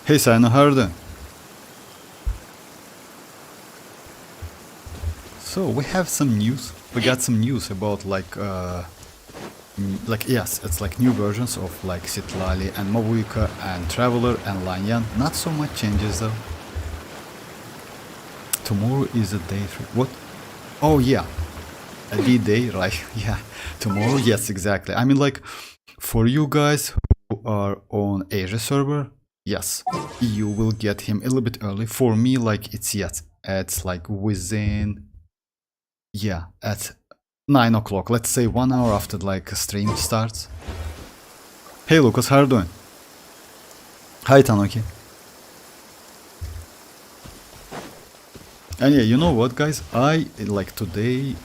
Hey Xianyun, how are you doing? So we have some news. We got some news about like yes, it's like new versions of like Citlali and Mavuika and Traveler and Lanyan. Not so much changes though. Tomorrow is a day 3. What? Oh yeah, a D-Day, right? Yeah, tomorrow. Yes, exactly. I mean, like for you guys who are on Asia server, yes, you will get him a little bit early. For me, like it's like within, yeah, at 9 o'clock. Let's say 1 hour after like a stream starts. Hey Lucas, how are you doing? Hi Tanuki. And yeah, you know what, guys? I like today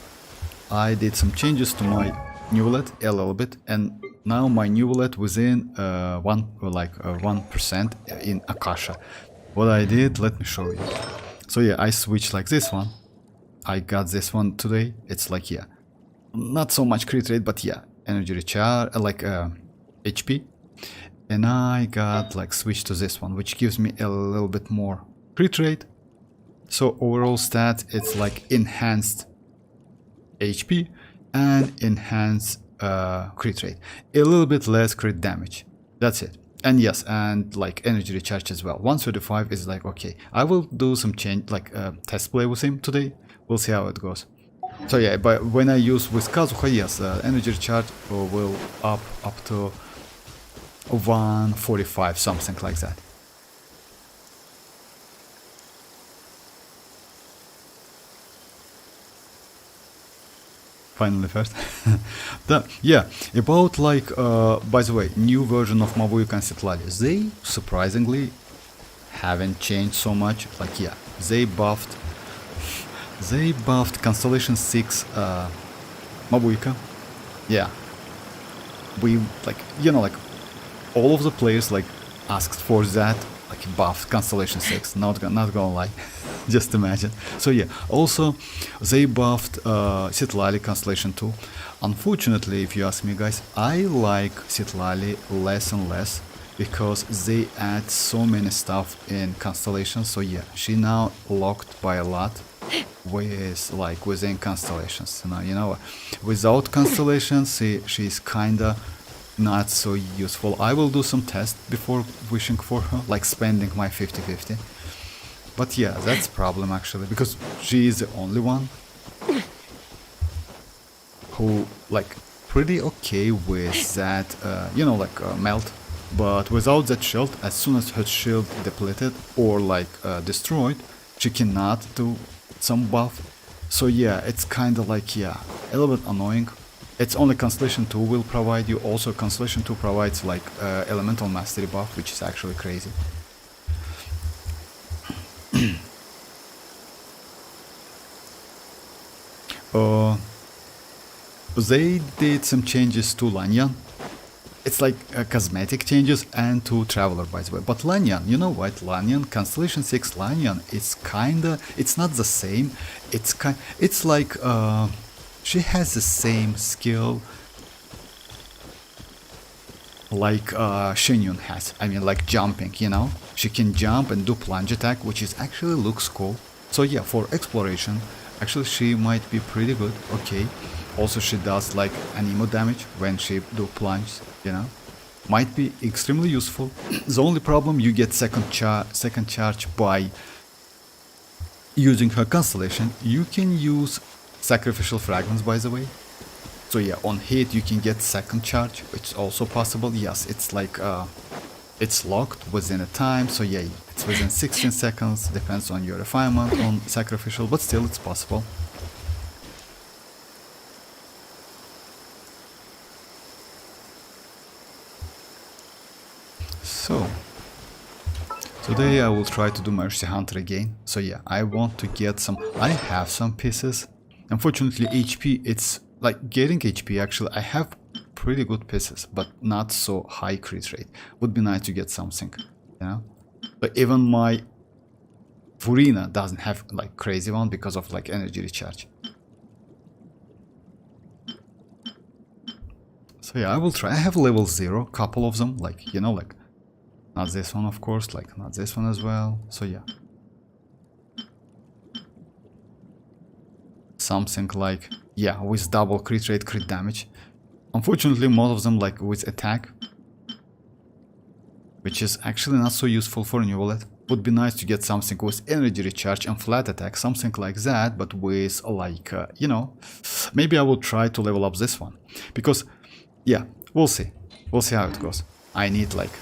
I did some changes to my Neuvillette a little bit, and now my Neuvillette within 1% in Akasha. What I did, let me show you. So yeah, I switched like this one. I got this one today. It's like, yeah, not so much crit rate, but yeah, energy recharge, like HP. And I got like switched to this one, which gives me a little bit more crit rate. So overall stat, it's like enhanced HP and enhanced crit rate. A little bit less crit damage. That's it. And yes, and like energy recharge as well. 135 is like, okay, I will do some change, like test play with him today. We'll see how it goes. So yeah, but when I use with Kazuha, yes, energy recharge will up to 145, something like that. Finally first. Yeah, about like, by the way, new version of Mavuika and Citlali. They surprisingly haven't changed so much. Like, yeah, they buffed Constellation 6 Mavuika. Yeah. We, like, you know, like, all of the players, like, asked for that, like, buffed Constellation 6, not gonna lie. Just imagine. So yeah, also, they buffed Citlali Constellation 2. Unfortunately, if you ask me, guys, I like Citlali less and less, because they add so many stuff in Constellations. So yeah, she now locked by a lot with like within Constellations. You know, without Constellations, she's kinda not so useful. I will do some tests before wishing for her, like spending my 50-50. But yeah, that's a problem actually, because she is the only one who like pretty okay with that, you know, like melt. But without that shield, as soon as her shield depleted or like destroyed, she cannot do some buff. So yeah, it's kind of like, yeah, a little bit annoying. It's only Constellation 2 will provide you. Also, Constellation 2 provides like Elemental Mastery buff, which is actually crazy. They did some changes to Lanyan. It's like cosmetic changes, and to Traveler, by the way. But Lanyan, you know what? Lanyan, Constellation 6 Lanyan, it's kinda, it's not the same. It's like, she has the same skill like Xianyun has. I mean, like jumping, you know? She can jump and do plunge attack, which is actually looks cool. So yeah, for exploration, actually she might be pretty good, okay. Also, she does like anemo damage when she do plunge, you know? Might be extremely useful. The only problem, you get second charge by using her Constellation. You can use Sacrificial Fragments, by the way. So yeah, on hit you can get second charge, which is also possible. Yes, it's like it's locked within a time, so yeah, it's within 16 seconds, depends on your refinement on Sacrificial, but still it's possible. So today I will try to do Mercy Hunter again. So yeah, I want to get some, I have some pieces. Unfortunately, HP, it's like getting HP actually, I have pretty good pieces, but not so high crit rate. Would be nice to get something, you know? But even my Furina doesn't have like crazy one because of like energy recharge. So yeah, I will try. I have level 0, couple of them, like, you know, like Not this one, of course, like not this one as well. So yeah. Something like, yeah, with double crit rate, crit damage. Unfortunately, most of them like with attack, which is actually not so useful for Neuvillette. Would be nice to get something with energy recharge and flat attack, something like that, but with like, you know, maybe I will try to level up this one. Because, yeah, we'll see. We'll see how it goes. I need like...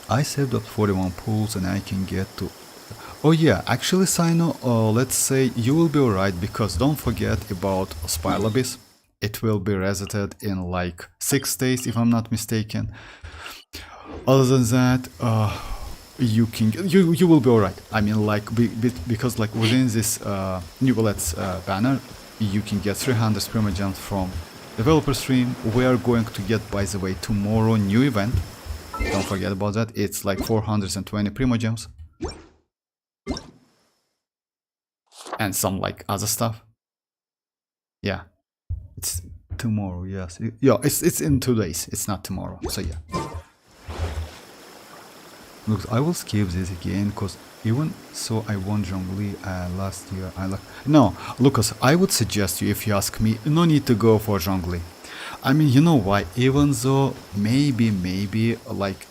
I saved up 41 pools and I can get to... Oh yeah, actually Sino, let's say you will be alright, because don't forget about Spiral Abyss. It will be resetted in like 6 days if I'm not mistaken. Other than that, you will be alright. I mean, like because like within this Neuvillette's banner, you can get 300 Primogems from developer stream. We are going to get, by the way, tomorrow new event. Don't forget about that. It's like 420 Primogems. And some like other stuff. Yeah. It's tomorrow, yes. Yeah, it's in 2 days. It's not tomorrow. So yeah. Look, I will skip this again, because even so I won Zhongli last year. No, Lucas, I would suggest you, if you ask me, no need to go for Zhongli. I mean, you know why? Even though maybe like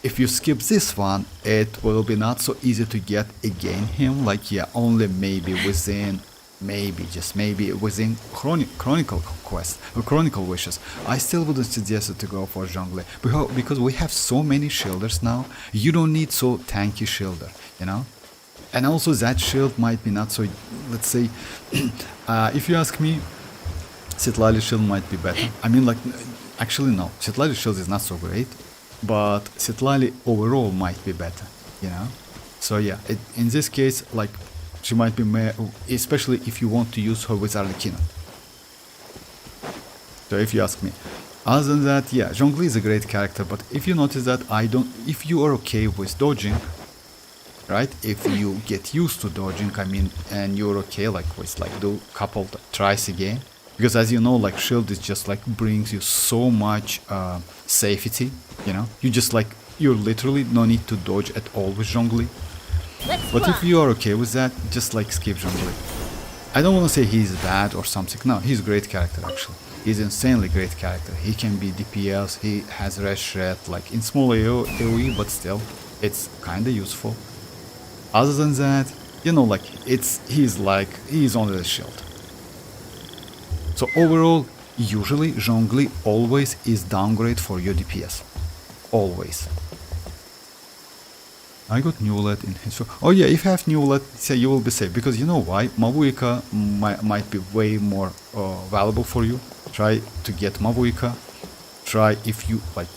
if you skip this one, it will be not so easy to get again him. Like, yeah, only maybe within, just maybe within Chronicle Quest or Chronicle Wishes. I still wouldn't suggest it to go for Zhongli, because we have so many shielders now. You don't need so tanky shielder, you know. And also that shield might be not so, let's say, if you ask me, Citlali shield might be better. I mean, like, actually no, Citlali shield is not so great, but Citlali overall might be better, you know. So yeah, in this case, like, she might be, especially if you want to use her with arlecchino. So if you ask me. Other than that, yeah, Zhongli is a great character, but if you notice that if you are okay with dodging, right, if you get used to dodging, I mean, and you're okay like with like do couple tries again, because as you know, like shield is just like brings you so much safety, you know, you're literally no need to dodge at all with Zhongli. But if you are okay with that, just like skip Zhongli. I don't want to say he's bad or something, no, he's a great character actually. He's insanely great character. He can be DPS, he has red shred, like in small AoE, but still, it's kinda useful. Other than that, you know, like, he's only the shield. So overall, usually Zhongli always is downgrade for your DPS. Always. I got Neuvillette in his... Oh yeah, if you have Neuvillette, you will be safe. Because you know why? Mavuika might be way more valuable for you. Try to get Mavuika. Try if you, like,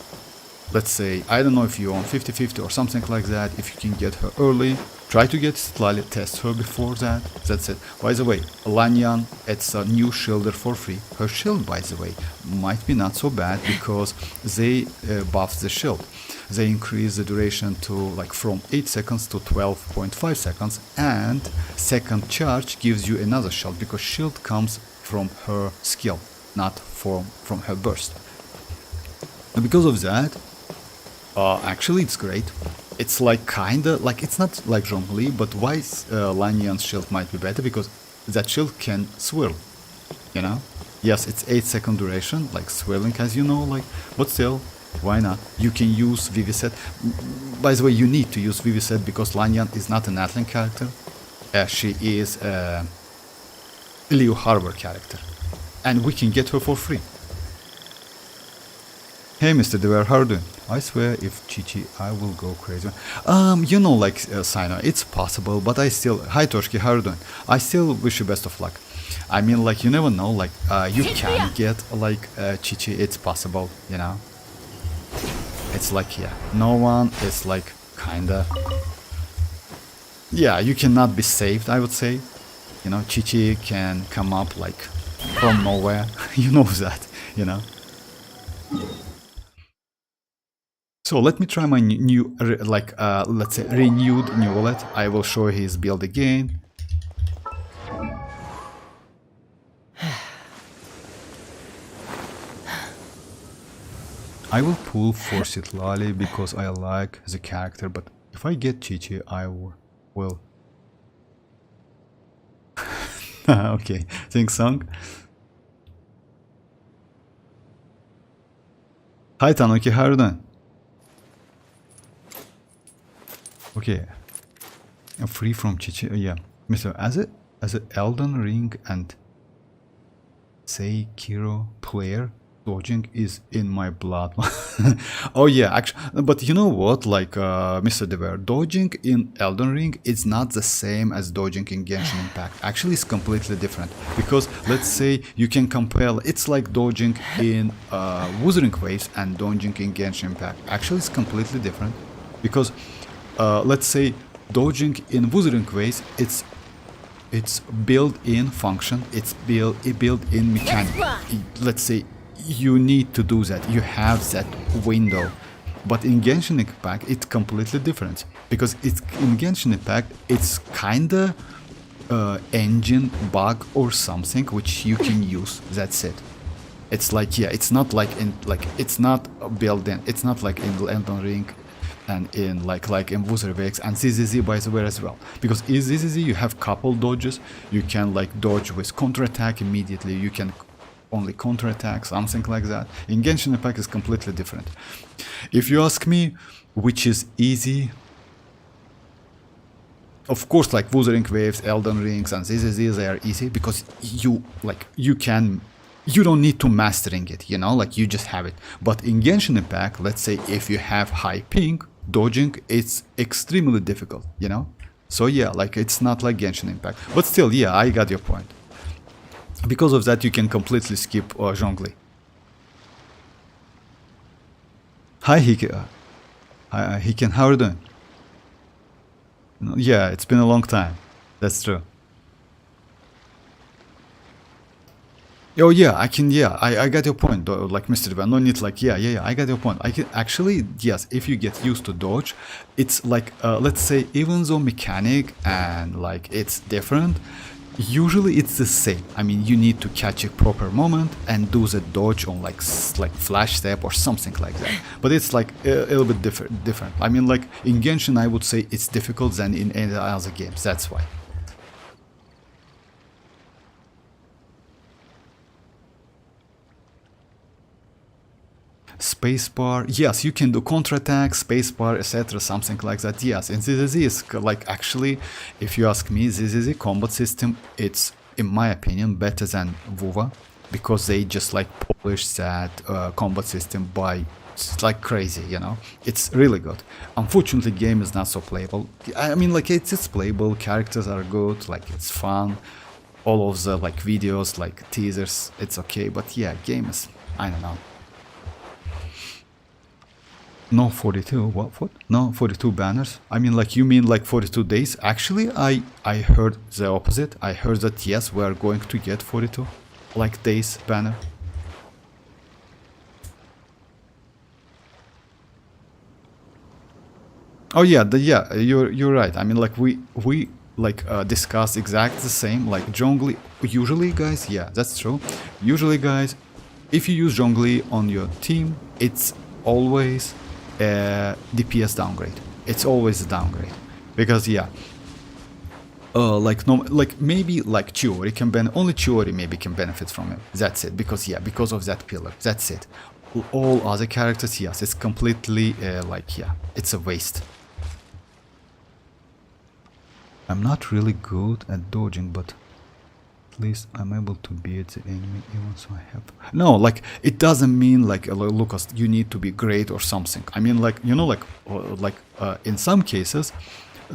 let's say, I don't know if you own 50-50 or something like that, if you can get her early. Try to get Citlali, test her before that. That's it. By the way, Xianyun, it's a new shielder for free. Her shield, by the way, might be not so bad because they buffed the shield. They increase the duration to like from 8 seconds to 12.5 seconds, and second charge gives you another shield because shield comes from her skill, not from her burst. And because of that, actually it's great. It's like kinda like, it's not like Zhongli, but why Xianyun's shield might be better, because that shield can swirl, you know. Yes, it's 8-second duration, like swirling, as you know, like, but still, why not? You can use Viviset. By the way, you need to use Viviset because Xianyun is not a natlan character. She is a Liu Harbor character, and we can get her for free. Hey Mr. Dever, how are you doing? I swear if Chichi, I will go crazy. You know, like, Sino, it's possible, but I still... Hi Toshki, how are you doing? I still wish you best of luck. I mean, like, you never know, like, you can get, like, Chichi, it's possible, you know? It's like, yeah, no one is, like, kinda... Yeah, you cannot be saved, I would say. You know, Chichi can come up, like, from nowhere. You know that, you know? So let me try my new, like, let's say, renewed Neuvillette. I will show his build again. I will pull for Citlali because I like the character, but if I get Chichi, I will. Okay, sing song. Hi Tanuki, how are you doing? Okay, I'm free from Chichi. Yeah, Mr. As an Elden Ring and Sekiro player, dodging is in my blood. Oh yeah, actually, but you know what? Like, Mr. Dever, dodging in Elden Ring is not the same as dodging in Genshin Impact. Actually, it's completely different because let's say you can compare. It's like dodging in Wuthering Waves and dodging in Genshin Impact. Actually, it's completely different because let's say dodging in Wuthering Waves, it's built-in function, it's built-in mechanic. Let's say you need to do that, you have that window. But in Genshin Impact, it's completely different because it's in Genshin Impact, it's kinda engine bug or something which you can use. That's it. It's like, yeah, it's not like in it's not built-in. It's not like in Elden Ring and in like in Wuthering Waves and ZZZ by the way as well. Because in ZZZ you have couple dodges. You can like dodge with counterattack immediately. You can only counterattack, something like that. In Genshin Impact is completely different. If you ask me which is easy, of course like Wuthering Waves, Elden Rings and ZZZ, they are easy because you don't need to mastering it, you know, like you just have it. But in Genshin Impact, let's say if you have high ping, dodging it's extremely difficult, you know. So yeah, like it's not like Genshin Impact, but still, yeah, I got your point. Because of that, you can completely skip Zhongli. Hi Hiki, hi Hiken, how are you doing? Yeah, it's been a long time. That's true. Oh yeah, I can. Yeah, I got your point. Though, like Mr. Devan, no need. Like yeah, I got your point. I can actually, yes. If you get used to dodge, it's like let's say even though mechanic and like it's different, usually it's the same. I mean, you need to catch a proper moment and do the dodge on like flash step or something like that. But it's like a little bit different. I mean, like in Genshin, I would say it's difficult than in any other games. That's why. Spacebar, yes, you can do counterattack, spacebar, etc., something like that. Yes, and this is like actually, if you ask me, this is a combat system. It's, in my opinion, better than WoWa because they just like polish that combat system by like crazy, you know. It's really good. Unfortunately, game is not so playable. I mean, like it's playable. Characters are good. Like it's fun. All of the like videos, like teasers, it's okay. But yeah, game is, I don't know. No 42, what? No 42 banners? I mean, like, you mean like 42 days? Actually, I heard the opposite. I heard that, yes, we are going to get 42, like, days banner. Oh yeah, yeah, you're right. I mean, like, we like discussed exactly the same. Like, Zhongli, usually, guys, yeah, that's true. Usually, guys, if you use Zhongli on your team, it's always DPS downgrade. It's always a downgrade because yeah, like no, like maybe like Chiori can only Chiori maybe can benefit from it. That's it, because yeah, because of that pillar. That's it. All other characters, yes, it's completely like yeah, it's a waste. I'm not really good at dodging, but at least I'm able to beat the enemy even so I have... No, like, it doesn't mean, like, Lucas, you need to be great or something. I mean, like, you know, like in some cases,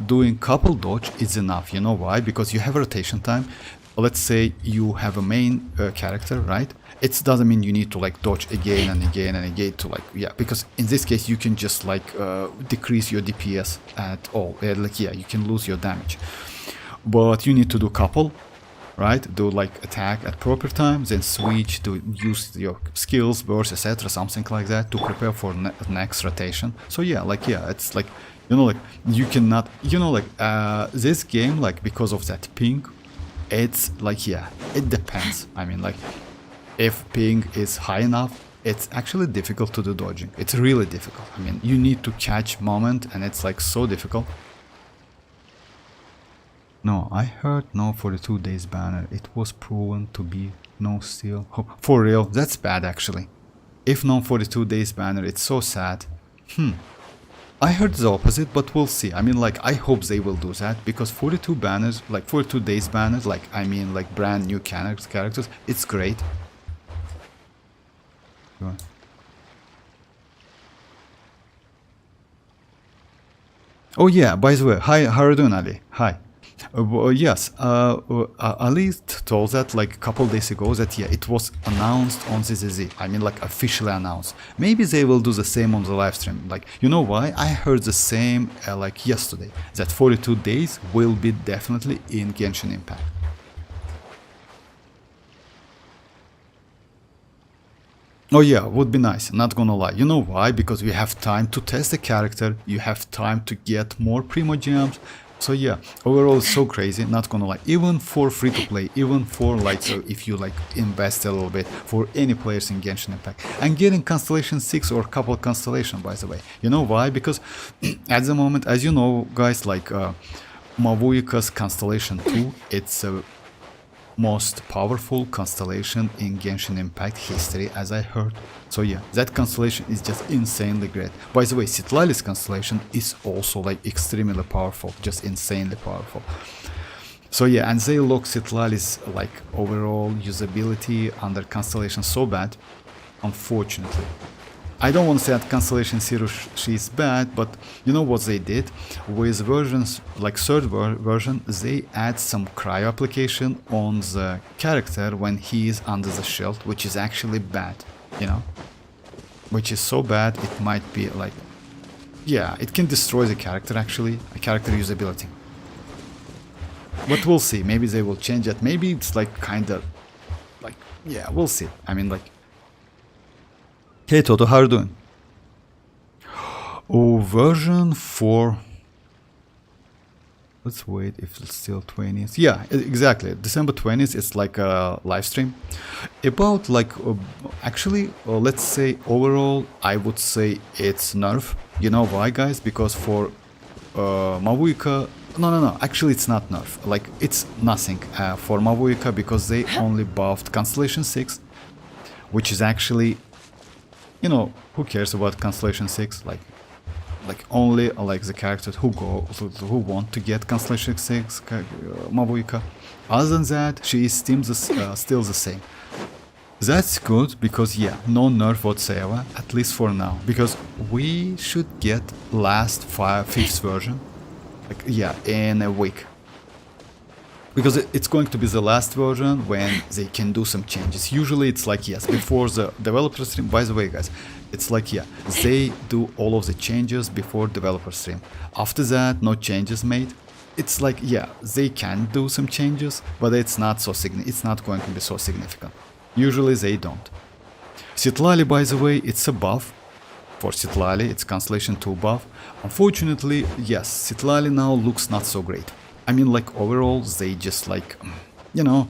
doing couple dodge is enough. You know why? Because you have rotation time. Let's say you have a main character, right? It doesn't mean you need to, like, dodge again and again and again to, like, yeah, because in this case, you can just, like, decrease your DPS at all. Like, yeah, you can lose your damage. But you need to do couple, right? Do like attack at proper time, then switch to use your skills, burst, etc., something like that to prepare for next rotation. So yeah, like yeah, it's like, you know, like you cannot, you know, like this game, like because of that ping, it's like yeah, it depends. I mean, like if ping is high enough, it's actually difficult to do dodging. It's really difficult. I mean, you need to catch moment, and it's like so difficult. No, I heard no 42 days banner. It was proven to be no steal. Oh, for real, that's bad actually. If no 42 days banner, it's so sad. I heard the opposite, but we'll see. I mean, like, I hope they will do that, because 42 banners, like 42 days banners, like, I mean, like brand new characters, it's great. Oh yeah, by the way, hi, how are you doing, Ali? Hi. Yes, Ali told that like a couple days ago that yeah, it was announced on ZZZ. I mean, like officially announced. Maybe they will do the same on the live stream. Like, you know why? I heard the same like yesterday, that 42 days will be definitely in Genshin Impact. Oh yeah, would be nice, not gonna lie. You know why? Because we have time to test the character, you have time to get more Primogems. So yeah, overall it's so crazy, not gonna lie. Even for free to play, even for like, so if you like invest a little bit for any players in Genshin Impact. And getting Constellation 6 or couple Constellation, by the way. You know why? Because at the moment, as you know guys, like Mavuika's Constellation 2, it's a most powerful constellation in Genshin Impact history, as I heard. So yeah, that constellation is just insanely great. By the way, Citlali's constellation is also like extremely powerful, just insanely powerful. So yeah, and they lock Citlali's like overall usability under constellation so bad, unfortunately. I don't want to say that Constellation Zero she's bad, but you know what they did? With versions, like third version, they add some cryo application on the character when he is under the shield, which is actually bad, you know? Which is so bad, it might be like... Yeah, it can destroy the character actually, a character usability. But we'll see, maybe they will change that, maybe it's like kinda... Like, yeah, we'll see. I mean like... Hey Toto, how are you doing? Oh, version 4. Let's wait if it's still 20th. Yeah, exactly. December 20th, it's like a live stream. About like, actually, let's say overall, I would say it's nerf. You know why, guys? Because for Mavuika... No, actually it's not nerf. Like, it's nothing for Mavuika because they only buffed Constellation 6, which is actually... You know, who cares about Constellation 6? Like only like the characters who want to get Constellation 6 Mavuika. Other than that, she is still the same. That's good because yeah, no nerf whatsoever, at least for now. Because we should get last 5th version, like yeah, in a week. Because it's going to be the last version when they can do some changes. Usually it's like, yes, before the developer stream. By the way, guys, it's like, yeah, they do all of the changes before developer stream. After that, no changes made. It's like, yeah, they can do some changes, but it's not so it's not going to be so significant. Usually they don't. Citlali, by the way, it's a buff. For Citlali, it's Constellation 2 buff. Unfortunately, yes, Citlali now looks not so great. I mean, like, overall, they just, like, you know,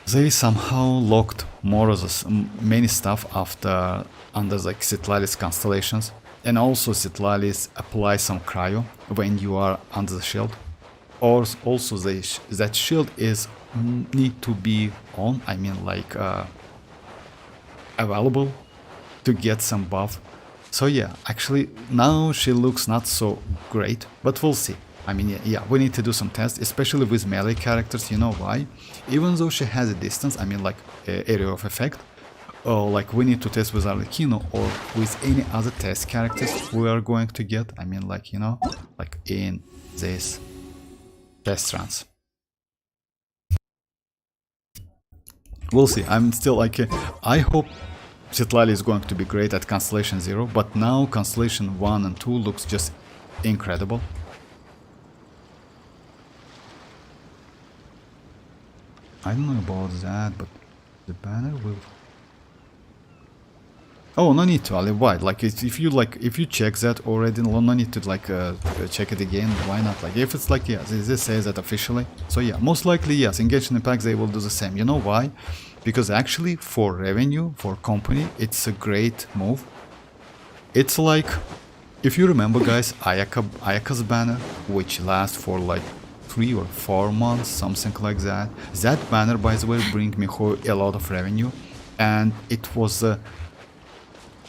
they somehow locked Mora's many stuff under, like, Citlali's constellations. And also, Citlali's apply some cryo when you are under the shield. Or also, that shield is need to be on, I mean, like, available to get some buff. So, yeah, actually, now she looks not so great, but we'll see. I mean, yeah, we need to do some tests, especially with melee characters, you know why? Even though she has a distance, I mean, like, area of effect, like, we need to test with Arlecchino or with any other test characters we are going to get, I mean, like, you know, like, in this test runs. We'll see, I'm still, like, I hope Citlali is going to be great at Constellation 0, but now Constellation 1 and 2 looks just incredible. I don't know about that, but the banner will... Oh, no need to, Ali. Why? Like, if you check that already, no need to like check it again. Why not? Like, if it's like, yeah, this says that officially. So yeah, most likely yes. In Genshin Impact they will do the same. You know why? Because actually, for revenue, for company, it's a great move. It's like, if you remember, guys, Ayaka's banner, which lasts for like 3 or 4 months, something like that. That banner, by the way, bring Mihoyo a lot of revenue, and it was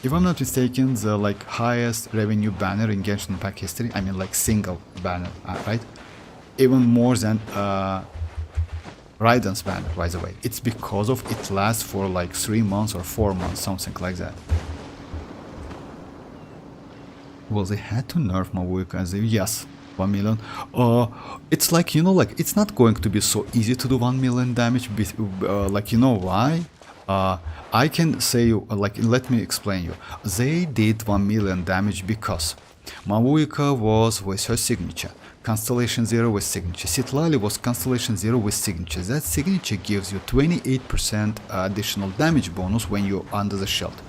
if I'm not mistaken, the like highest revenue banner in Genshin Impact history. I mean, like single banner, right? Even more than Raiden's banner, by the way. It's because of it lasts for like 3 months or 4 months, something like that. Well, they had to nerf Mavuika as yes, 1 million. It's like, you know, like it's not going to be so easy to do 1 million damage. Like, you know why? I can say, like, let me explain you. They did 1 million damage because Mavuika was with her signature, Constellation 0 with signature, Citlali was Constellation 0 with signature. That signature gives you 28% additional damage bonus when you're under the shield.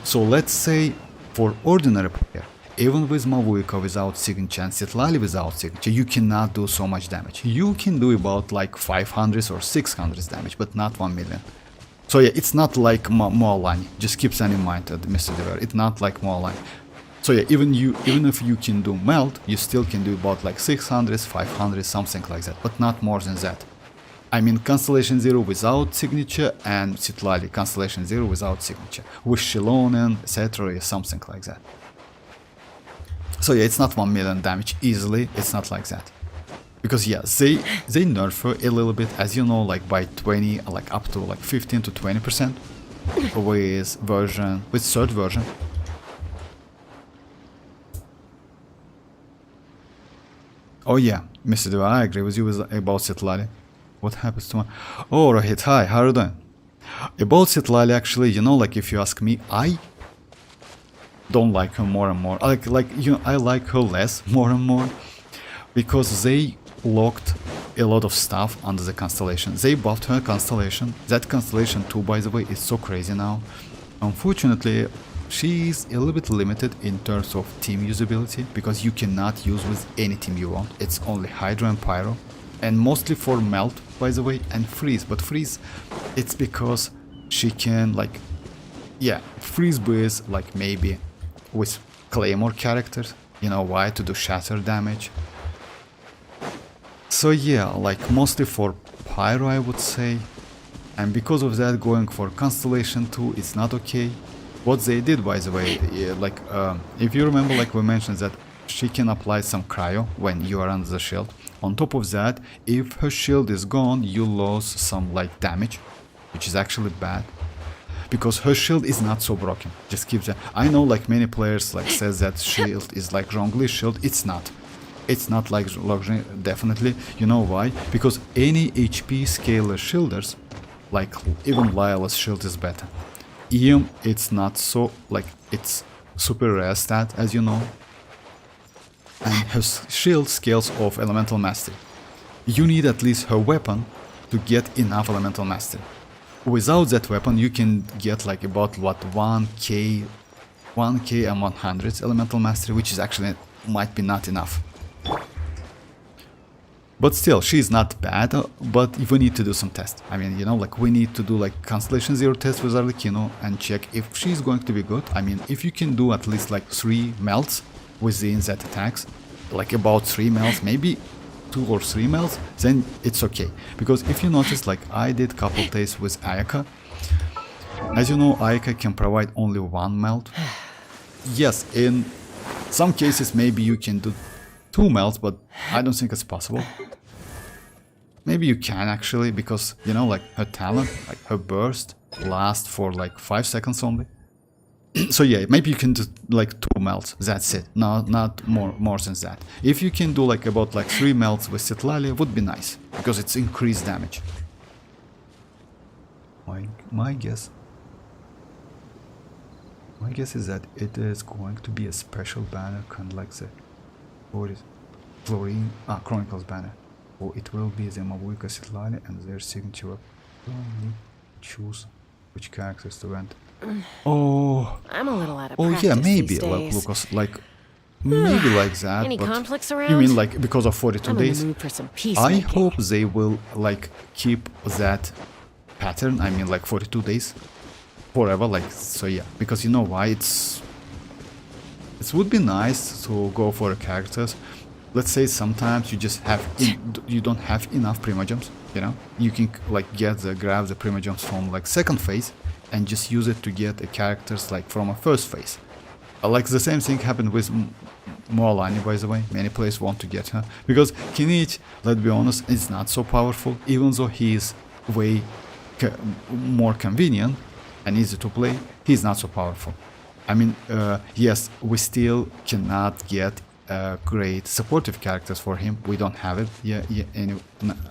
So let's say for ordinary player, even with Mavuika without signature and Citlali without signature, you cannot do so much damage. You can do about like 500 or 600 damage, but not 1 million. So yeah, it's not like mualani. Just keep that in mind, Mr. Dever. It's not like mualani. So yeah, even if you can do melt, you still can do about like 600, 500, something like that, but not more than that. I mean, Constellation 0 without signature and Citlali Constellation 0 without signature. With Xilonen, etc., something like that. So yeah, it's not 1 million damage easily, it's not like that. Because yeah, they nerf her a little bit, as you know, like by 20, like up to like 15 to 20% with third version. Oh yeah, Mr. Deva, I agree with you about Citlali. What happens to my... Oh, Rohit, hi, how are you doing? About Citlali, actually, you know, like if you ask me, I don't like her more and more. Like you know, I like her less more and more because they locked a lot of stuff under the constellation. They buffed her constellation. That constellation too, by the way, is so crazy now. Unfortunately, she is a little bit limited in terms of team usability because you cannot use with any team you want. It's only Hydra and Pyro, and mostly for melt, by the way, and freeze. But freeze, it's because she can like, yeah, freeze with like maybe with Claymore characters. You know why? To do shatter damage. So yeah, like mostly for Pyro, I would say, and because of that, going for Constellation 2 is not okay. What they did, by the way, yeah, like if you remember, like we mentioned that she can apply some cryo when you are under the shield. On top of that, if her shield is gone, you lose some like damage, which is actually bad. Because her shield is not so broken. Just keep that. I know like many players like says that shield is like Zhongli shield. It's not. It's not like luxury, definitely. You know why? Because any HP scaler shielders, like even Lyla's shield is better. EM, it's not so, like, it's super rare stat, as you know. And her shield scales off Elemental Mastery. You need at least her weapon to get enough Elemental Mastery. Without that weapon, you can get like about what 1k and 100 Elemental Mastery, which is actually might be not enough. But still, she's not bad, but we need to do some tests. I mean, you know, like we need to do like Constellation 0 test with Arlecchino and check if she's going to be good. I mean, if you can do at least like 3 melts within that attacks, like about 3 melts, maybe 2 or 3 melts, then it's okay. Because if you notice, like I did couple tests with Ayaka. As you know, Ayaka can provide only 1 melt. Yes, in some cases maybe you can do 2 melts, but I don't think it's possible. Maybe you can actually, because, you know, like her talent, like her burst lasts for like 5 seconds only. So yeah, maybe you can do like 2 melts, that's it, not more than that. If you can do like about like 3 melts with Citlali, would be nice, because it's increased damage. My guess is that it is going to be a special banner, kind of like the Chronicles banner. Or it will be the Mavuika Citlali and their signature. You only choose which characters to rent. Oh, I'm a little out of oh practice yeah, maybe these like days. Lucas, like maybe like that. Any but conflicts around? you mean like because of 42 I'm in days? the mood for some I peacemaking. hope they will like keep that pattern. I mean like 42 days forever. Like so, yeah. Because you know why? It would be nice to go for characters. Let's say sometimes you just have you don't have enough Primogems. You know, you can like grab the Primogems from like second phase and just use it to get the characters like from a first phase. Like the same thing happened with Mualani, by the way. Many players want to get her because Kinich, let's be honest, is not so powerful. Even though he is way more convenient and easy to play, he's not so powerful. I mean, yes, we still cannot get great supportive characters for him. We don't have it,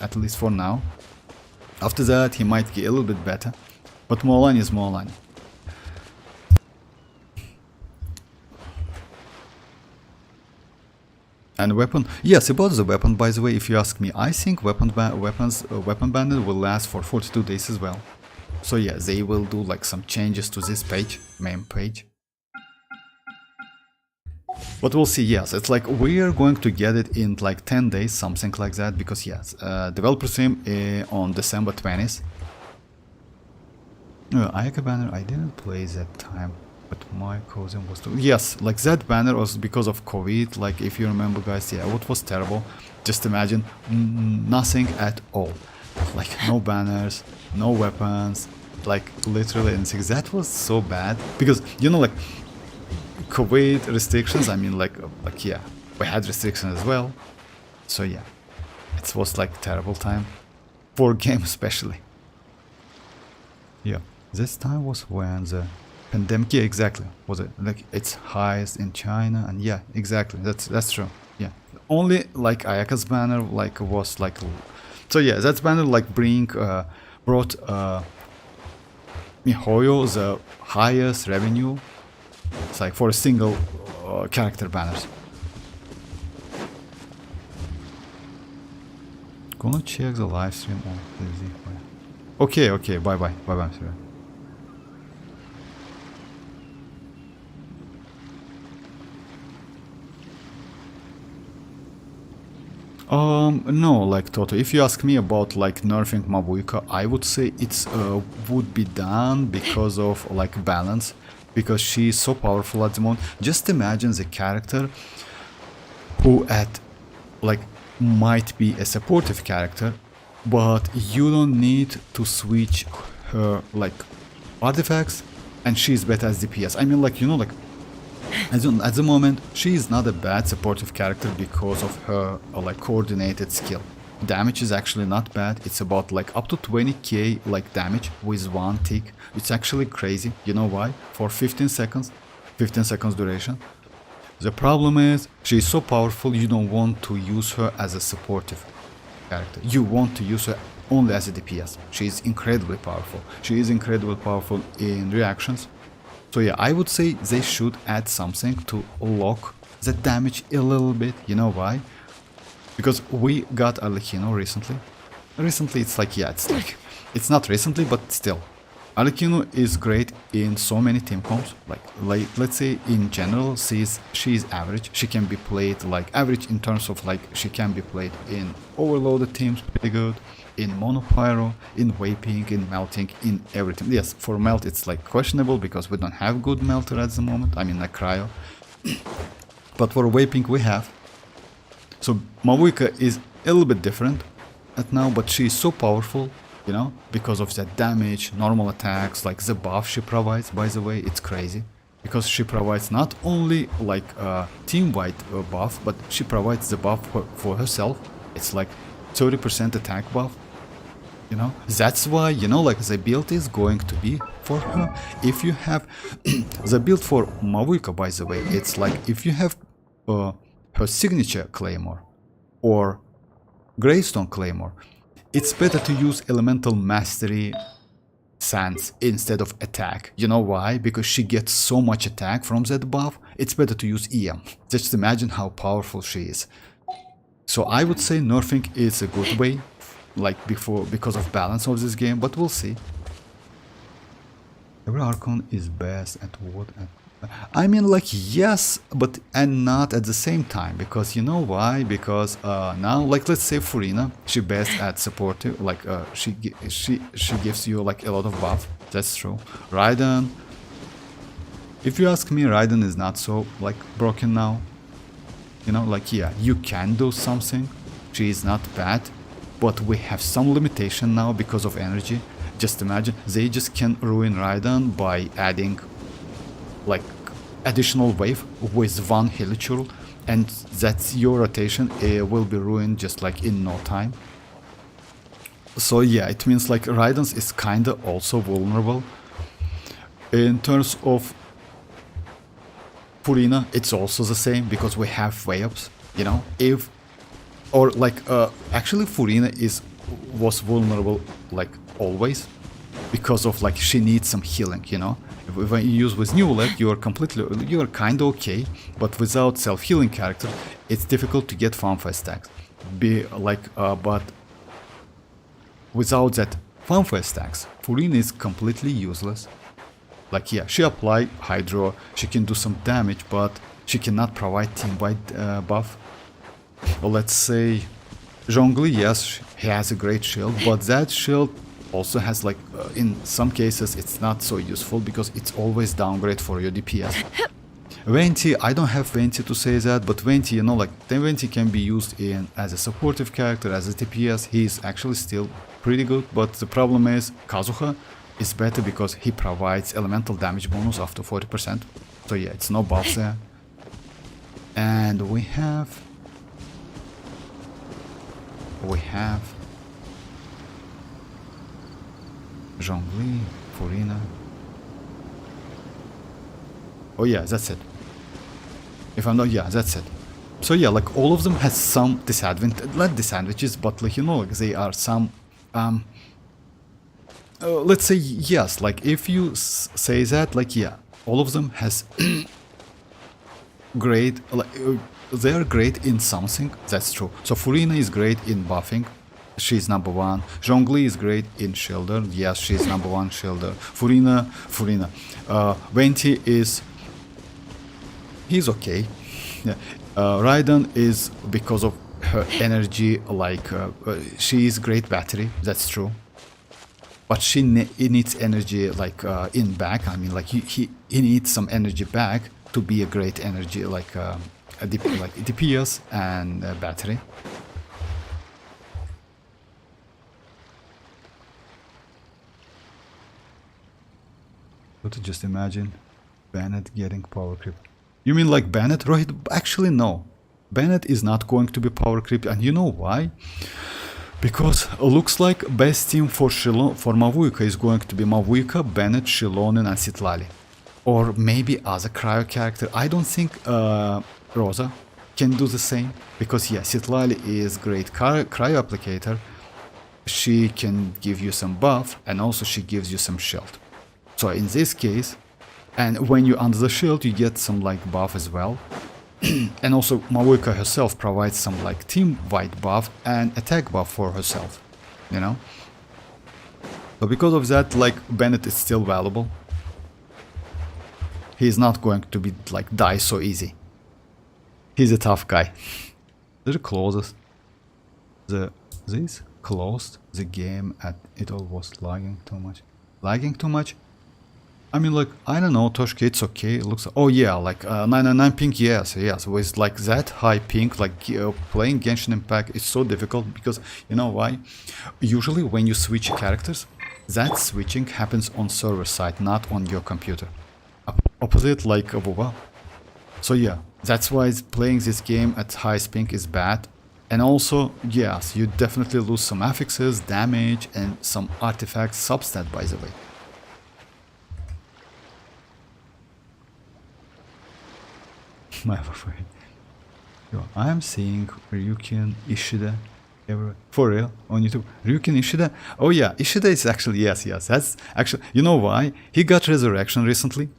at least for now. After that, he might get a little bit better, but Mualani is Mualani. And weapon, yes, about the weapon, by the way, if you ask me, I think weapon bandit will last for 42 days as well. So yeah, they will do like some changes to this page, main page. But we'll see, yes, it's like we are going to get it in like 10 days, something like that, because yes, developer stream on December 20th. Ayaka banner, I didn't play that time, but my cousin was too. Yes, like that banner was because of COVID, like if you remember guys, yeah, it was terrible. Just imagine nothing at all. Like no banners, no weapons, like literally anything. That was so bad because you know like COVID restrictions. I mean like yeah, we had restrictions as well. So yeah, it was like terrible time for game especially. Yeah, this time was when the pandemic. Yeah, exactly. Was it like its highest in China? And yeah, exactly. That's true. Yeah, only like Ayaka's banner like was like. So yeah, that banner like brought Mihoyo the highest revenue. It's like for a single character banners. Gonna check the live stream on Okay, okay, bye bye, bye bye. Sorry. No, like Toto, if you ask me about like nerfing Mavuika, I would say it's would be done because of like balance, because she's so powerful at the moment. Just imagine the character who like might be a supportive character, but you don't need to switch her like artifacts and she's better as DPS. I mean like, you know, like at the moment, she is not a bad supportive character because of her like coordinated skill. Damage is actually not bad. It's about like up to 20k like damage with one tick. It's actually crazy. You know why? For 15 seconds duration. The problem is she's so powerful you don't want to use her as a supportive character. You want to use her only as a DPS. She is incredibly powerful. She is incredibly powerful in reactions. So yeah, I would say they should add something to lock the damage a little bit. You know why? Because we got arlecchino recently. Recently, it's like, yeah, it's not recently, but still. Arlecchino is great in so many team comps. Like let's say in general, she is average. She can be played like average in terms of like she can be played in overloaded teams pretty good. In monopyro, in vaping, in melting, in everything. Yes, for melt it's like questionable because we don't have good melter at the moment. I mean like cryo. But for vaping we have. So Mavuika is a little bit different at now, but she is so powerful, you know, because of that damage, normal attacks, like the buff she provides, by the way, it's crazy. Because she provides not only like a team-wide buff, but she provides the buff for herself. It's like 30% attack buff. You know, that's why, you know, like the build is going to be for her. If you have the build for Mavuika, by the way, it's like if you have her signature claymore or gravestone claymore, it's better to use elemental mastery sense instead of attack. You know why? Because she gets so much attack from that buff. It's better to use EM. Just imagine how powerful she is. So I would say nerfing is a good way, like before, because of balance of this game, but we'll see. Every Archon is best at what? I mean, like, yes, but and not at the same time, because you know why? Because now, like, let's say Furina, she best at supportive, like she gives you like a lot of buff. That's true. Raiden, if you ask me, Raiden is not so like broken now. You know, like, yeah, you can do something. She is not bad, but we have some limitation now because of energy. Just imagine, they just can ruin Raiden by adding like additional wave with one hilichurl, and that's your rotation will be ruined just like in no time. So yeah, it means like Raiden's is kinda also vulnerable. In terms of Furina, it's also the same because we have way-ups, you know. If or like actually Furina was vulnerable like always because of like she needs some healing, you know. When you use with Neuvillette, you are kinda okay, but without self-healing character, it's difficult to get fanfare stacks. But without that fanfare stacks, Furina is completely useless. Like, yeah, she apply Hydro, she can do some damage, but she cannot provide team-wide buff. Well, let's say Zhongli, yes, he has a great shield, but that shield also has like, in some cases, it's not so useful because it's always downgrade for your DPS. Venti, I don't have Venti to say that, but Venti, you know, like, Venti can be used in as a supportive character, as a DPS. He's actually still pretty good, but the problem is Kazuha is better because he provides elemental damage bonus after 40%. So yeah, it's no buff there. And we have Zhongli, Furina. Oh yeah, that's it. If I'm not, yeah, that's it. So yeah, like all of them has some disadvantages, but like, you know, like they are some let's say yes, like if you say that, like, yeah, all of them has great, like they are great in something, that's true. So Furina is great in buffing, she's number one. Zhongli is great in shielder, yes, she's number one shielder. Furina, Venti he's okay. Yeah. Raiden is because of her energy, like she is great battery, that's true. But she needs energy like in back. I mean, like he needs some energy back to be a great energy, like like DPS and battery. But just imagine Bennett getting power creep. You mean like Bennett, Rohit? Actually, no. Bennett is not going to be power creep, and you know why? Because it looks like best team for Mavuika is going to be Mavuika, Bennett, Xilonen and Citlali. Or maybe other cryo character. I don't think Rosa can do the same. Because yeah, Citlali is great cryo applicator. She can give you some buff and also she gives you some shield. So in this case, and when you're under the shield you get some like buff as well. And also Mavuika herself provides some like team-wide buff and attack buff for herself, you know. So because of that, like Bennett is still valuable. He's not going to be like die so easy. He's a tough guy. They're closest. This closed the game at it all was lagging too much. Lagging too much? I mean, like, I don't know, Toshka, it's okay. It looks, oh yeah, like 999 ping, yes, with like that high ping, like playing Genshin Impact is so difficult because, you know why? Usually when you switch characters, that switching happens on server side, not on your computer. Opposite like WoW. So yeah, that's why playing this game at high ping is bad. And also, yes, you definitely lose some affixes, damage, and some artifacts substat, by the way. My favorite. Yo, I'm seeing Ryukin Ishida everywhere. For real, on YouTube. Ryukin Ishida? Oh yeah, Ishida is actually, yes, that's actually, you know why? He got Resurrection recently.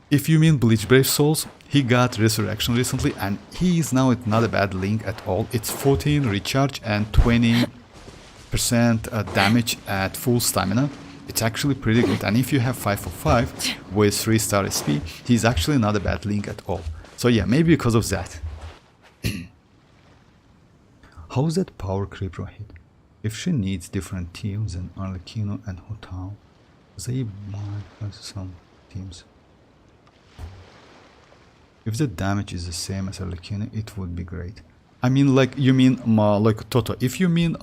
If you mean Bleach Brave Souls, he got Resurrection recently and he is now not a bad link at all. It's 14 recharge and 20% damage at full stamina. It's actually pretty good. And if you have 5 for 5 with 3-star SP, he's actually not a bad link at all. So yeah, maybe because of that. How's that power creep hit? If she needs different teams than Arlecchino and Hotel, they might have some teams. If the damage is the same as Arlecchino, it would be great. I mean, like, you mean like Toto. If you mean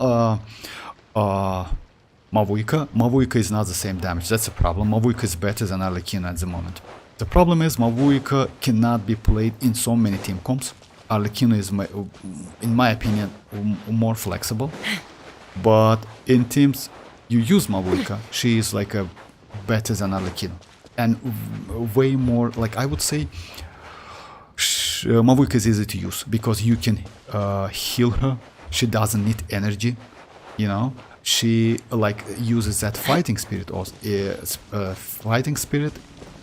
Mavuika is not the same damage. That's the problem. Mavuika is better than Arlecchino at the moment. The problem is Mavuika cannot be played in so many team comps. Arlecchino is, in my opinion, more flexible. But in teams you use Mavuika, she is like a better than Arlecchino. And way more, like, I would say Mavuika is easy to use because you can heal her. She doesn't need energy, you know. She like uses that fighting spirit also, fighting spirit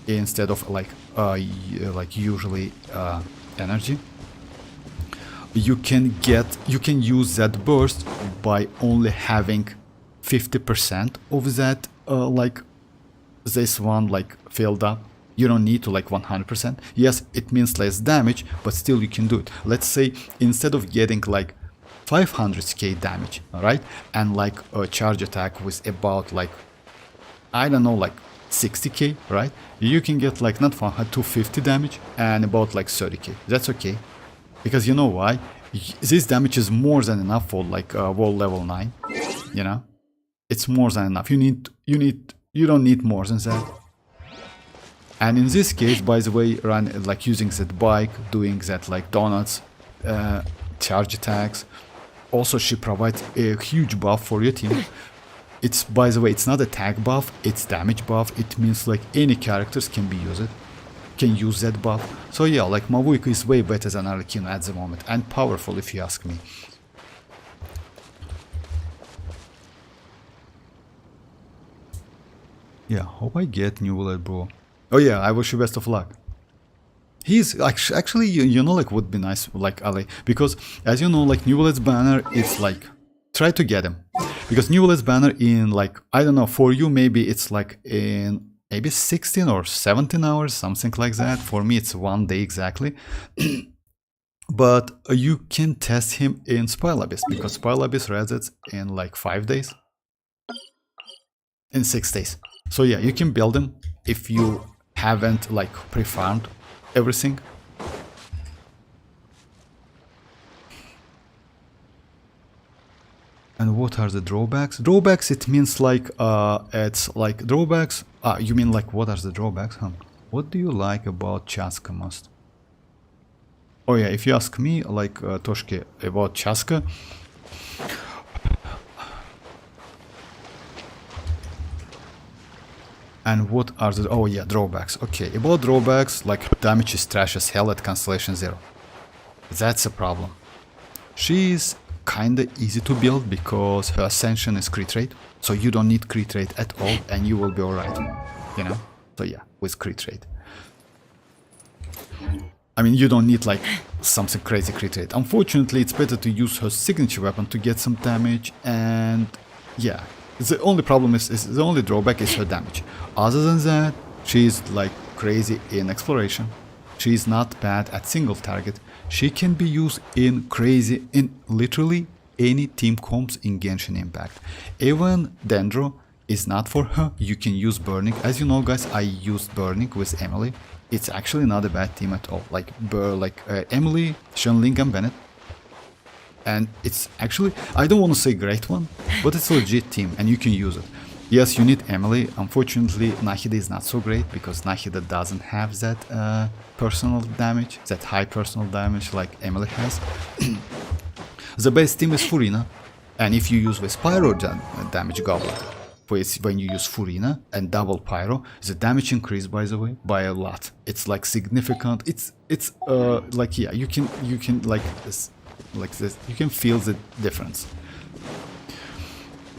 instead of like usually energy. You can use that burst by only having 50% of that like this one like filled up. You don't need to like 100%. Yes, it means less damage, but still you can do it. Let's say instead of getting like 500k damage, alright, and like a charge attack with about like, I don't know, like 60k, right? You can get like not 250 damage and about like 30k. That's okay, because you know why? This damage is more than enough for like world level 9. You know, it's more than enough. You don't need more than that. And in this case, by the way, like using that bike, doing that like donuts, charge attacks. Also, she provides a huge buff for your team. It's, by the way, it's not a tag buff, it's damage buff. It means like any characters can use that buff. So yeah, like Mavuika is way better than Arlecchino at the moment, and powerful if you ask me. Yeah, hope I get Neuvillette, bro. Oh yeah, I wish you best of luck. He's actually, you know, like would be nice, like Ali, because as you know, like Neuvillette's banner, it's like, try to get him, because Neuvillette's banner in like, I don't know, for you maybe it's like in maybe 16 or 17 hours, something like that. For me it's 1 day exactly. But you can test him in Spoil Abyss, because Spoil Abyss resets in like 5 days, in 6 days. So yeah, you can build him if you haven't like pre-farmed everything. And what are the drawbacks? Drawbacks, it means like it's like drawbacks. You mean like what are the drawbacks? Huh? What do you like about chasca most? Oh yeah, if you ask me, like Toshke, about chasca, and what are the, oh yeah, drawbacks. Okay, about drawbacks, like damage is trash as hell at Constellation 0. That's a problem. She is kinda easy to build because her ascension is crit rate, so you don't need crit rate at all and you will be alright, you know? So yeah, with crit rate. I mean, you don't need like something crazy crit rate. Unfortunately, it's better to use her signature weapon to get some damage, and yeah. The only problem is the only drawback is her damage. Other than that, she's like crazy in exploration. She's not bad at single target. She can be used in literally any team comps in Genshin Impact. Even Dendro is not for her. You can use Burning. As you know, guys, I used Burning with Emily. It's actually not a bad team at all. Like Emily, Xianyun, and Bennett. And it's actually, I don't want to say great one, but it's a legit team and you can use it. Yes, you need Emily. Unfortunately, Nahida is not so great because Nahida doesn't have that personal damage, that high personal damage like Emily has. The best team is Furina, and if you use with Pyro damage goblet, when you use Furina and double Pyro, the damage increase, by the way, by a lot. It's like significant. It's like, yeah, you can like this. Like this, you can feel the difference.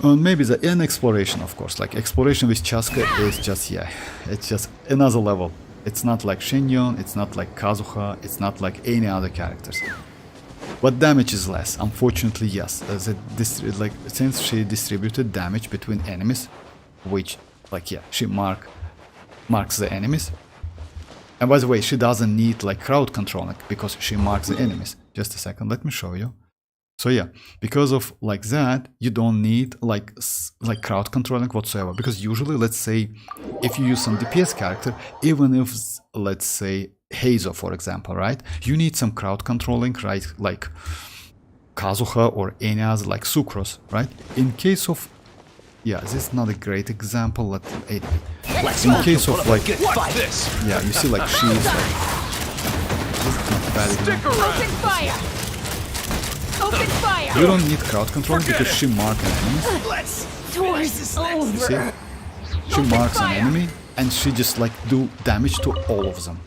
Maybe the exploration, of course. Like exploration with Chasca is just, yeah, it's just another level. It's not like Xianyun, it's not like Kazuha, it's not like any other characters. But damage is less. Unfortunately, yes. Since she distributed damage between enemies, which like, yeah, she marks the enemies. And by the way, she doesn't need like crowd controlling because she marks the enemies. Just a second, let me show you. So yeah, because of like that, you don't need like crowd controlling whatsoever. Because usually, let's say, if you use some DPS character, even if, let's say, Heizo, for example, right? You need some crowd controlling, right? Like Kazuha or any other, like Sucrose, right? In case of, yeah, this is not a great example. In case of like, yeah, you see like she is like, this is not a bad example. Open fire! Open fire! You don't need crowd control because she marks enemies. Door's over. See? She marks an enemy and she just like do damage to all of them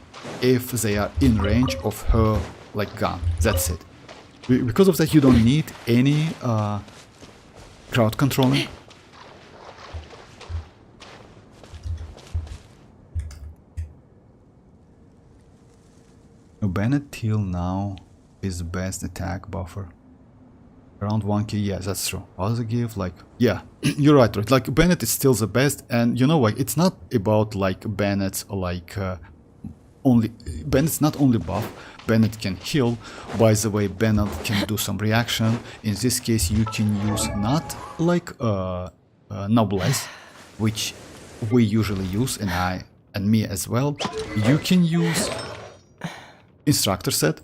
if they are in range of her like gun. That's it. Because of that, you don't need any crowd controlling. Bennett till now is the best attack buffer. Around 1k, yeah, that's true. Other give, like, yeah, you're right. Like, Bennett is still the best, and you know what? It's not about like Bennett's like Bennett's not only buff. Bennett can heal. By the way, Bennett can do some reaction. In this case, you can use not like Noblesse, which we usually use, and I and me as well. You can use Instructor set,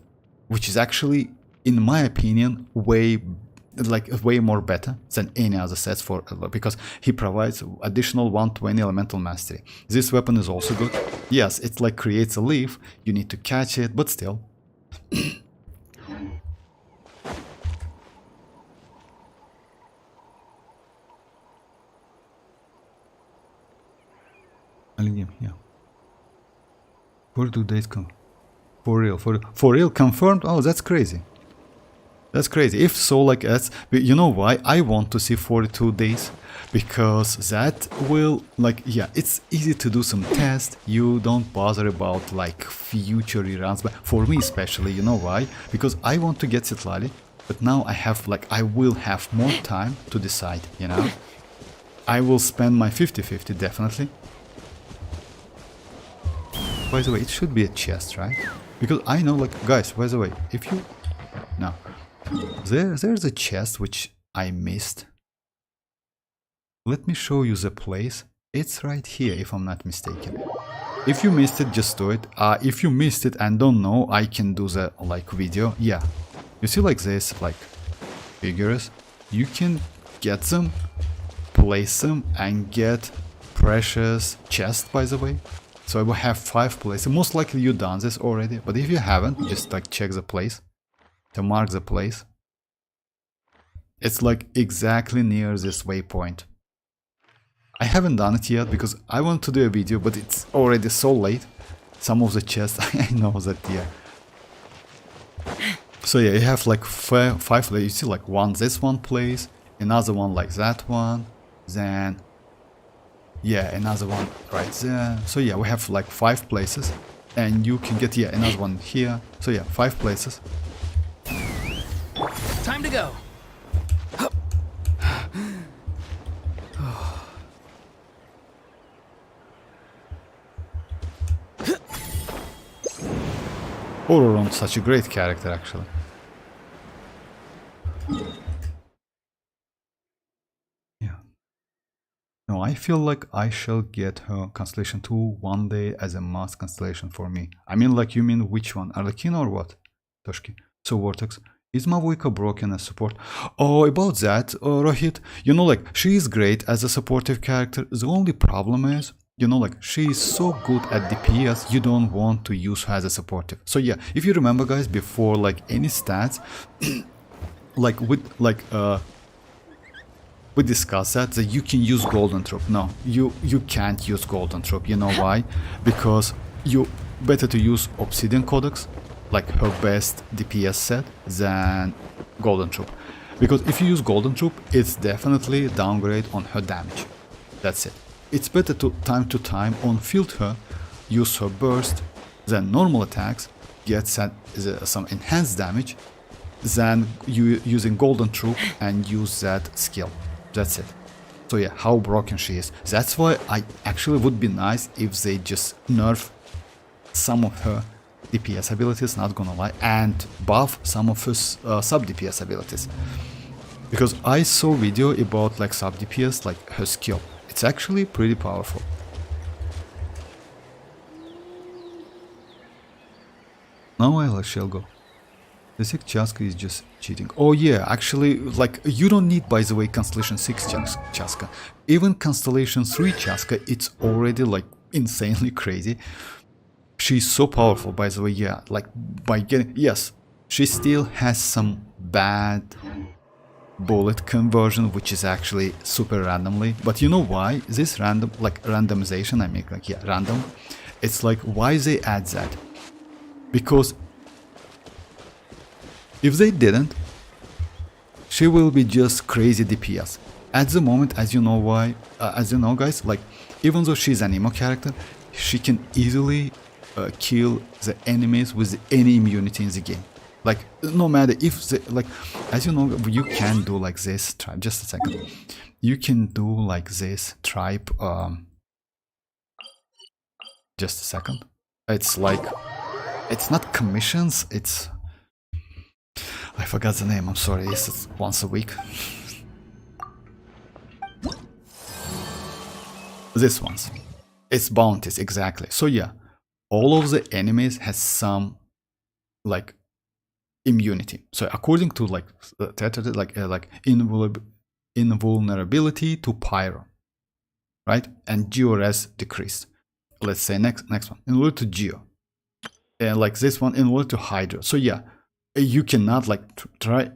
which is actually, in my opinion, way more better than any other sets for, because he provides additional 120 elemental mastery. This weapon is also good. Yes, it like creates a leaf, you need to catch it, but still. Yeah. Where do dates come? For real confirmed? Oh, that's crazy. That's crazy. If so, like that's, you know why I want to see 42 days? Because that will, like, yeah, it's easy to do some tests. You don't bother about like future reruns, but for me especially, you know why? Because I want to get Citlali, but now I have like, I will have more time to decide, you know? I will spend my 50-50 definitely. By the way, it should be a chest, right? Because I know, like, guys, by the way, if you... No. There's a chest which I missed. Let me show you the place. It's right here, if I'm not mistaken. If you missed it, just do it. If you missed it and don't know, I can do the, like, video. Yeah. You see, like, this, like, figures? You can get them, place them, and get precious chest, by the way. So I will have 5 places. Most likely you done this already, but if you haven't, just like check the place to mark the place. It's like exactly near this waypoint. I haven't done it yet because I want to do a video, but it's already so late. Some of the chests, I know that, yeah. So yeah, you have like 5 places. You see like this one place, another one like that one, then yeah, another one right there. So yeah, we have like 5 places, and you can get, yeah, another one here. So yeah, 5 places. Time to go. Ororon, such a great character actually. No, I feel like I shall get her Constellation 2 one day as a must constellation for me. I mean, like, you mean which one? Arlecchino or what? Toshki. So, Vortex, is Mavuika broken as support? Oh, about that, Rohit, you know, like, she is great as a supportive character. The only problem is, you know, like, she is so good at DPS, you don't want to use her as a supportive. So, yeah, if you remember, guys, before, like, any stats, like, with, like, we discussed that you can use Golden Troop. No, you can't use Golden Troop. You know why? Because you better to use Obsidian Codex, like her best DPS set, than Golden Troop. Because if you use Golden Troop, it's definitely a downgrade on her damage. That's it. It's better to time on field her, use her burst, then normal attacks, get some enhanced damage, than you using Golden Troop and use that skill. That's it. So yeah, how broken she is. That's why I actually would be nice if they just nerf some of her DPS abilities, not gonna lie, and buff some of her sub DPS abilities. Because I saw video about like sub DPS, like her skill. It's actually pretty powerful. Now I shall go. The 6 chasca is just cheating. Oh yeah, actually, like, you don't need, by the way, Constellation 6 chasca. Even Constellation 3 chasca, it's already, like, insanely crazy. She's so powerful, by the way, yeah. Like, by getting... Yes, she still has some bad bullet conversion, which is actually super randomly. But you know why? This random, like, randomization, I make, like, yeah, random. It's like, why they add that? Because... if they didn't, she will be just crazy DPS. At the moment, as you know why, as you know guys, like, even though she's an emo character, she can easily kill the enemies with any immunity in the game. Like, no matter if the, like, as you know, you can do like this, just a second. You can do like this tribe, just a second. It's like, it's not commissions, it's... I forgot the name, I'm sorry, it's once a week. This one's. It's bounties, exactly. So yeah, all of the enemies has some, like, immunity. So according to, like, invulnerability to pyro, right? And GRS decreased. Let's say next one, in order to geo. And like this one, in order to hydro. So yeah, you cannot, like, try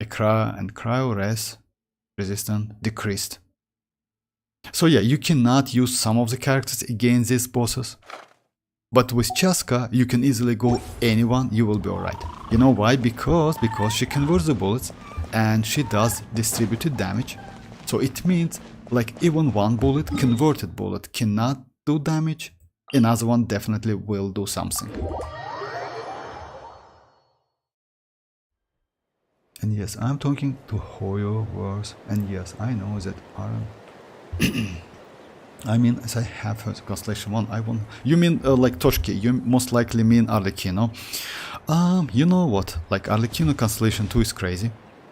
and cryo res resistant decreased. So yeah, you cannot use some of the characters against these bosses. But with Chasca, you can easily go anyone, you will be alright. You know why? Because she converts the bullets and she does distributed damage. So it means, like, even one bullet, converted bullet, cannot do damage. Another one definitely will do something. And yes, I'm talking to Hoyoverse, and yes, I know that I mean, as I have heard Constellation 1, I want... You mean, like, Toshki, you most likely mean Arlecchino. You know what, like, Arlecchino Constellation 2 is crazy.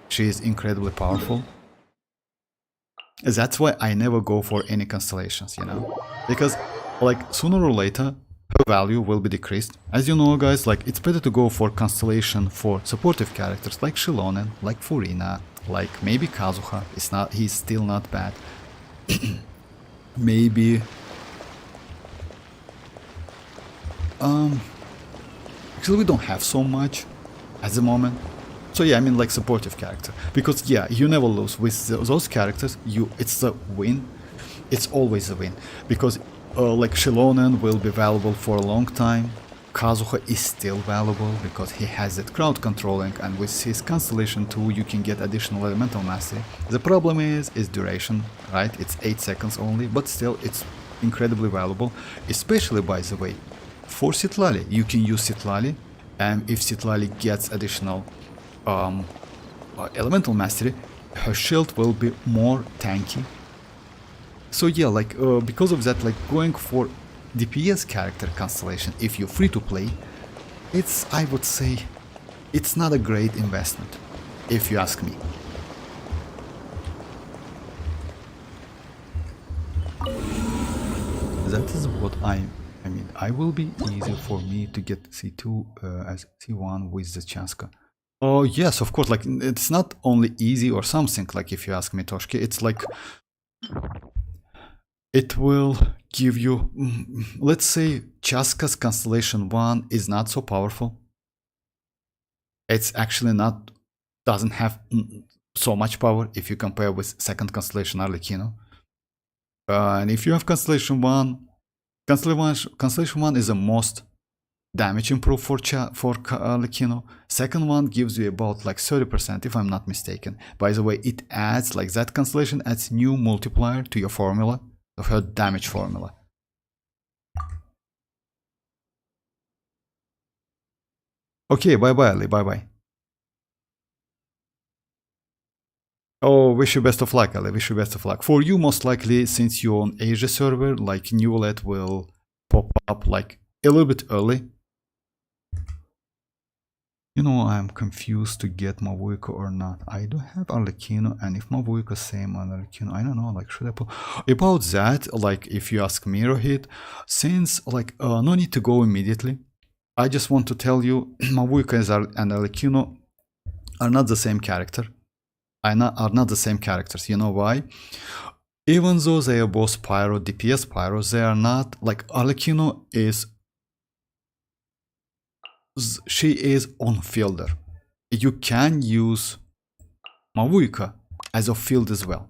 She is incredibly powerful. That's why I never go for any constellations, you know? Because, like, sooner or later, her value will be decreased. As you know, guys, like, it's better to go for constellation for supportive characters like Xilonen, like Furina, like maybe Kazuha. He's still not bad. Maybe... Actually, we don't have so much at the moment. So yeah, I mean, like, supportive character. Because yeah, you never lose with those characters. It's a win. It's always a win. Because like, Xilonen will be valuable for a long time. Kazuha is still valuable because he has that crowd controlling, and with his Constellation 2 you can get additional elemental mastery. The problem is duration, right? It's 8 seconds only, but still it's incredibly valuable, especially, by the way, for Citlali. You can use Citlali, and if Citlali gets additional elemental mastery, her shield will be more tanky. So yeah, like, because of that, like, going for DPS character Constellation, if you're free to play, it's, I would say, it's not a great investment, if you ask me. That is what I mean, I will be easier for me to get C2 as C1 with the chasca. Oh yes, of course, like, it's not only easy or something, like, if you ask me, Toshki, it's like, it will give you, let's say, Chasca's Constellation 1 is not so powerful. It's actually not, doesn't have so much power if you compare with second Constellation Arlecchino. And if you have Constellation 1, Constellation 1 is the most damage improved for Arlecchino. Second one gives you about like 30%, if I'm not mistaken. By the way, it adds, like, that Constellation adds new multiplier to your formula, of her damage formula. Okay, bye bye Ali, bye bye. Oh, wish you best of luck, Ali. Wish you best of luck. For you, most likely, since you're on Asia server, like Neuvillette will pop up like a little bit early. You know, I'm confused to get Mavuika or not. I do have arlecchino, and if Mavuika same on arlecchino, I don't know, like should I put about that, like if you ask me, Rohit, since like no need to go immediately. I just want to tell you Mavuika and arlecchino are not the same character. Are not the same characters. You know why? Even though they are both pyro, DPS pyro, they are not like arlecchino is. She is on fielder. You can use Mavuika as a field as well.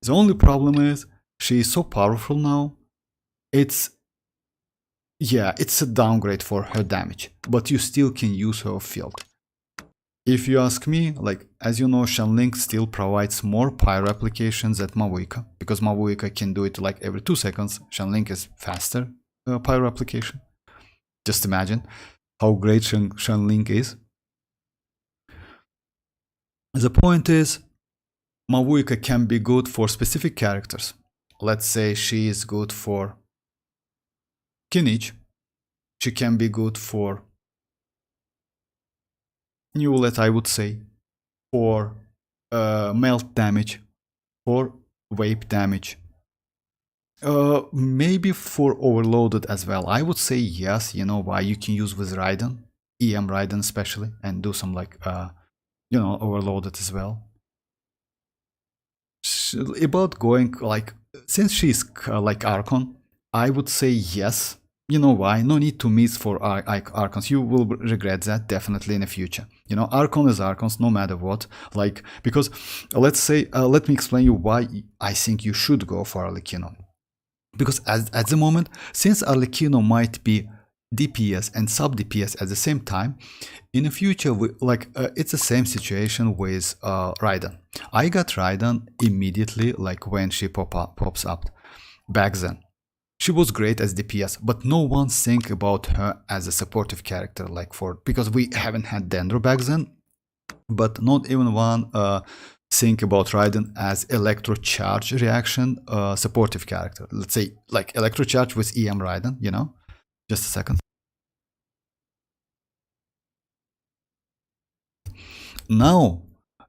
The only problem is she is so powerful now. It's a downgrade for her damage, but you still can use her field. If you ask me, like as you know, Xianyun still provides more pyro applications than Mavuika, because Mavuika can do it like every 2 seconds. Xianyun is faster pyro application. Just imagine how great Xianyun is. The point is, Mavuika can be good for specific characters. Let's say she is good for kinich. She can be good for Neuvillette, I would say, for melt damage, for vape damage. Maybe for overloaded as well. I would say yes. You know why? You can use with Raiden, EM Raiden especially, and do some like you know, overloaded as well. About going like, since she's like Archon, I would say yes. You know why? No need to miss for Archons. You will regret that definitely in the future. You know, Archon is Archons no matter what. Like, because let's say, let me explain you why I think you should go for arlecchino. Because at the moment, since arlecchino might be DPS and sub DPS at the same time, in the future, it's the same situation with Raiden. I got Raiden immediately, like when she pops up. Back then, she was great as DPS, but no one think about her as a supportive character, like because we haven't had Dendro back then, but not even one think about Raiden as electro charge reaction supportive character. Let's say like electro charge with EM Raiden, you know. Just a second. Now,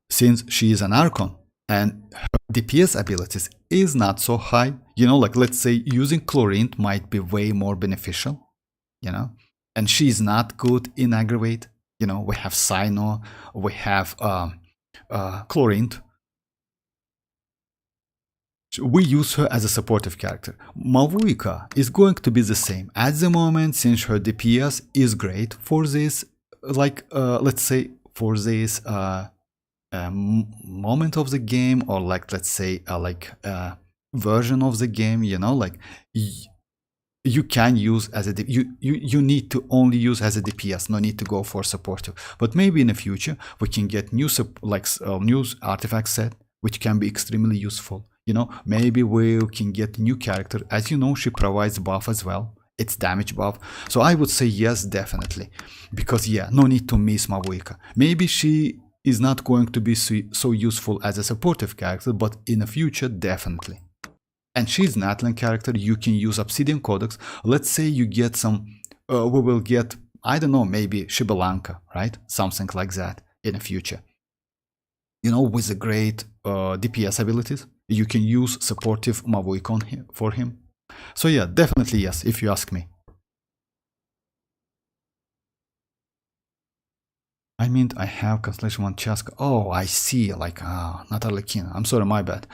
since she is an Archon and her DPS abilities is not so high, you know, like let's say using chlorine might be way more beneficial, you know, and she's not good in aggravate. You know, we have Cyno, we have chlorine. We use her as a supportive character. Mavuika is going to be the same at the moment, since her DPS is great for this, like let's say for this moment of the game, or like let's say version of the game. You know, like you can use as a you need to only use as a DPS, no need to go for supportive. But maybe in the future we can get new new artifact set which can be extremely useful. You know, maybe we can get new character. As you know, she provides buff as well. It's damage buff. So I would say yes, definitely. Because yeah, no need to miss Mavuika. Maybe she is not going to be so useful as a supportive character, but in the future, definitely. And she's an natlan character. You can use Obsidian Codex. Let's say you get some, we will get, I don't know, maybe Shibalanka, right? Something like that in the future. You know, with the great DPS abilities, you can use supportive Mavuika for him. So yeah, definitely yes, if you ask me. I mean, I have Constellation 1 chasca. Oh, I see, like, not arlecchino. I'm sorry, my bad.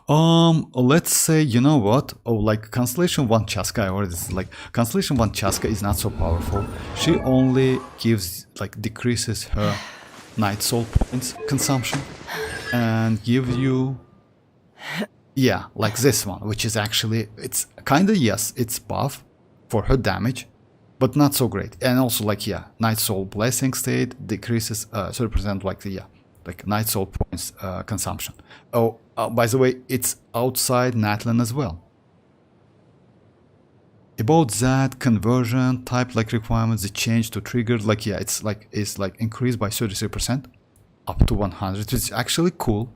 Let's say, you know what? Oh, like, Constellation 1 chasca, I already, like, Constellation 1 chasca is not so powerful. She only gives, like, decreases her Night Soul points consumption and give you, yeah, like this one, which is actually, it's kinda, yes, it's buff for her damage, but not so great. And also, like, yeah, Night Soul Blessing State decreases 30%, like, yeah, like Night Soul points consumption. Oh, by the way, it's outside natlan as well. About that conversion type, like, requirements, the change to trigger, like, yeah, it's like increased by 33% up to 100. It's actually cool.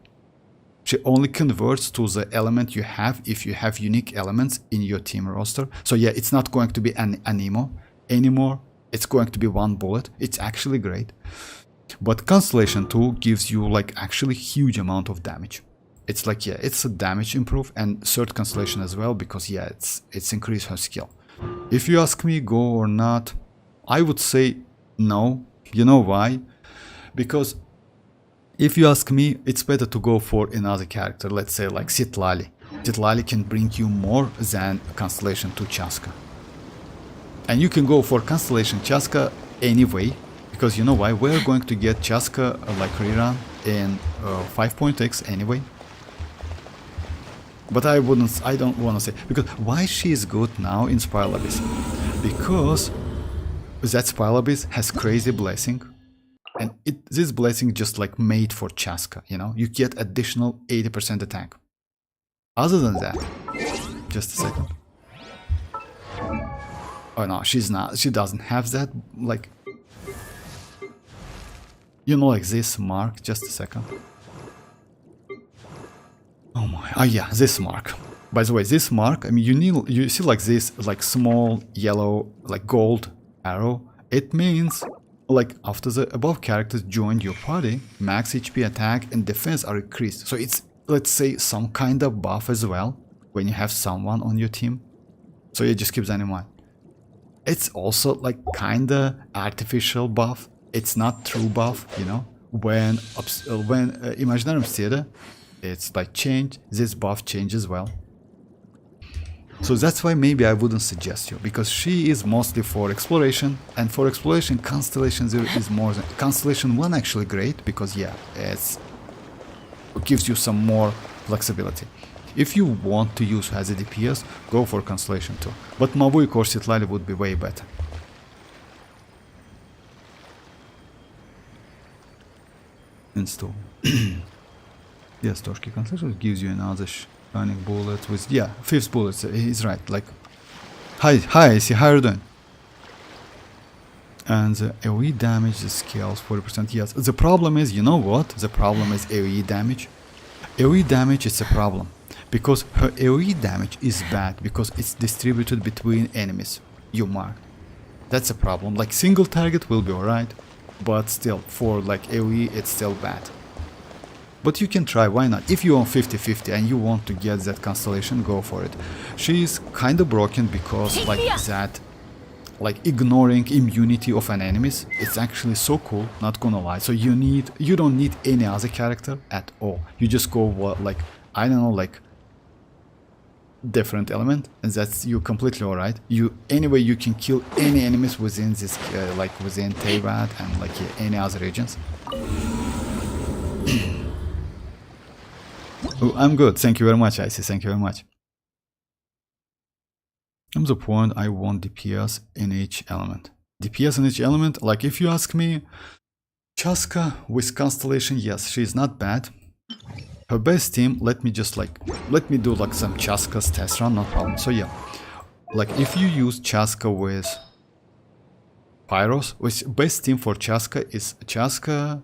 she only converts to the element you have if you have unique elements in your team roster. So yeah, it's not going to be an anemo anymore. It's going to be one bullet. It's actually great. But Constellation 2 gives you like actually huge amount of damage. It's like, yeah, it's a damage improve, and third Constellation as well, because yeah, it's increased her skill. If you ask me go or not, I would say no. You know why? Because if you ask me, it's better to go for another character, let's say like Citlali. Citlali can bring you more than Constellation 2 chasca. And you can go for Constellation chasca anyway, because you know why? We're going to get chasca like rerun in 5.x anyway. But I don't want to say, because why she is good now in Spiral Abyss? Because that Spiral Abyss has crazy blessing, and this blessing just like made for chasca, you know? You get additional 80% attack. Other than that, just a second. Oh no, she's not, she doesn't have that, like, you know, like this mark, just a second. Oh my, oh yeah, this mark. By the way, this mark, I mean, you see like this, like small yellow, like gold arrow. It means like after the above characters joined your party, max HP, attack, and defense are increased. So it's, let's say, some kind of buff as well when you have someone on your team. So yeah, just keep that in mind. It's also like kinda artificial buff. It's not true buff, you know. When Imaginarium Theater, it's like change, this buff changes well. So that's why maybe I wouldn't suggest you, because she is mostly for exploration, and for exploration Constellation 0 is more than Constellation 1 actually great, because yeah, it gives you some more flexibility. If you want to use as a DPS, go for Constellation 2, but Mavuika or Citlali would be way better. Install. Yes, Toshki Constellation gives you another shining bullet with, yeah, 5th bullet, he's right, like, hi, I see, how are you doing? And the AoE damage scales 40%, yes. The problem is, you know what? The problem is AoE damage. AoE damage is a problem, because her AoE damage is bad, because it's distributed between enemies you mark. That's a problem. Like, single target will be alright, but still, for like AoE, it's still bad. But you can try, why not? If you're on 50-50 and you want to get that Constellation, go for it. She is kinda broken because like that, like ignoring immunity of an enemies, it's actually so cool, not gonna lie. So you don't need any other character at all. You just go like, I don't know, like different element, and that's you completely alright. Anyway, you can kill any enemies within this, like within Teyvat and like any other regions. Oh, I'm good, thank you very much, Icy, thank you very much. From the point, I want DPS in each element. DPS in each element, like if you ask me, Chasca with Constellation, yes, she's not bad. Her best team, let me do like some Chasca's test run, no problem. So yeah, like if you use Chasca with Pyros, with best team for Chasca is Chasca,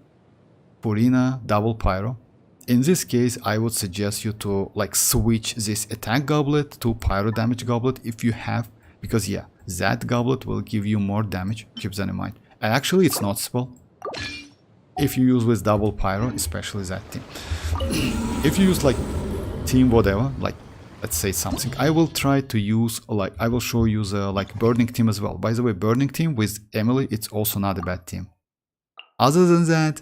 Furina, double Pyro. In this case, I would suggest you to like switch this attack goblet to pyro damage goblet if you have, because yeah, that goblet will give you more damage, keep that in mind. And actually it's noticeable if you use with double pyro, especially that team. If you use like team whatever, like let's say something, I will try to use, like I will show you the like burning team as well. By the way, burning team with Emily, it's also not a bad team. Other than that,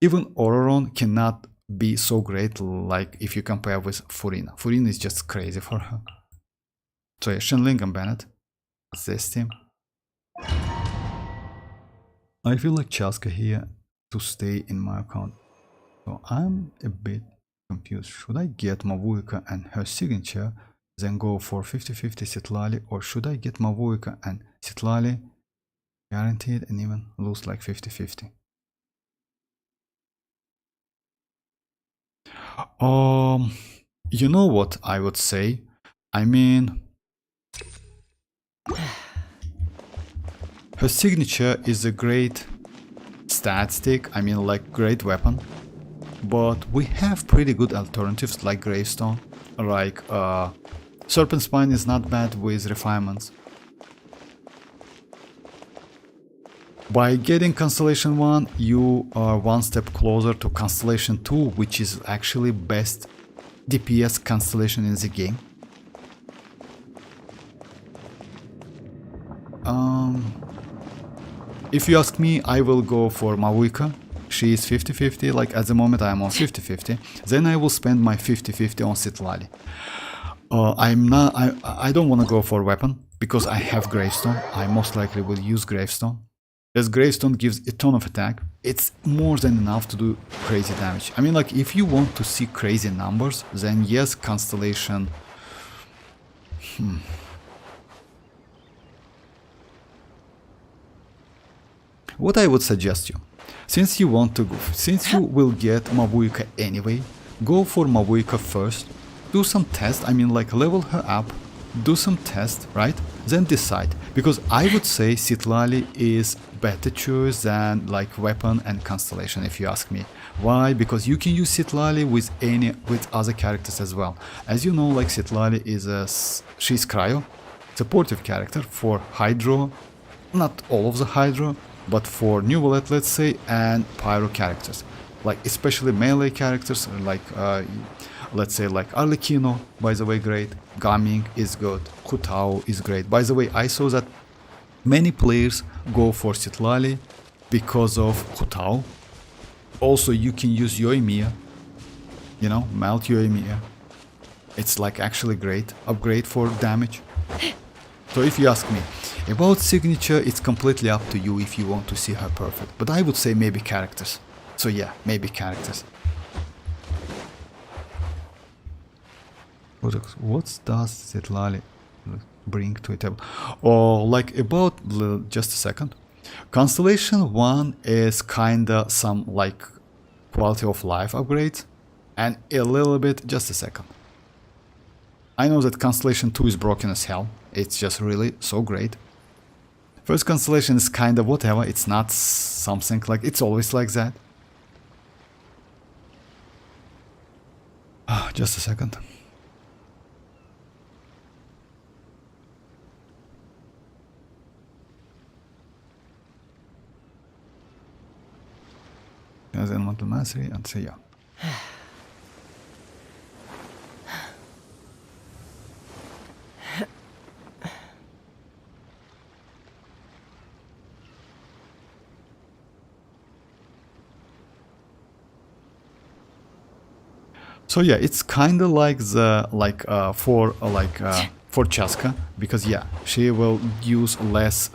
even ororon cannot be so great like if you compare with Furina. Furina is just crazy for her. So yeah, Shenling and Bennett. This team. I feel like Chasca here to stay in my account. So I'm a bit confused. Should I get Mavuika and her signature, then go for 50-50 Citlali, or should I get Mavuika and Citlali guaranteed and even lose like 50-50? You know what I would say? I mean, her signature is a great stat stick, I mean like great weapon. but we have pretty good alternatives like Gravestone, like Serpent Spine is not bad with refinements. By getting Constellation 1, you are one step closer to Constellation 2, which is actually best DPS constellation in the game. If you ask me, I will go for Mavuika. She is 50-50, like at the moment I am on 50-50. Then I will spend my 50-50 on Citlali. I don't want to go for weapon, because I have Gravestone. I most likely will use Gravestone. As Gravestone gives a ton of attack, it's more than enough to do crazy damage. I mean, like, if you want to see crazy numbers, then yes, Constellation... What I would suggest you, since you will get Mavuika anyway, go for Mavuika first, do some tests, I mean, like, level her up, do some tests, right? Then decide, because I would say Citlali is better choice than like weapon and constellation, if you ask me. Why? Because you can use Citlali with other characters as well. As you know, like, Citlali she's cryo, supportive character for Hydro, not all of the Hydro, but for Neuvillette, let's say, and Pyro characters, like especially melee characters, like let's say like Arlecchino, by the way, great. Gaming is good. Hutao is great. By the way, I saw that many players go for Citlali because of Hutao. Also, you can use Yoimiya, you know, melt Yoimiya. It's like actually great upgrade for damage. So if you ask me about signature, it's completely up to you if you want to see her perfect. But I would say maybe characters. So yeah, maybe characters. What does Citlali bring to a table? Oh, like about just a second. Constellation 1 is kinda some like quality of life upgrades, and a little bit, just a second. I know that Constellation 2 is broken as hell. It's just really so great. First Constellation is kind of whatever, it's not something like, it's always like that. Just a second. As elemental mastery, and so yeah. So yeah, it's kind of like the for Chasca, because yeah, she will use less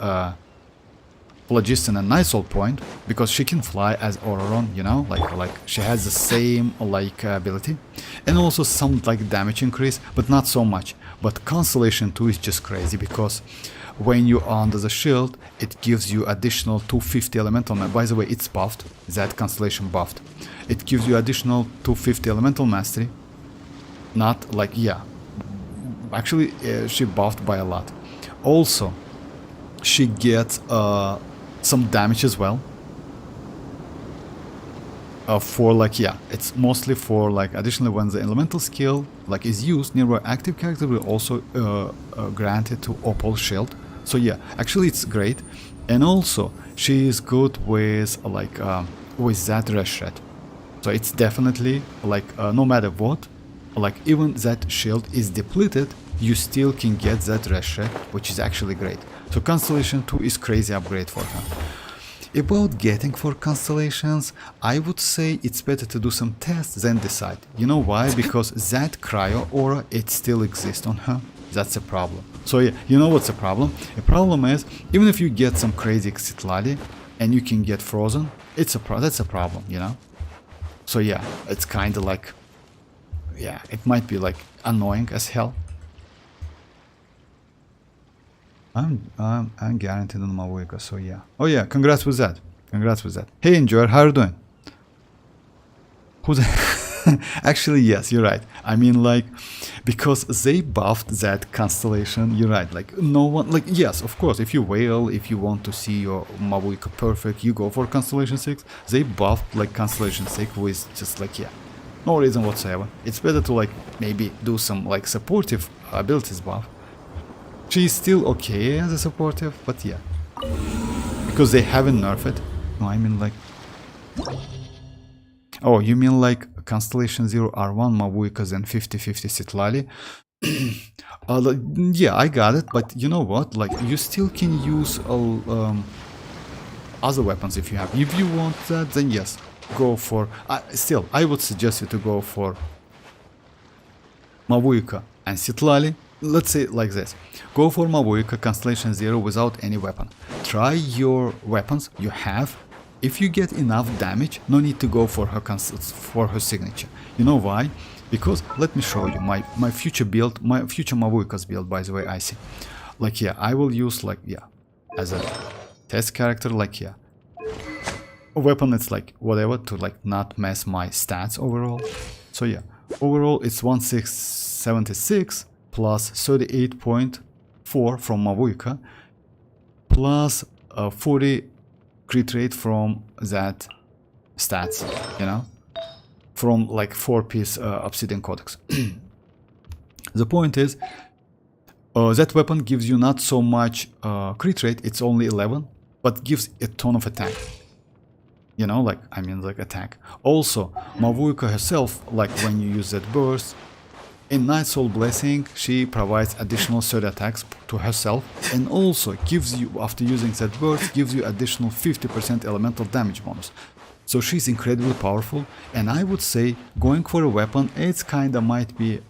phlogiston and night soul point because she can fly as ororon, you know, like she has the same like ability, and also some like damage increase, but not so much. But Constellation 2 is just crazy because when you are under the shield, it gives you additional 250 elemental. By the way, it's buffed. That Constellation buffed. It gives you additional 250 elemental mastery. Not like, yeah, actually she buffed by a lot. Also, she gets some damage as well. For like, yeah, it's mostly for like additionally when the elemental skill like is used, nearby active character will also grant it to Opal shield. So yeah, actually it's great. And also she is good with like with that red shred. So it's definitely like no matter what, like even that shield is depleted, you still can get that red shred, which is actually great. So Constellation 2 is crazy upgrade for her. About getting for constellations, I would say it's better to do some tests than decide. You know why? Because that cryo aura, it still exists on her. That's a problem. So yeah, you know what's the problem? The problem is, even if you get some crazy Citlali and you can get frozen, that's a problem, you know? So yeah, it's kind of like, yeah, it might be like annoying as hell. I'm guaranteed on Mavuika, so yeah. Oh yeah, congrats with that. Congrats with that. Hey Enjoyer, how are you doing? Who the Actually, yes, you're right. I mean, like, because they buffed that constellation, you're right. Like, no one, like, yes, of course, if you whale, if you want to see your Mavuika perfect, you go for Constellation 6. They buffed, like, Constellation 6 with just, like, yeah, no reason whatsoever. It's better to, like, maybe do some, like, supportive abilities buff. She's still okay as a supportive, but yeah. Because they haven't nerfed it. No, I mean, like... Oh, you mean like Constellation 0 R1 Mavuikas and 50-50 Citlali? Like, yeah, I got it, but you know what? Like, you still can use other weapons if you have. If you want that, then yes, go for... still, I would suggest you to go for Mavuika and Citlali. Let's say it like this. Go for Mavuika Constellation 0 without any weapon. Try your weapons you have. If you get enough damage, no need to go for her signature. You know why? Because let me show you my future build, my future Mavuika's build, by the way, I see. Like, yeah, I will use, like, yeah, as a test character, like, yeah, a weapon that's like whatever to, like, not mess my stats overall. So yeah, overall it's 1676 plus 38.4 from Mavuika plus 40 crit rate from that stats, you know, from like 4-piece obsidian codex. The point is, that weapon gives you not so much crit rate, it's only 11, but gives a ton of attack. You know, like, I mean, like, attack. Also, Mavuika herself, like, when you use that burst, in Night Soul Blessing, she provides additional 30 attacks to herself, and also gives you, after using that burst, gives you additional 50% elemental damage bonus. So she's incredibly powerful, and I would say going for a weapon, it's kinda might be,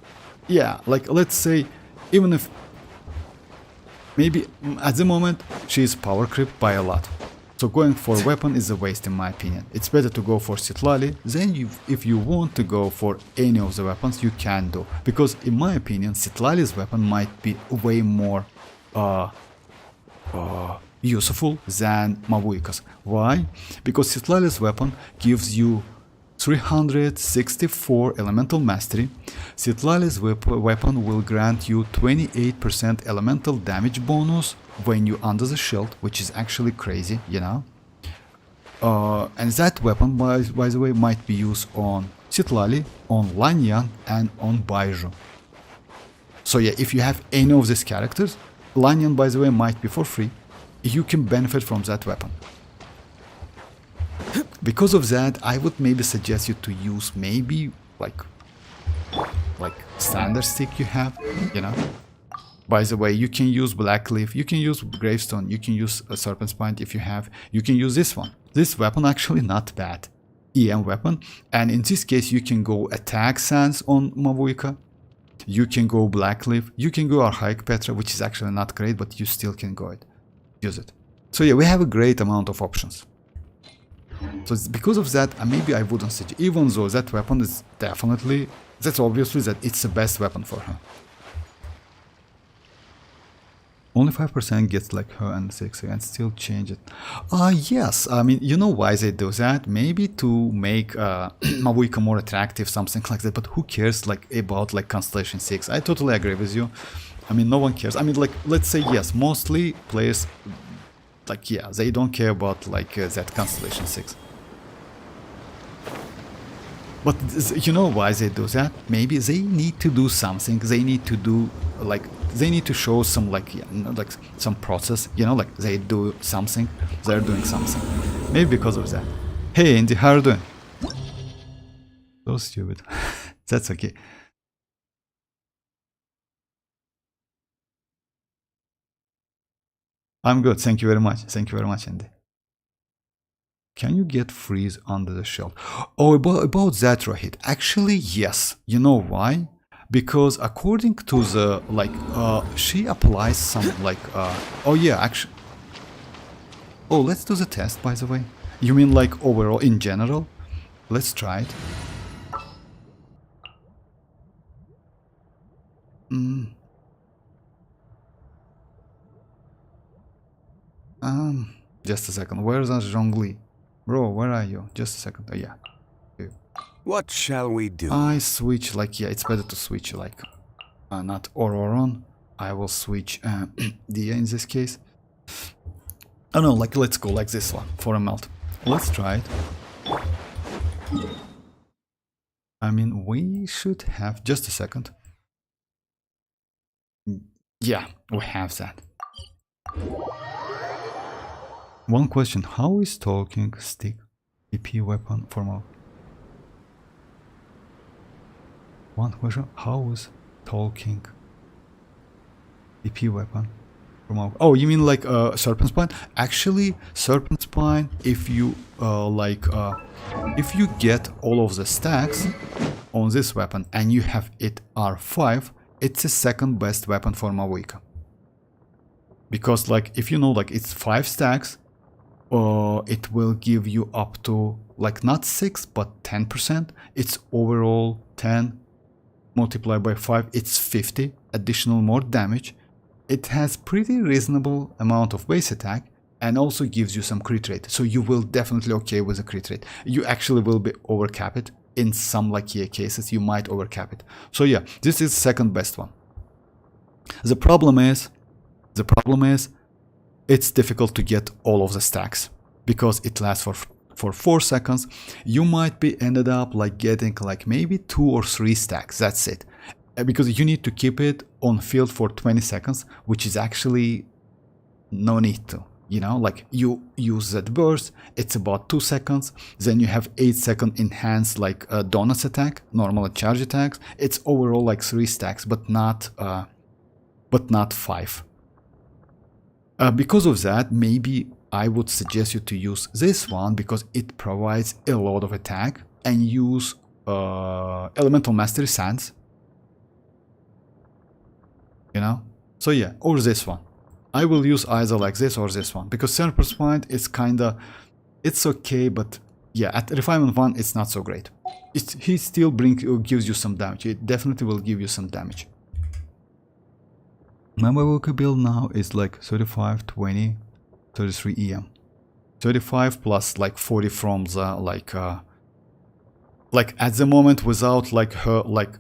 yeah, like, let's say, even if maybe at the moment she's power creep by a lot. So going for a weapon is a waste in my opinion. It's better to go for Citlali. Then if you want to go for any of the weapons, you can do. Because in my opinion, Citlali's weapon might be way more useful than Mavuika's. Why? Because Citlali's weapon gives you 364 elemental mastery. Citlali's weapon will grant you 28% elemental damage bonus when you're under the shield, which is actually crazy, you know. And that weapon, by the way, might be used on Citlali, on Xianyun, and on Baizhu. So yeah, if you have any of these characters, Xianyun, by the way, might be for free. You can benefit from that weapon. Because of that, I would maybe suggest you to use maybe like standard stick you have, you know. By the way, you can use Blackleaf, you can use Gravestone, you can use a Serpent's Point if you have, you can use this one. This weapon actually not bad. EM weapon, and in this case you can go attack Sans on Mavuika, you can go Blackleaf, you can go Archaic Petra, which is actually not great, but you still can go use it. So yeah, we have a great amount of options. So because of that, maybe I wouldn't suggest, even though that weapon is definitely, that's obviously that it's the best weapon for her. Only 5% gets like her and 6 and still change it. Yes, I mean, you know why they do that? Maybe to make Mavuika more attractive, something like that, but who cares like about like Constellation 6? I totally agree with you. I mean, no one cares. I mean, like, let's say yes, mostly players, like, yeah, they don't care about like that Constellation 6. But you know why they do that? Maybe they need to do something. They need to do like, they need to show some like, yeah, like some process, you know, like they do something, they're doing something. Maybe because of that. Hey Andy, how are you doing? So stupid. That's okay. I'm good, thank you very much. Thank you very much, Andy. Can you get freeze under the shell? Oh, about that, Rohit. Actually, yes. You know why? Because according to the, like, she applies some, like, oh yeah, actually. Oh, let's do the test, by the way. You mean, like, overall, in general? Let's try it. Just a second. Where's that Zhongli? Bro, where are you? Just a second. Oh, yeah. What shall we do? I switch, like, yeah, it's better to switch, like, not ororon. I will switch Dia in this case. Oh no, like, let's go like this one for a melt. Let's try it. I mean, we should have, just a second. Yeah, we have that. One question, how is talking stick EP weapon for Mora? One question, how is talking EP weapon for Mora? Oh, you mean like Serpent Spine? Actually, Serpent Spine, if you if you get all of the stacks on this weapon and you have it R5, it's the second best weapon for Mavuika. Because, like, if you know, like, it's 5 stacks, it will give you up to, like, not 6 but 10%. It's overall 10 multiplied by 5, it's 50 additional more damage. It has pretty reasonable amount of base attack and also gives you some crit rate, so you will definitely okay with the crit rate. You actually will be overcap it in some lucky cases, you might overcap it. So yeah, this is second best one. The problem is it's difficult to get all of the stacks because it lasts for 4 seconds. You might be ended up like getting like maybe 2 or 3 stacks, that's it, because you need to keep it on field for 20 seconds, which is actually no need to, you know, like you use that burst, it's about 2 seconds, then you have 8-second enhanced like donuts attack, normal charge attacks, it's overall like 3 stacks, but not 5. Because of that, maybe I would suggest you to use this one because it provides a lot of attack, and use Elemental Mastery Sands, you know. So yeah, or this one. I will use either like this or this one because Serpent Spine is kinda, it's okay, but yeah, at Refinement 1 it's not so great. He still gives you some damage. It definitely will give you some damage. My Mavuika build now is like 35, 20, 33 EM. 35 plus like 40 from the like at the moment without like her like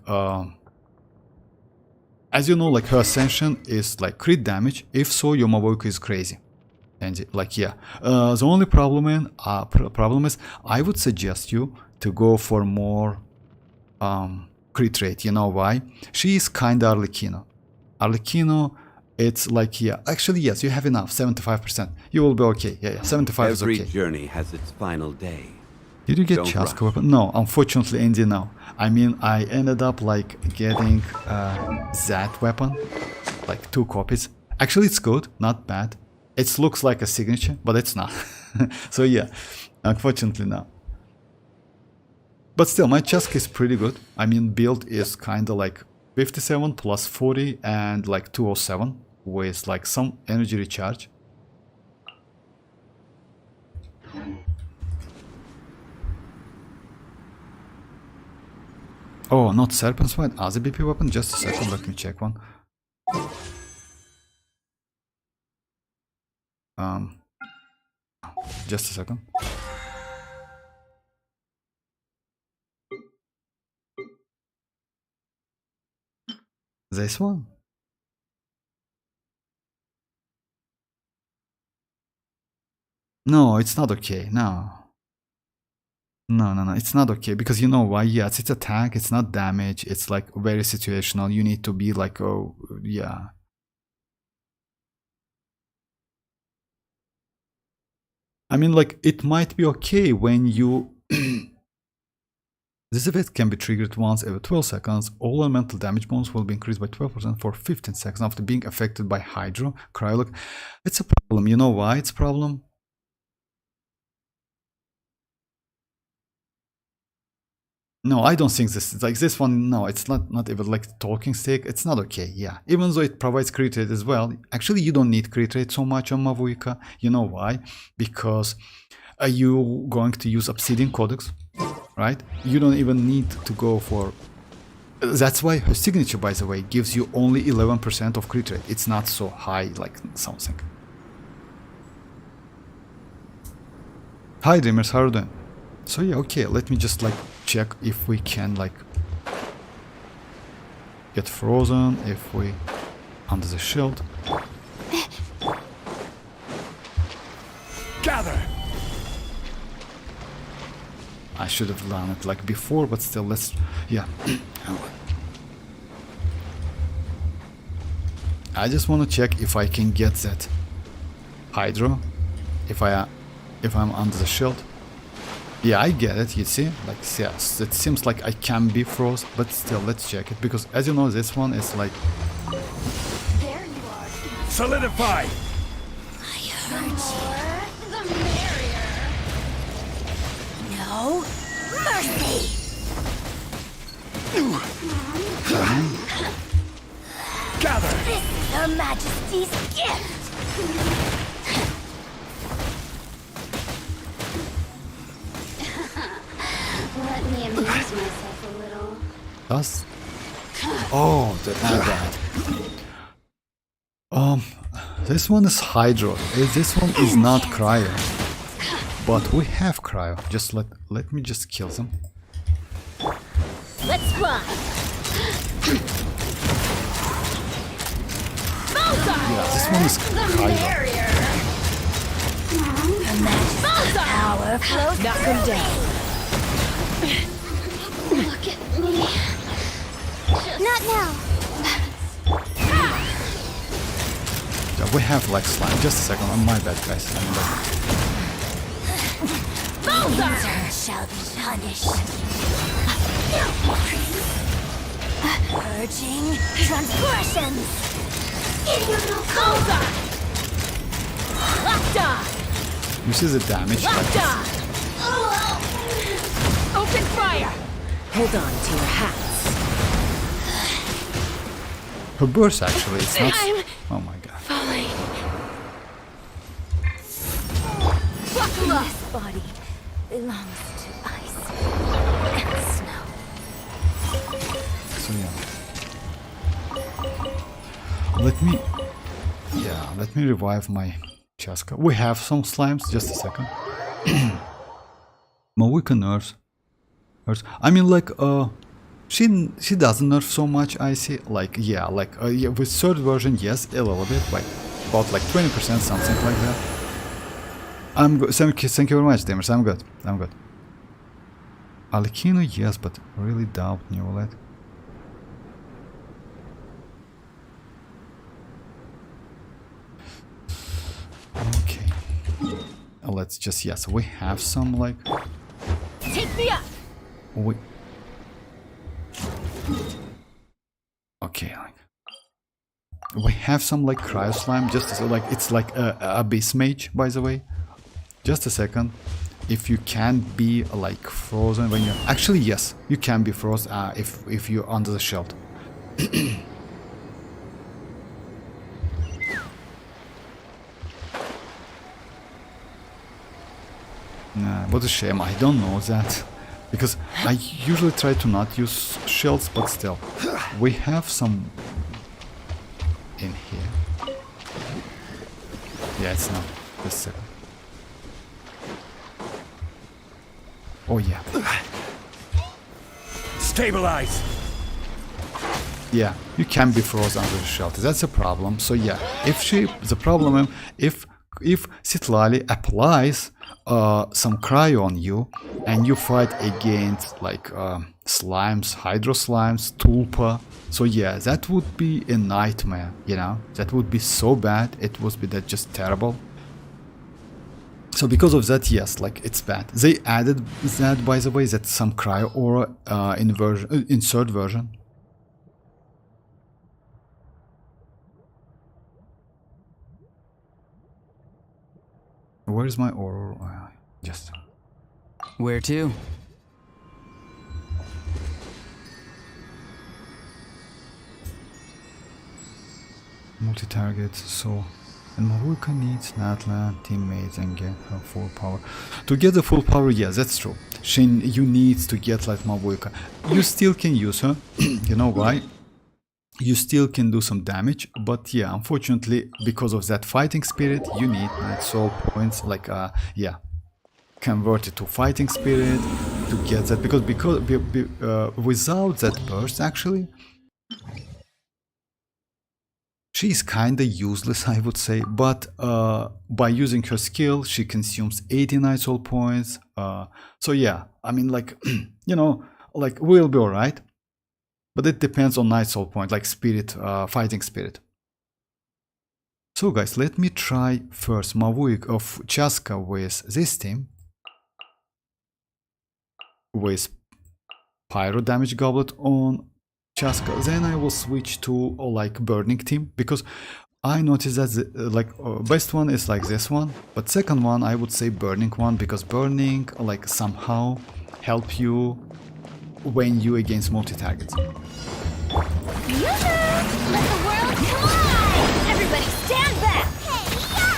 as you know, like her ascension is like crit damage. If so, your Mavuika is crazy. And like yeah, the only problem is I would suggest you to go for more crit rate. You know why? She is kinda arlecchino. Arlecchino, it's like, yeah, actually yes, you have enough, 75%. You will be okay. Yeah, 75 is okay. Every journey has its final day. Did you get Don't chasca rush. weapon? No, unfortunately, Andy, no. I mean, I ended up like getting that weapon, like 2 copies. Actually, it's good, not bad. It looks like a signature, but it's not. So yeah, unfortunately, no. But still, my chasca is pretty good. I mean, build is kind of like 57 plus 40 and like 207 with like some energy recharge. Oh, not Serpent Spine, other BP weapon? Just a second, let me check one. Just a second. This one? No, it's not okay, no. No, it's not okay, because you know why? Yeah, it's attack, it's not damage, it's like very situational, you need to be like, oh, yeah. I mean, like, it might be okay when you... This effect can be triggered once every 12 seconds. All elemental damage bonus will be increased by 12% for 15 seconds after being affected by Hydro, Cryolock. It's a problem. You know why it's a problem? No, I don't think this is like this one. No, it's not even like talking stick. It's not okay. Yeah, even though it provides crit rate as well. Actually, you don't need crit rate so much on Mavuika. You know why? Because you're going to use Obsidian Codex, right? You don't even need to go for... That's why her signature, by the way, gives you only 11% of crit rate. It's not so high like something. Hi Dreamers, how are you doing? So yeah, okay, let me just like check if we can like get frozen, if we under the shield. Gather! I should have done it like before, but still, let's, yeah. I just want to check if I can get that hydro, if I'm under the shield. Yeah, I get it, you see, like, yes, it seems like I can be froze, but still, let's check it, because as you know, this one is like... There you are. Solidify! I heard you. The merrier. No mercy. Gather! This is Her Majesty's gift. Let me amuse myself a little. Us? Oh, that. This one is hydro. This one is not cryo. But we have cryo. Just let me just kill them. Let's fly. Yeah, this one is cryo. Her Majesty's power flows. Knock him down. Look at me. Not now. Yeah, we have like slime. Just a second. Oh, my bad, guys. Loser shall be punished. Purging transgressions. Loser. Locked on. You see the damage? Locked on. Open fire. Hold on to your hats. Her burst actually. It's not. I'm Oh my god. falling. Buckle up. This body belongs to ice and snow. So yeah. Let me revive my chasca. We have some slimes. Just a second. Mavuika nerfs. I mean, like, she doesn't nerf so much. I see. Like, yeah, with third version, yes, a little bit, like about like 20%, something like that. I'm good. Thank you very much, Damers. I'm good. Arlecchino, yes, but really doubt Neuvillette. Okay. Let's just, yes, we have some like... Take me up. Okay, like... We have some like cryo slime, just so, like, it's like a abyss mage, by the way. Just a second. If you can be like frozen when you're... Actually, yes, you can be frozen if you're under the shield. What a shame, I don't know that. Because I usually try to not use shields, but still. We have some in here. Yeah, it's not. Just a second. Oh yeah. Stabilize! Yeah, you can be frozen under the shelter. That's a problem. So yeah, if Citlali applies some cryo on you and you fight against like slimes, hydro slimes, tulpa, so yeah, that would be a nightmare, you know? That would be so bad. It would be that just terrible. So because of that, yes, like it's bad. They added that, by the way, that some cryo aura in third version. Where is my aura? Just... Where to? Multi-target, so... And Mavuika needs natlan, teammates, and get her full power. To get the full power, yeah, that's true. You need to get like Mavuika. You still can use her, you know why? You still can do some damage, but yeah, unfortunately, because of that fighting spirit, you need night soul points, like, yeah. convert it to fighting spirit to get that, because without that burst actually she's kinda useless, I would say, but by using her skill she consumes 80 night soul points, so yeah, I mean, like, you know, like, we'll be alright, but it depends on night soul point, like spirit, fighting spirit. So guys, let me try first Mavuika of Chasca with this team, with Pyro Damage Goblet on Chasca. Then I will switch to like Burning team, because I noticed that the best one is like this one, but second one I would say Burning one, because Burning like somehow help you when you against multi-targets. Yoo-hoo! Let the world collide! Everybody stand back! Hey, yeah!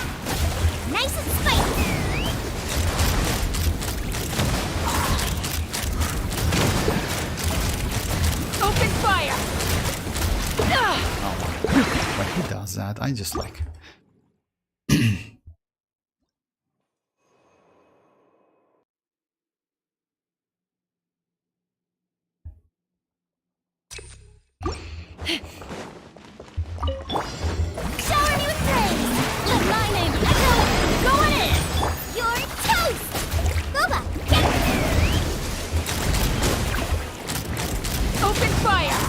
Nice and spicy! Open fire! Oh, when he does that, I just like... Shower me with praise! Let my name echo! Going in! You're toast! Boba, get... Open fire!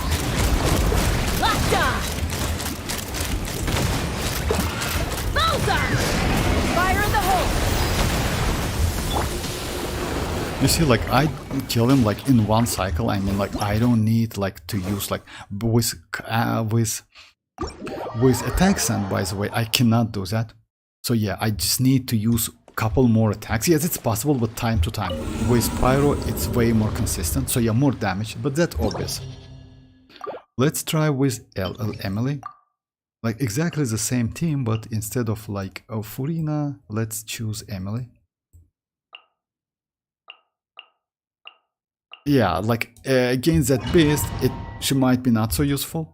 Locked on! Bullseye! Fire in the hole! You see, like, I kill him like in one cycle. I mean, like, I don't need like to use like with attacks, and by the way, I cannot do that. So yeah, I just need to use a couple more attacks. Yes, it's possible, but time to time. With Pyro, it's way more consistent. So yeah, more damage, but that's obvious. Let's try with Emily. Like exactly the same team, but instead of like Furina, let's choose Emily. Yeah, like against that beast, she might be not so useful.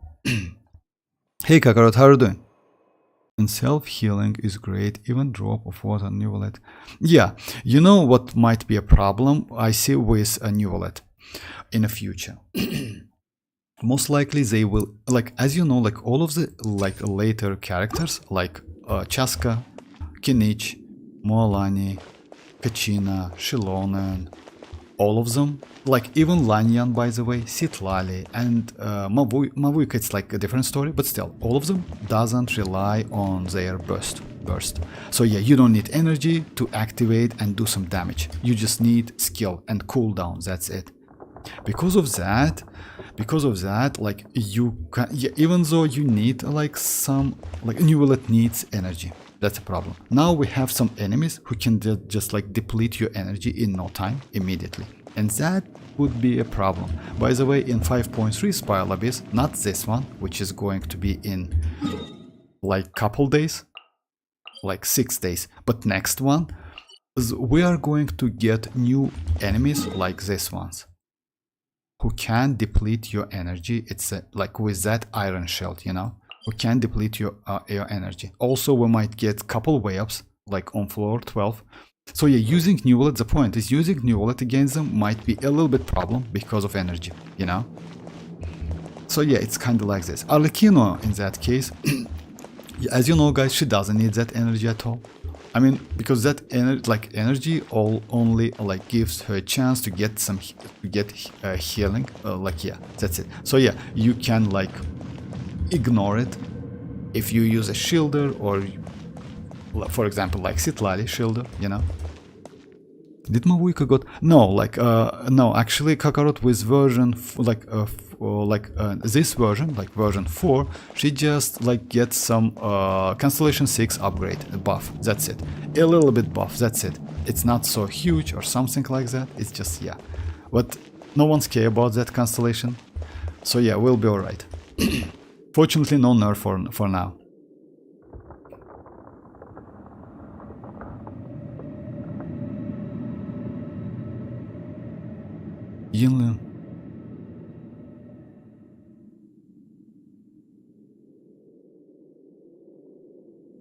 Hey Kakarot, how are you doing? And self-healing is great, even drop of water on Neuvillette. Yeah, you know what might be a problem I see with a Neuvillette in the future. Most likely they will, like, as you know, like all of the like later characters, like Chasca, Kinich, Mualani, Kachina, Xilonen, all of them, like even Lanyan, by the way, Citlali, and Mavuika, it's like a different story, but still, all of them doesn't rely on their burst. So yeah, you don't need energy to activate and do some damage. You just need skill and cooldown, that's it. Because of that, like you can, yeah, even though you need like some, like Neuvillette needs energy. That's a problem. Now we have some enemies who can just like deplete your energy in no time, immediately. And that would be a problem. By the way, in 5.3 Spiral Abyss, not this one, which is going to be in like couple days, like 6 days, but next one, we are going to get new enemies like these ones, who can deplete your energy. It's like with that iron shield, you know? Who can deplete your energy. Also, we might get couple way-ups, like on floor 12. So yeah, using Neuvillette, the point is using Neuvillette against them might be a little bit problem because of energy, you know? So yeah, it's kind of like this. Arlecchino, in that case, as you know guys, she doesn't need that energy at all. I mean, because that energy only like gives her a chance to get some healing, like yeah, that's it. So yeah, you can like ignore it if you use a shielder, or for example like Citlali shielder, you know. Did Mavuika got no, like no, actually Kakarot with version this version, like version 4, she just like gets some Constellation 6 upgrade buff, that's it, a little bit buff, that's it. It's not so huge or something like that, it's just, yeah, but no one's care about that constellation, so yeah, we'll be alright. Fortunately, no nerf for now. Yinlin.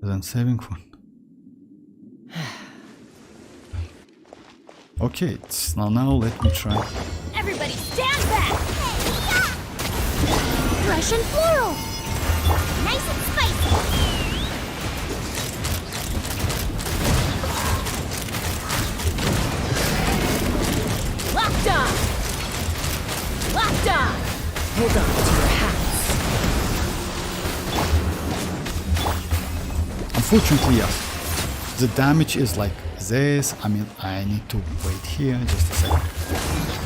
Then saving fund. Okay, it's now let me try. Everybody stand back! Fresh and floral! Nice and spicy! Locked on! Locked on! Hold on to your hats. Unfortunately, yes. The damage is like this. I mean, I need to wait here just a second.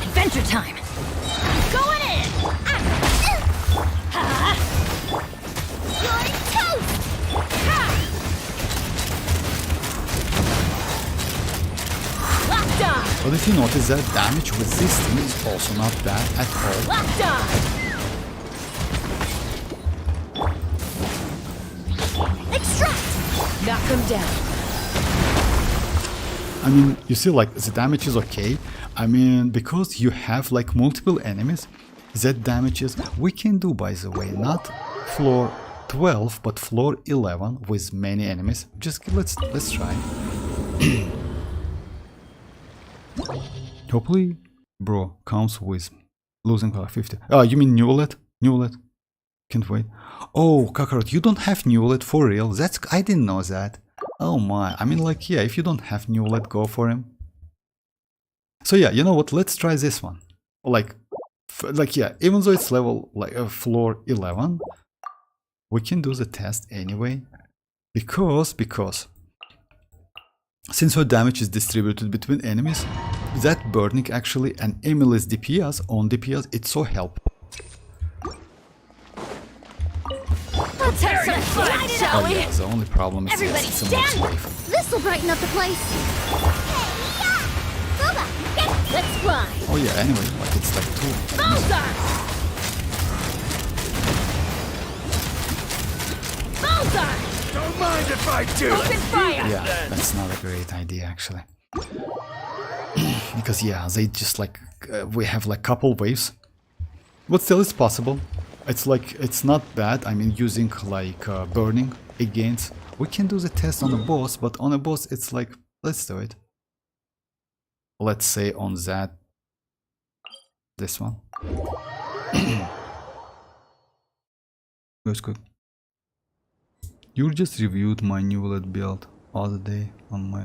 Adventure time! Going in! You're toast! Locked on! But if you notice that damage with this thing is also not bad at all. Locked on! Extract! Knock them down. I mean, you see, like, the damage is okay. I mean, because you have, like, multiple enemies, that damage is... We can do, by the way, not floor 12, but floor 11 with many enemies. Just, let's try. Hopefully, bro, comes with losing power 50. Oh, you mean Neuvillette? Neuvillette? Can't wait. Oh, Kakarot, you don't have Neuvillette for real? That's... I didn't know that. Oh my, I mean, like, yeah, if you don't have Neuvillette, go for him. So yeah, you know what, let's try this one. Like, yeah, even though it's level, like, floor 11, we can do the test anyway. Because, since her damage is distributed between enemies, that burning actually and Emily's DPS on DPS, it's so helpful. Let's have some fun, shall we? Yeah, the only problem is Everybody it's a mixed stand! wave. This'll brighten up the place. Let's fly. Oh yeah, anyway, like it's like 2. Bullseye! Bullseye! Don't mind if I do. Open fire! Yeah, that's not a great idea actually. Because yeah, they just like, we have like couple waves. But still it's possible. It's like, it's not bad. I mean, using like burning against. We can do the test on a boss, but on a boss it's like, let's do it. Let's say on that, this one. That's good. You just reviewed my Neuvillette build other day on my...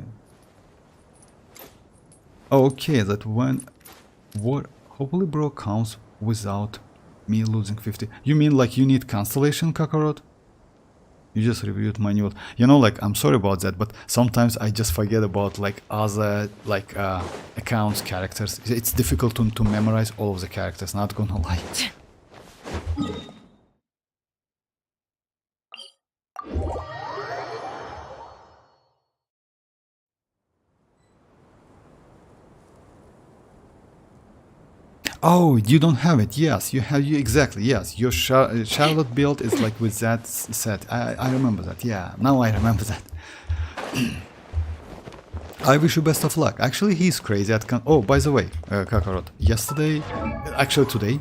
Oh, okay, that one... What? Hopefully bro counts without me losing 50. You mean like you need Constellation, Kakarot? You just reviewed my Neuvillette. You know, like, I'm sorry about that, but sometimes I just forget about like other like accounts, characters. It's difficult to memorize all of the characters, not gonna lie. Oh, you don't have it. Yes, you have. You exactly. Yes, your Charlotte build is like with that set. I remember that. Yeah, now I remember that. I wish you best of luck. Actually, he's crazy at oh, by the way, Kakarot. Yesterday, actually today,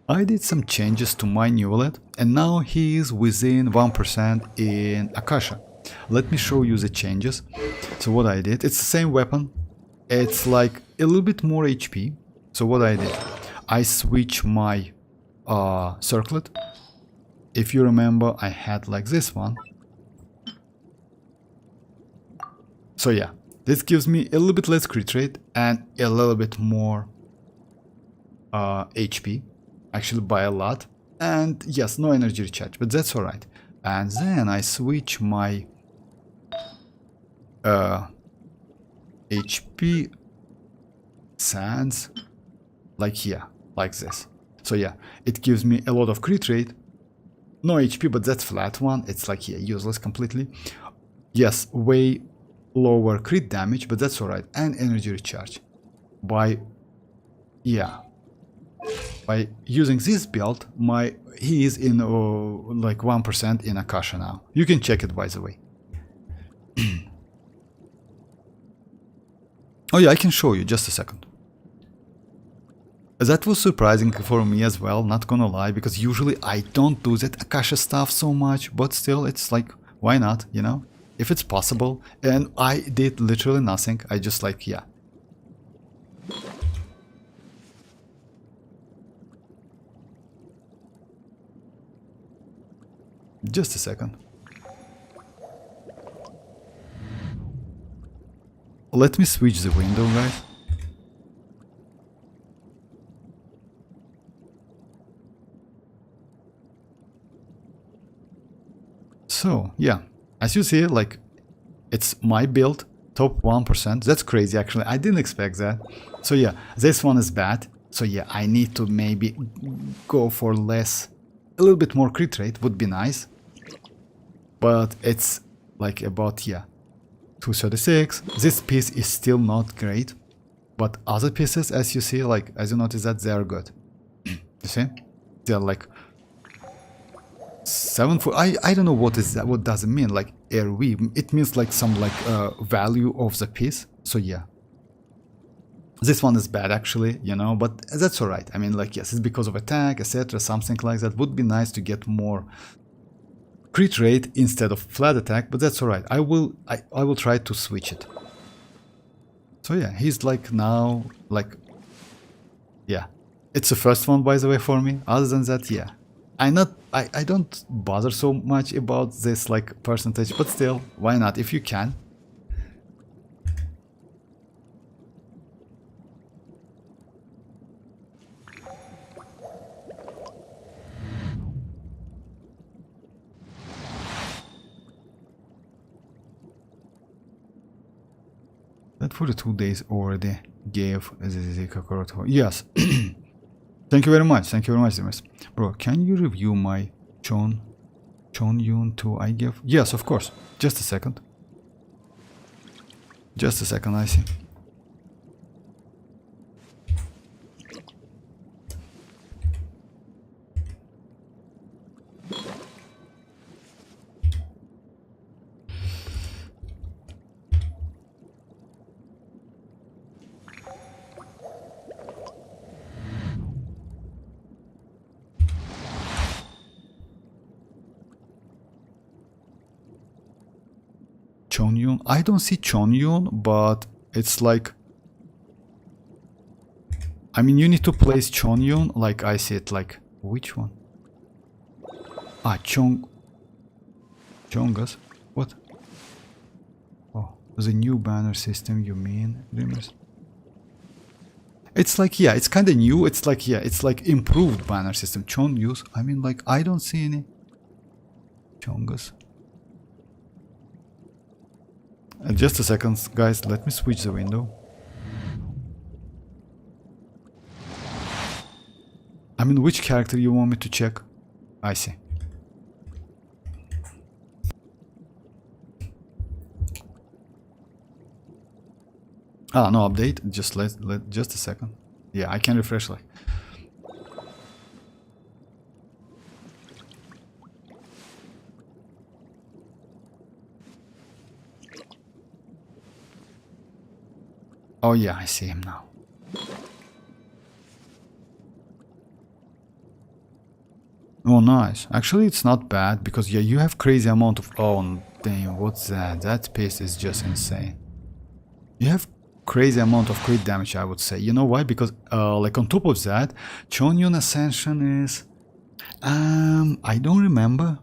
I did some changes to my Neuvillette, and now he is within 1% in Akasha. Let me show you the changes. So what I did, it's the same weapon. It's like a little bit more HP. So what I did, I switched my circlet. If you remember, I had like this one. So yeah, this gives me a little bit less crit rate and a little bit more HP, actually by a lot. And yes, no energy recharge, but that's alright. And then I switch my HP sands like here, like this. So yeah, it gives me a lot of crit rate. No HP, but that's flat one. It's like here, useless completely. Yes, way lower crit damage, but that's alright. And energy recharge. By using this build, he is in like 1% in Akasha now. You can check it, by the way. Oh yeah, I can show you, just a second. That was surprising for me as well, not gonna lie, because usually I don't do that Akasha stuff so much, but still it's like, why not, you know? If it's possible. And I did literally nothing, I just like, yeah. Just a second. Let me switch the window, guys. So, yeah, as you see, like, it's my build, top 1%. That's crazy, actually. I didn't expect that. So, yeah, this one is bad. So, yeah, I need to maybe go for less, a little bit more crit rate would be nice. But it's like about, yeah, 236. This piece is still not great. But other pieces, as you see, like, as you notice that, they are good. You see? They're like 7 foot. I don't know what is that. What does it mean? Like RV. It means like some like value of the piece. So yeah. This one is bad actually, you know, but that's alright. I mean, like, yes, it's because of attack, etc. Something like that. Would be nice to get more crit rate instead of flat attack, but that's alright. I will try to switch it. So yeah, he's like now like, yeah. It's the first one, by the way, for me. Other than that, yeah. I don't bother so much about this like percentage, but still, why not if you can. That for the 2 days already gave the Kakarot. Yes. Thank you very much. Thank you very much, Dimas. Bro, can you review my Xianyun 2 I give? Yes, of course. Just a second. Just a second, I see. Xianyun. I don't see Xianyun, but it's like, I mean, you need to place Xianyun like I see it. Like, which one? Ah, Chongas. What? Oh, the new banner system, you mean, Dreamers? It's like, yeah, it's kind of new. It's like, yeah, it's like improved banner system. Chongyus. I mean, like, I don't see any Chongas. Just a second, guys, let me switch the window. I mean, which character you want me to check? I see. Ah, no update. Just just a second. Yeah, I can refresh like. Oh yeah, I see him now. Oh nice. Actually it's not bad because yeah, you have crazy amount of, oh damn, what's that? That piece is just insane. You have crazy amount of crit damage, I would say. You know why? Because like on top of that, Xianyun Ascension is I don't remember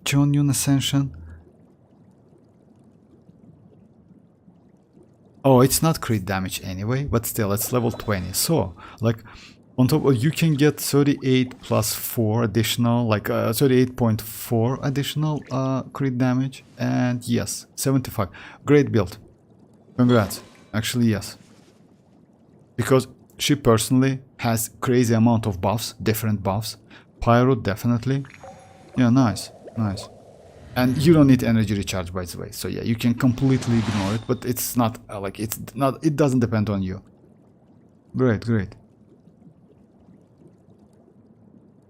Xianyun Ascension. Oh, it's not crit damage anyway, but still, it's level 20. So, like, on top of, you can get 38 plus 4 additional, like 38.4 additional crit damage. And yes, 75. Great build. Congrats. Actually, yes. Because she personally has crazy amount of buffs, different buffs. Pyro, definitely. Yeah, nice. Nice. And you don't need energy recharge, by the way. So yeah, you can completely ignore it, but it's not like it doesn't depend on you. Great, great.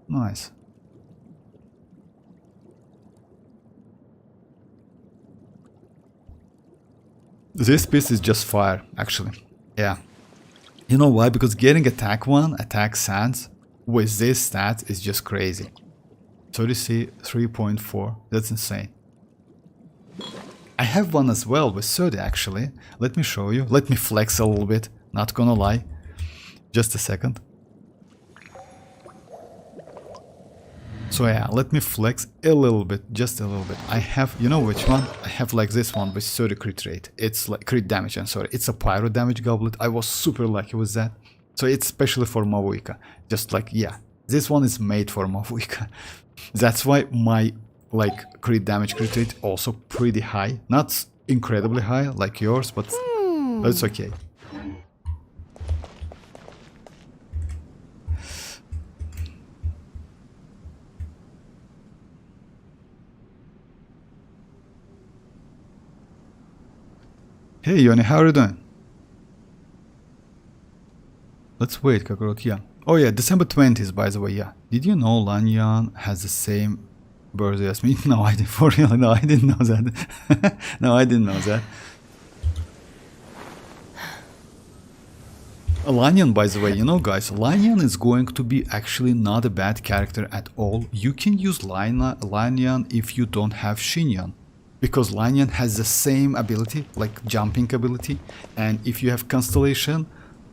Nice. This piece is just fire, actually. Yeah. You know why? Because getting attack 1, attack sans with this stat is just crazy. 33.4, that's insane. I have one as well with 30 actually. Let me show you. Let me flex a little bit, not gonna lie. Just a second. So yeah, let me flex a little bit, just a little bit. I have, you know which one? I have like this one with 30 crit rate. It's like crit damage, I'm sorry. It's a pyro damage goblet. I was super lucky with that. So it's especially for Mavuika. Just like, yeah, this one is made for Mavuika. That's why my like crit damage crit rate also pretty high. Not incredibly high like yours, but it's okay. Hey Yoni, how are you doing? Let's wait, Kakarot, yeah. Oh yeah, December 20th, by the way, yeah. Did you know Xianyun has the same birthday as me? No, I didn't, for real, no, I didn't know that. No, I didn't know that. Xianyun, by the way, you know guys, Xianyun is going to be actually not a bad character at all. You can use Xianyun if you don't have Xianyun. Because Xianyun has the same ability, like jumping ability, and if you have Constellation,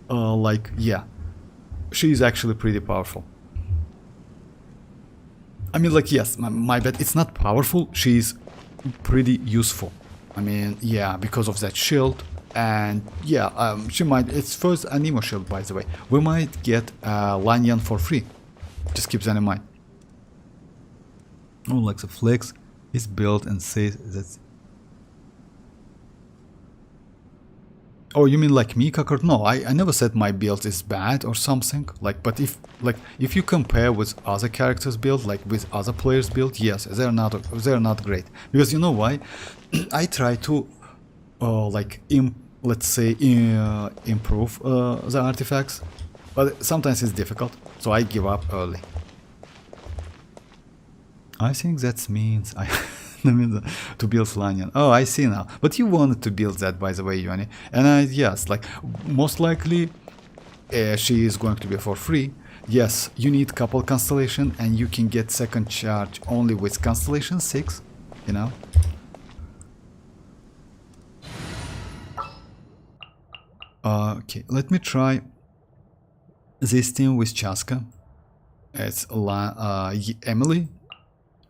like, yeah, she is actually pretty powerful. I mean, like, yes, my bad, it's not powerful, she is pretty useful. I mean, yeah, because of that shield, and yeah, she might, it's first Anemo shield, by the way. We might get Xianyun for free, just keep that in mind. Oh, like the flex. Is built and says that's. Oh, you mean like me, Kakar? No, I never said my build is bad or something. Like, but if you compare with other characters' build, like with other players' build, yes, they're not great. Because you know why? I try to, like, let's say, improve the artifacts, but sometimes it's difficult, so I give up early. I think that means I mean to build Xianyun. Oh, I see now. But you wanted to build that, by the way, Yoni. And yes, like most likely she is going to be for free. Yes, you need couple constellation, and you can get second charge only with constellation 6. You know. Okay, let me try this team with Chasca. It's Emily,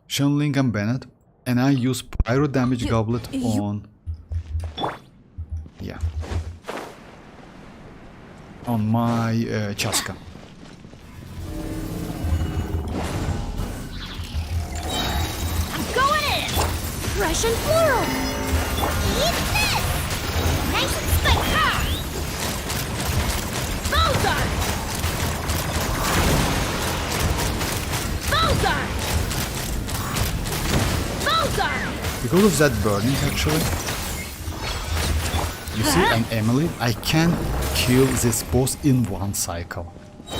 Xilonen and Bennett, and I use pyro damage goblet on, yeah, on my Chasca. I'm going in! Fresh and floral! Eat this! Nice and spicy! Bowser! Bowser! Because of that burning, actually, you see, and Emily, I can kill this boss in one cycle.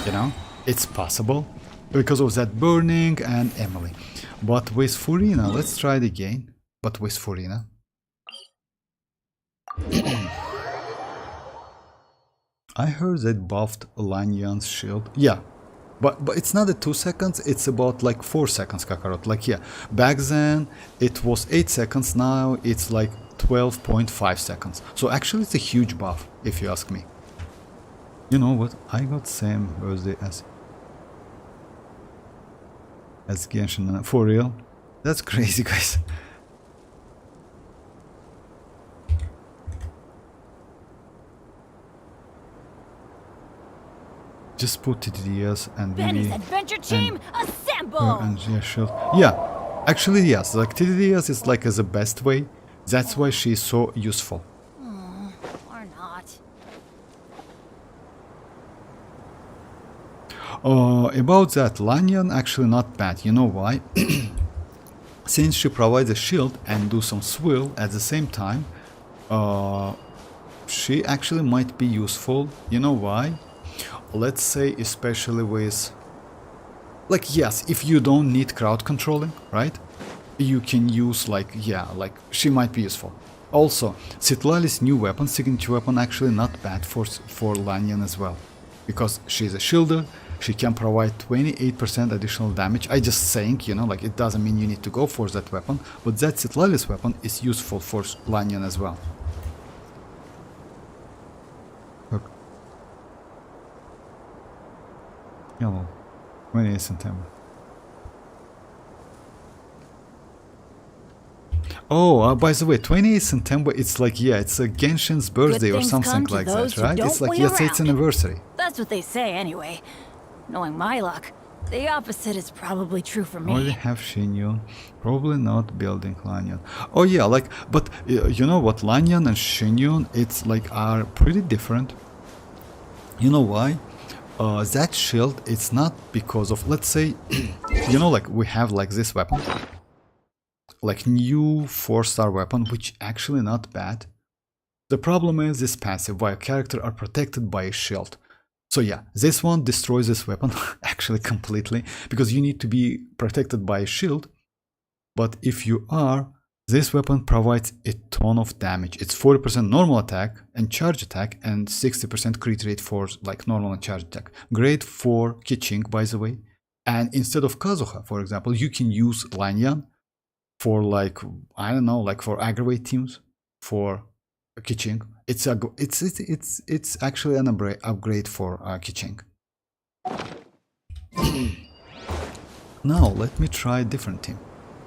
You know, it's possible because of that burning and Emily. But with Furina, let's try it again. But with Furina, I heard that buffed Xianyun's shield. Yeah. But it's not at 2 seconds, it's about like 4 seconds, Kakarot. Like, yeah, back then it was 8 seconds, now it's like 12.5 seconds. So actually it's a huge buff, if you ask me. You know what, I got same birthday as Genshin, for real? That's crazy, guys. Just put TDDS and Benny's adventure team, assemble! And yeah, shield. Yeah, actually yes, like TDDS is like the best way. That's why she's so useful. Or not. About that, Xianyun actually not bad. You know why? Since she provides a shield and do some swill at the same time, she actually might be useful. You know why? Let's say especially with, like, yes, if you don't need crowd controlling, right? You can use, like, yeah, like, she might be useful. Also, Citlali's new weapon, signature weapon, actually not bad for Xianyun as well. Because she's a shielder, she can provide 28% additional damage. I just saying, you know, like, it doesn't mean you need to go for that weapon, but that Citlali's weapon is useful for Xianyun as well. Yellow, 28 September. Oh, by the way, 28th September, it's like, yeah, it's a Genshin's birthday or things something come to like that, those who right? don't It's like, wait yes, it's around. anniversary. That's what they say anyway. Knowing my luck, the opposite is probably true for me. Already have Xianyun, probably not building Lanyan. Oh yeah, like, but you know what, Lanyan and Xianyun, it's like, are pretty different. You know why? That shield, it's not because of, let's say, you know, like, we have like this weapon. Like new 4-star weapon, which actually not bad. The problem is this passive, while characters are protected by a shield. So yeah, this one destroys this weapon actually completely, because you need to be protected by a shield. But if you are, this weapon provides a ton of damage. It's 40% normal attack and charge attack, and 60% crit rate for like normal and charge attack. Great for Keqing, by the way. And instead of Kazuha, for example, you can use Lanyan for like, I don't know, like for aggravate teams, for Keqing. It's actually an upgrade for Keqing. Now let me try a different team.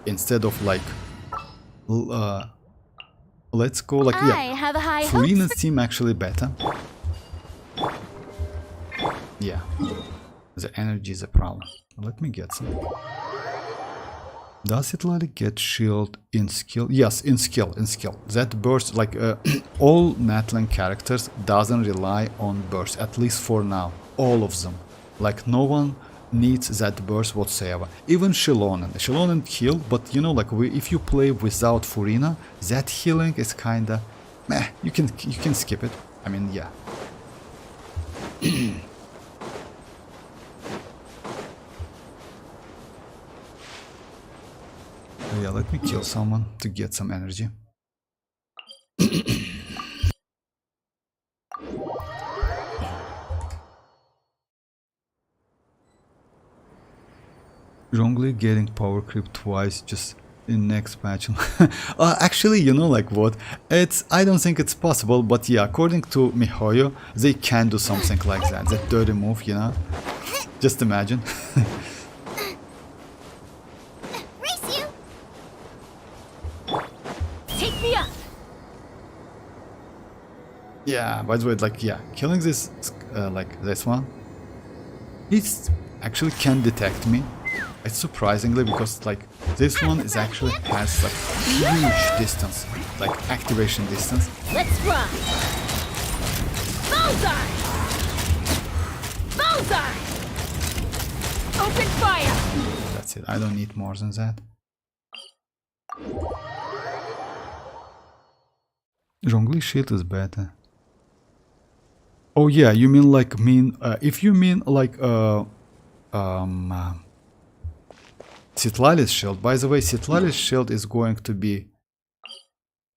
Instead of like, let's go like, I yeah, have a high Furina's team actually better. Yeah, the energy is a problem. Let me get some. Does Citlali get shield in skill? Yes, in skill, That burst, like all natlan characters doesn't rely on burst, at least for now. All of them. Like no one needs that burst whatsoever. Even Xilonen heal, but you know, like if you play without Furina, that healing is kinda meh. You can skip it. I mean, yeah. Yeah, let me kill someone to get some energy. Zhongli getting power creep twice just in next patch. Actually, you know like what? I don't think it's possible, but yeah, according to Mihoyo, they can do something like that. That dirty move, you know? Just imagine. Yeah, by the way, like, yeah, killing this, like, this one, it actually can detect me. It's surprisingly, because, like, this one is actually has, like, huge distance, like, activation distance. Let's run! Bullseye! Bullseye! Open fire! That's it, I don't need more than that. Zhongli shield is better. Oh yeah, you mean like if you mean like Citlali's shield. By the way, Citlali's shield is going to be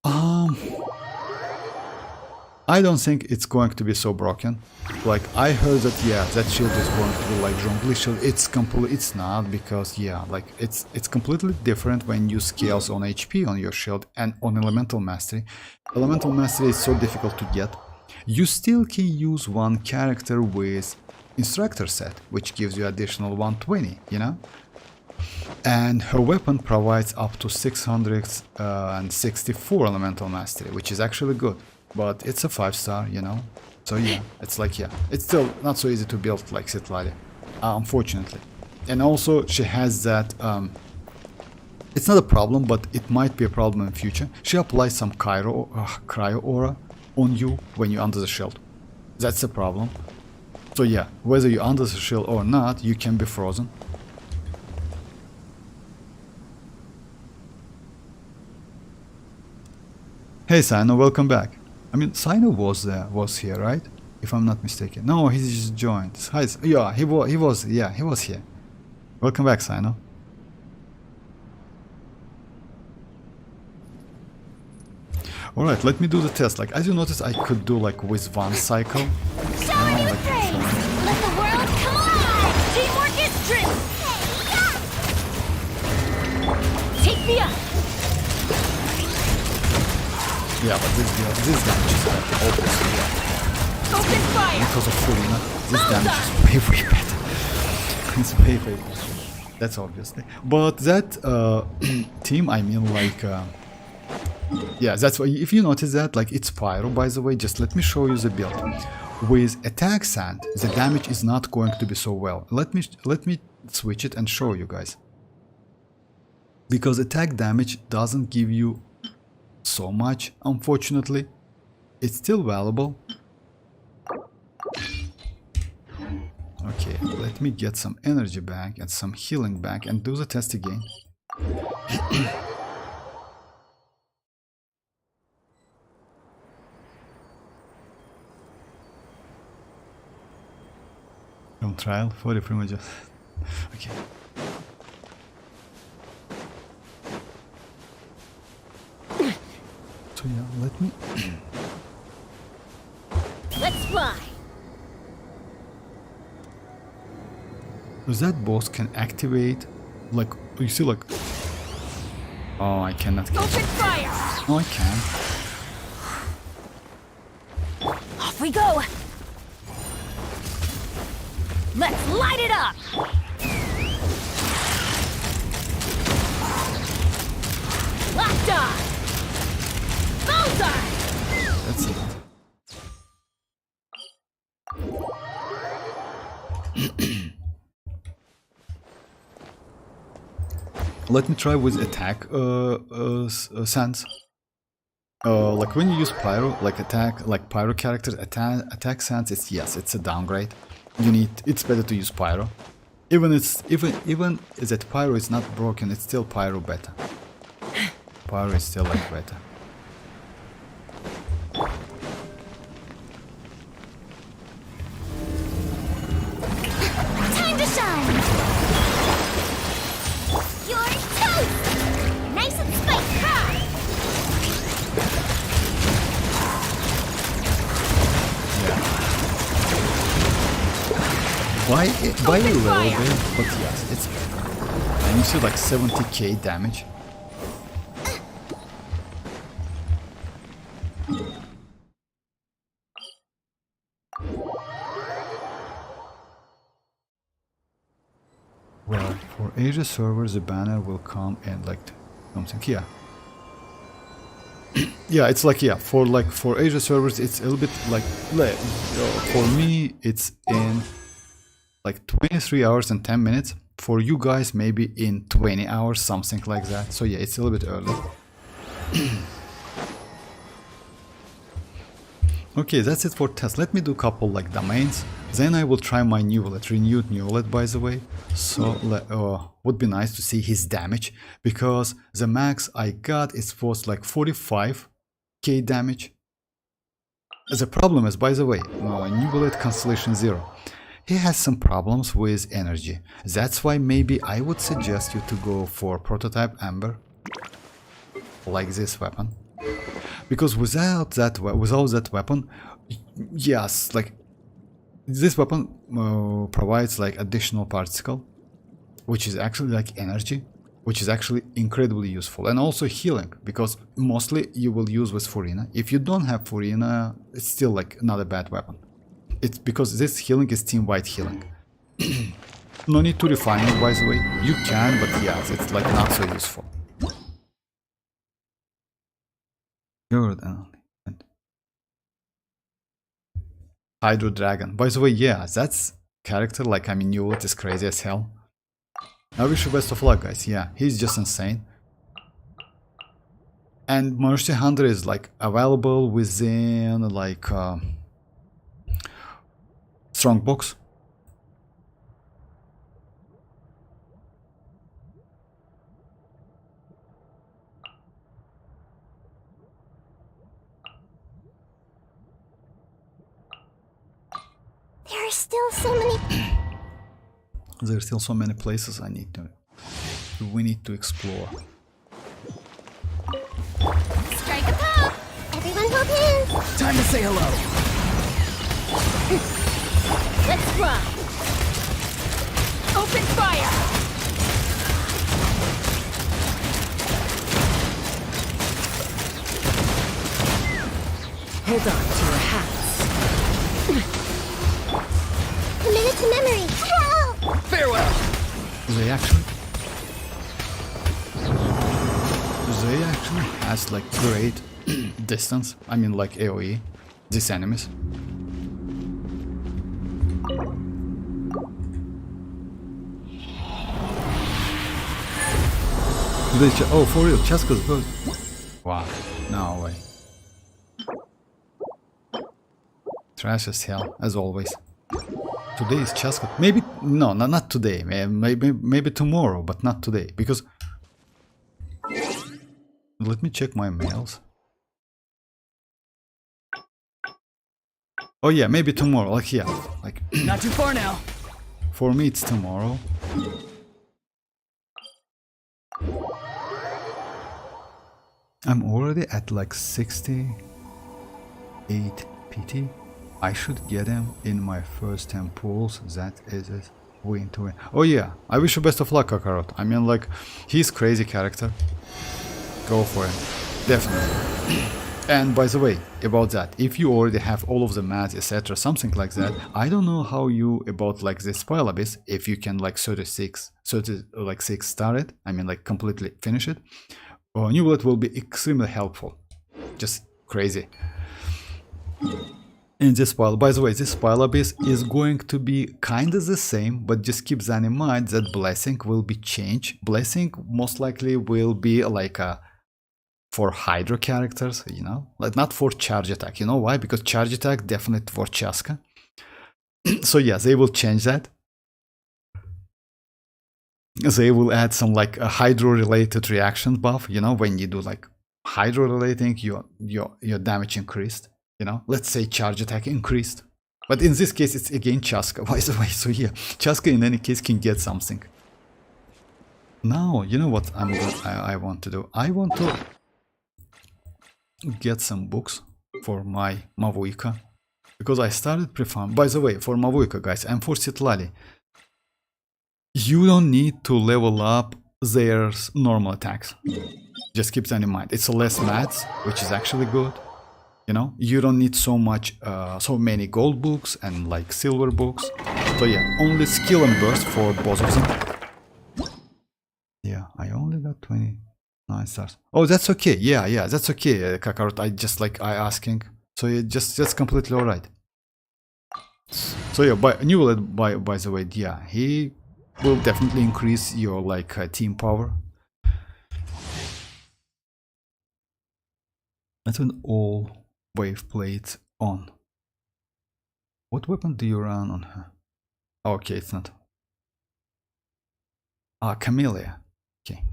I don't think it's going to be so broken. Like I heard that yeah, that shield is going to be like Zhongli shield. It's not, because yeah, like it's completely different when you scales on HP on your shield and on elemental mastery. Elemental mastery is so difficult to get. You still can use one character with instructor set, which gives you additional 120, you know? And her weapon provides up to 664 elemental mastery, which is actually good. But it's a 5-star, you know? So yeah, it's like, yeah, it's still not so easy to build like Citlali, unfortunately. And also she has that, it's not a problem, but it might be a problem in future. She applies some cryo aura on you when you're under the shield. That's a problem. So yeah, whether you're under the shield or not, you can be frozen. Hey Sino, welcome back. I mean, Sino was here, right? If I'm not mistaken. No, he just joined. Hi, yeah, he was here. Welcome back, Sino. Alright, let me do the test. Like, as you notice, I could do like with one cycle. Shower you with praise! Let the world come alive! Teamwork is strength! Take me up! Yeah, but this damage is better, obviously, yeah. Open fire! Because of Furina, this damage is way better. It's way better. That's obviously. But that team, I mean like Yeah, that's why if you notice that, like it's pyro, by the way, just let me show you the build. With attack sand, the damage is not going to be so well. Let me switch it and show you guys. Because attack damage doesn't give you so much, unfortunately. It's still valuable. Okay, let me get some energy back and some healing back and do the test again. From trial for the Primogem. Okay. So yeah, let me. Let's fly. So that boss can activate, like you see, like. Oh, I cannot. Open fire. Oh, I can. Off we go. Let's light it up. Locked on. Bullseye. That's it. Let me try with attack sands. Like when you use pyro, like attack, like pyro characters, attack sands. It's a downgrade. It's better to use pyro. Even that pyro is not broken, it's still pyro better. Pyro is still like better. Time to shine. You're toast. Nice and spiced high. By a little bit, but yes, it's better. And you see like 70k damage. Well, for Asia servers, the banner will come in like something here. Yeah, it's like, yeah, for Asia servers, it's a little bit like, for me, it's in like 23 hours and 10 minutes. For you guys, maybe in 20 hours, something like that. So yeah, it's a little bit early. Okay, that's it for test. Let me do a couple like domains. Then I will try my Neuvillette, renewed Neuvillette, by the way. So would be nice to see his damage, because the max I got is was like 45k damage. The problem is, by the way, Neuvillette Constellation 0. He has some problems with energy. That's why maybe I would suggest you to go for prototype Amber, like this weapon. Because without that weapon, yes, like this weapon provides like additional particle, which is actually like energy, which is actually incredibly useful, and also healing, because mostly you will use with Furina. If you don't have Furina, it's still like not a bad weapon. It's because this healing is team-wide healing. No need to refine it, by the way. You can, but yeah, it's like not so useful. Good. Hydro Dragon. By the way, yeah, that's character, like, I mean, Neuvillette is crazy as hell. I wish you best of luck, guys. Yeah, he's just insane. And Mercy Hunter is like available within like Strongbox. There are still so many. There are still so many places we need to explore. Strike a pop! Everyone hold hands! Time to say hello. Let's run! Open fire! Hold on to your hats. Committed to memory! Whoa! Farewell. They actually they actually has like great distance. I mean like AoE, these enemies. Oh, for real, Chasca's good. Wow, no way. Trash as hell, as always. Today is Chasca. Maybe, no, not today. Maybe tomorrow, but not today. Because, let me check my mails. Oh yeah, maybe tomorrow, like yeah. Like, Not too far now. for me it's tomorrow. I'm already at like 68 PT. I should get him in my first 10 pools. That is it. Win to win. Oh yeah, I wish you best of luck, Kakarot. I mean like, he's crazy character. Go for him. Definitely. And by the way, about that, if you already have all of the mats, etc., something like that, I don't know how you about like this Spile Abyss, if you can like 6 star it, I mean like completely finish it. Neuvillette will be extremely helpful. Just crazy. In this Spile, by the way, this Spile Abyss is going to be kinda the same, but just keep that in mind that Blessing will be changed. Blessing most likely will be like a for Hydro characters, you know, like not for charge attack. You know why? Because charge attack definitely for Chasca. So yeah, they will change that. They will add some like a Hydro related reaction buff. You know, when you do like Hydro relating, your damage increased. You know, let's say charge attack increased. But in this case, it's again Chasca, by the way. So yeah, Chasca in any case can get something. Now, you know what I want to do? I want to get some books for my Mavuika, because I started pre-farm. By the way, for Mavuika guys and for Citlali, you don't need to level up their normal attacks. Just keep that in mind. It's less mats, which is actually good. You know, you don't need so much, so many gold books and like silver books. So yeah, only skill and burst for both of them. Yeah, I only got 29 stars. Oh, that's okay. Yeah, that's okay, Kakarot. I asking. So yeah, that's completely alright. So yeah, Neuvillette, by the way, yeah, he will definitely increase your like team power. That's an all wave plates on. What weapon do you run on her? Oh, okay, it's not. Ah, Camellia. Okay.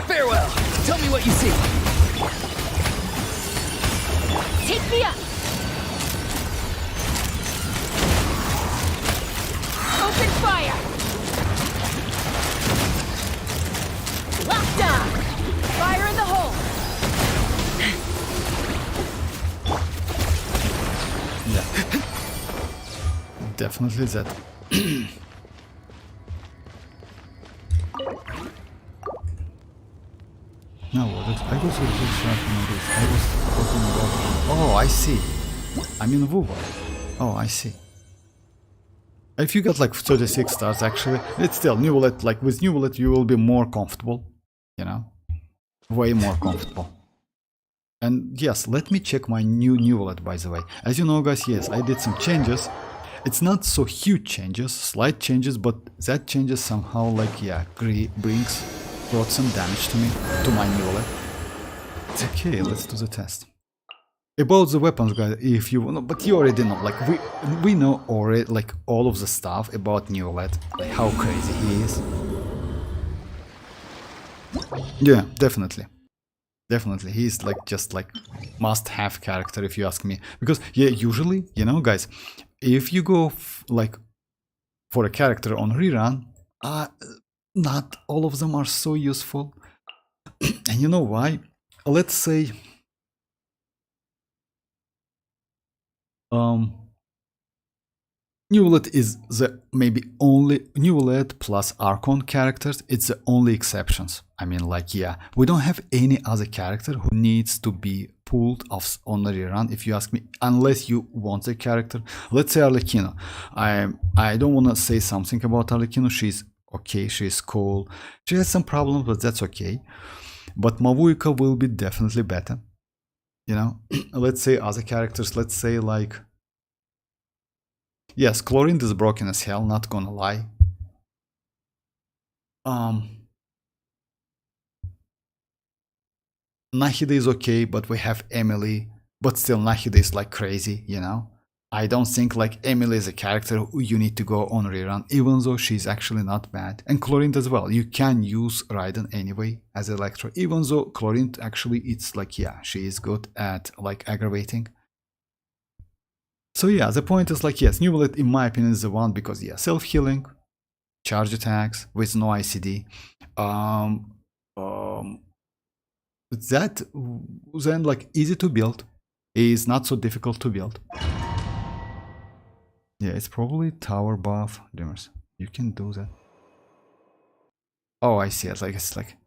Farewell. Tell me what you see. Take me up! Open fire! Locked on! Fire in the hole! Yeah. Definitely that. No, I was talking about. Oh, I see. I mean, Vuva. Oh, I see. If you got like 36 stars, actually, it's still Neuvillette. Like with Neuvillette, you will be more comfortable. You know, way more comfortable. And yes, let me check my new Neuvillette, by the way. As you know, guys, yes, I did some changes. It's not so huge changes, slight changes, but that changes somehow like, yeah, brought some damage to me, to my Neuvillette. Okay, let's do the test. About the weapons, guys, if you know, but you already know, like we know already, like all of the stuff about Neuvillette, like how crazy he is. Yeah, definitely. Definitely, he's like just like must-have character if you ask me. Because yeah, usually, you know, guys, if you go like for a character on rerun, not all of them are so useful. And you know why? Let's say Neuvillette is the maybe only Neuvillette plus Archon characters, it's the only exceptions. I mean, like, yeah, we don't have any other character who needs to be pulled off on the rerun, if you ask me, unless you want the character. Let's say Arlecchino. I don't want to say something about Arlecchino. She's okay, she's cool. She has some problems, but that's okay. But Mavuika will be definitely better. You know, let's say other characters, let's say like... Yes, Chlorine is broken as hell, not gonna lie. Nahida is okay, but we have Emily, but still Nahida is like crazy, you know? I don't think like Emily is a character who you need to go on rerun, even though she's actually not bad. And Chlorine as well, you can use Raiden anyway as Electro, even though Chlorine actually, it's like, yeah, she is good at like aggravating. So yeah, the point is like, yes, Neuvillette in my opinion is the one, because yeah, self-healing, charge attacks with no ICD. That then like easy to build, is not so difficult to build. Yeah, it's probably tower buff. Dreamers, you can do that. Oh, I see it. Like it's like...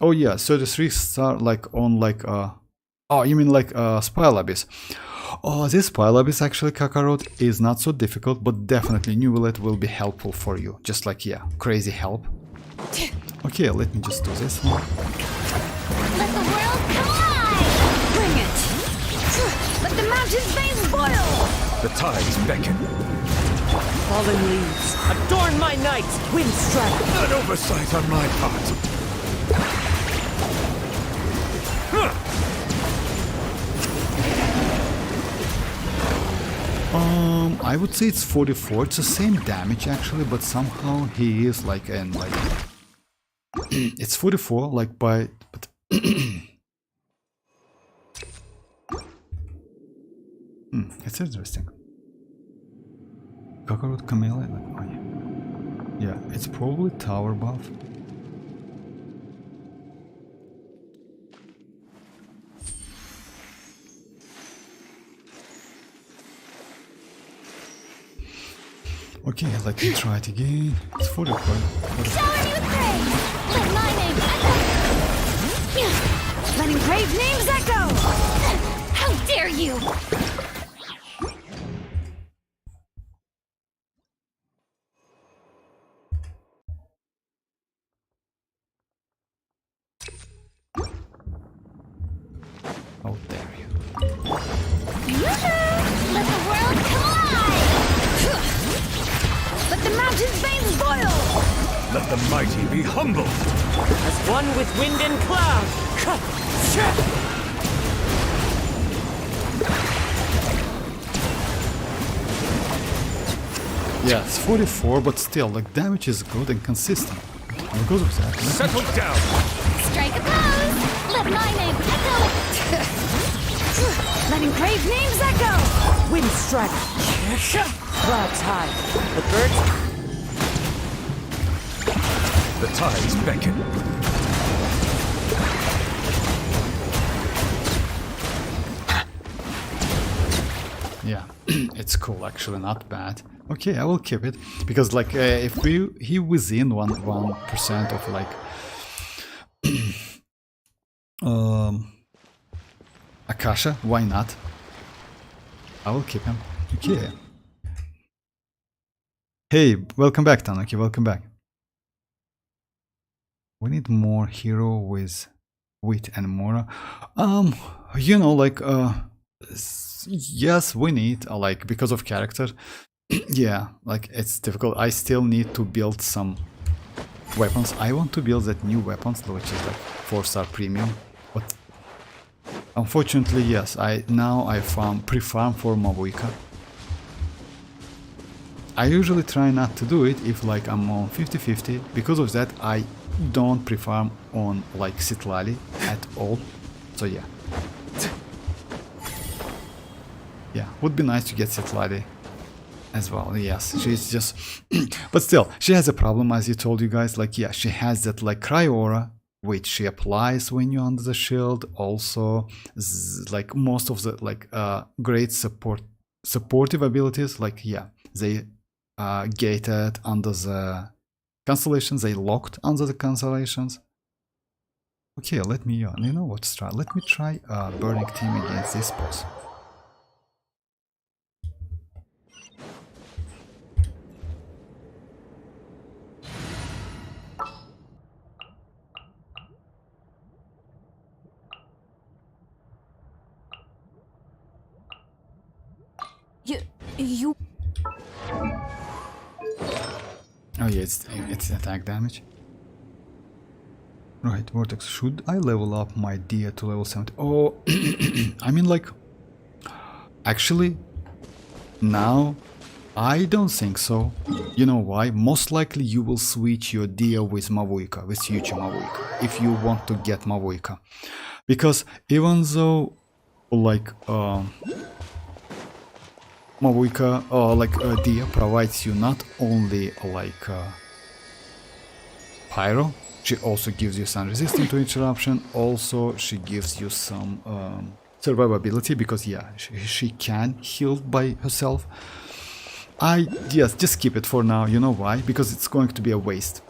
Oh yeah, 33 star like on like oh, you mean like Spile Abyss. Oh, this Spile Abyss actually, Kakarot, is not so difficult, but definitely Neuvillette will be helpful for you. Just like, yeah, crazy help. Okay, let me just do this one. Let the world collide! Bring it! Let the mountain's veins boil! The tides beckon. Fallen leaves, adorn my night, wind strike. An oversight on my part. I would say it's 44. It's the same damage actually, but somehow he is like an like... It's 44, like by... But it's interesting. Kakarot Chameleon, like, oh yeah. Yeah, it's probably tower buff. Okay, let me try it again. It's 44. Shower me with praise! Let my name echo! Let engraved names echo! How dare you! How dare you. Yoo-hoo! Let the world collide! Let the mountain's veins boil! Let the mighty be humble. As one with wind and cloud. Yeah, it's 44, but still, like, damage is good and consistent. And because of that, Settle down. Strike a pose! Let my name echo! Let engraved names echo! Wind strike. Clouds high. The birds. The tides beckon. yeah, it's cool actually, not bad. Okay, I will keep it because like if he within 1% of like Akasha, why not? I will keep him. Okay. Hey, welcome back, Tanuki. Welcome back. We need more hero with Wit and Mora. You know, like yes, we need like because of character. Yeah, like it's difficult. I still need to build some weapons. I want to build that new weapons, which is like 4-star premium. But unfortunately, yes, I pre-farm for Mavuika. I usually try not to do it if like I'm on 50-50. Because of that, I don't pre-farm on like Citlali at all. So yeah. Yeah, would be nice to get Citlali as well. Yes, she's just but still, she has a problem, as you told you guys, like yeah, she has that like Cry Aura, which she applies when you're under the shield. Also, like most of the like great supportive abilities, like yeah, they gated under the constellations, they locked under the constellations. Okay, let me, you know what, try. Let me try burning team against this boss. You... Oh yeah, it's attack damage. Right, Vortex, should I level up my Dia to level 70? Oh, I mean like, actually, now, I don't think so. You know why? Most likely you will switch your Dia with Mavuika, with future Mavuika, if you want to get Mavuika. Because even though, like, Mavuika, Dia provides you not only like Pyro, she also gives you some resistance to interruption, also she gives you some survivability, because yeah, she can heal by herself. Yes, just keep it for now, you know why? Because it's going to be a waste.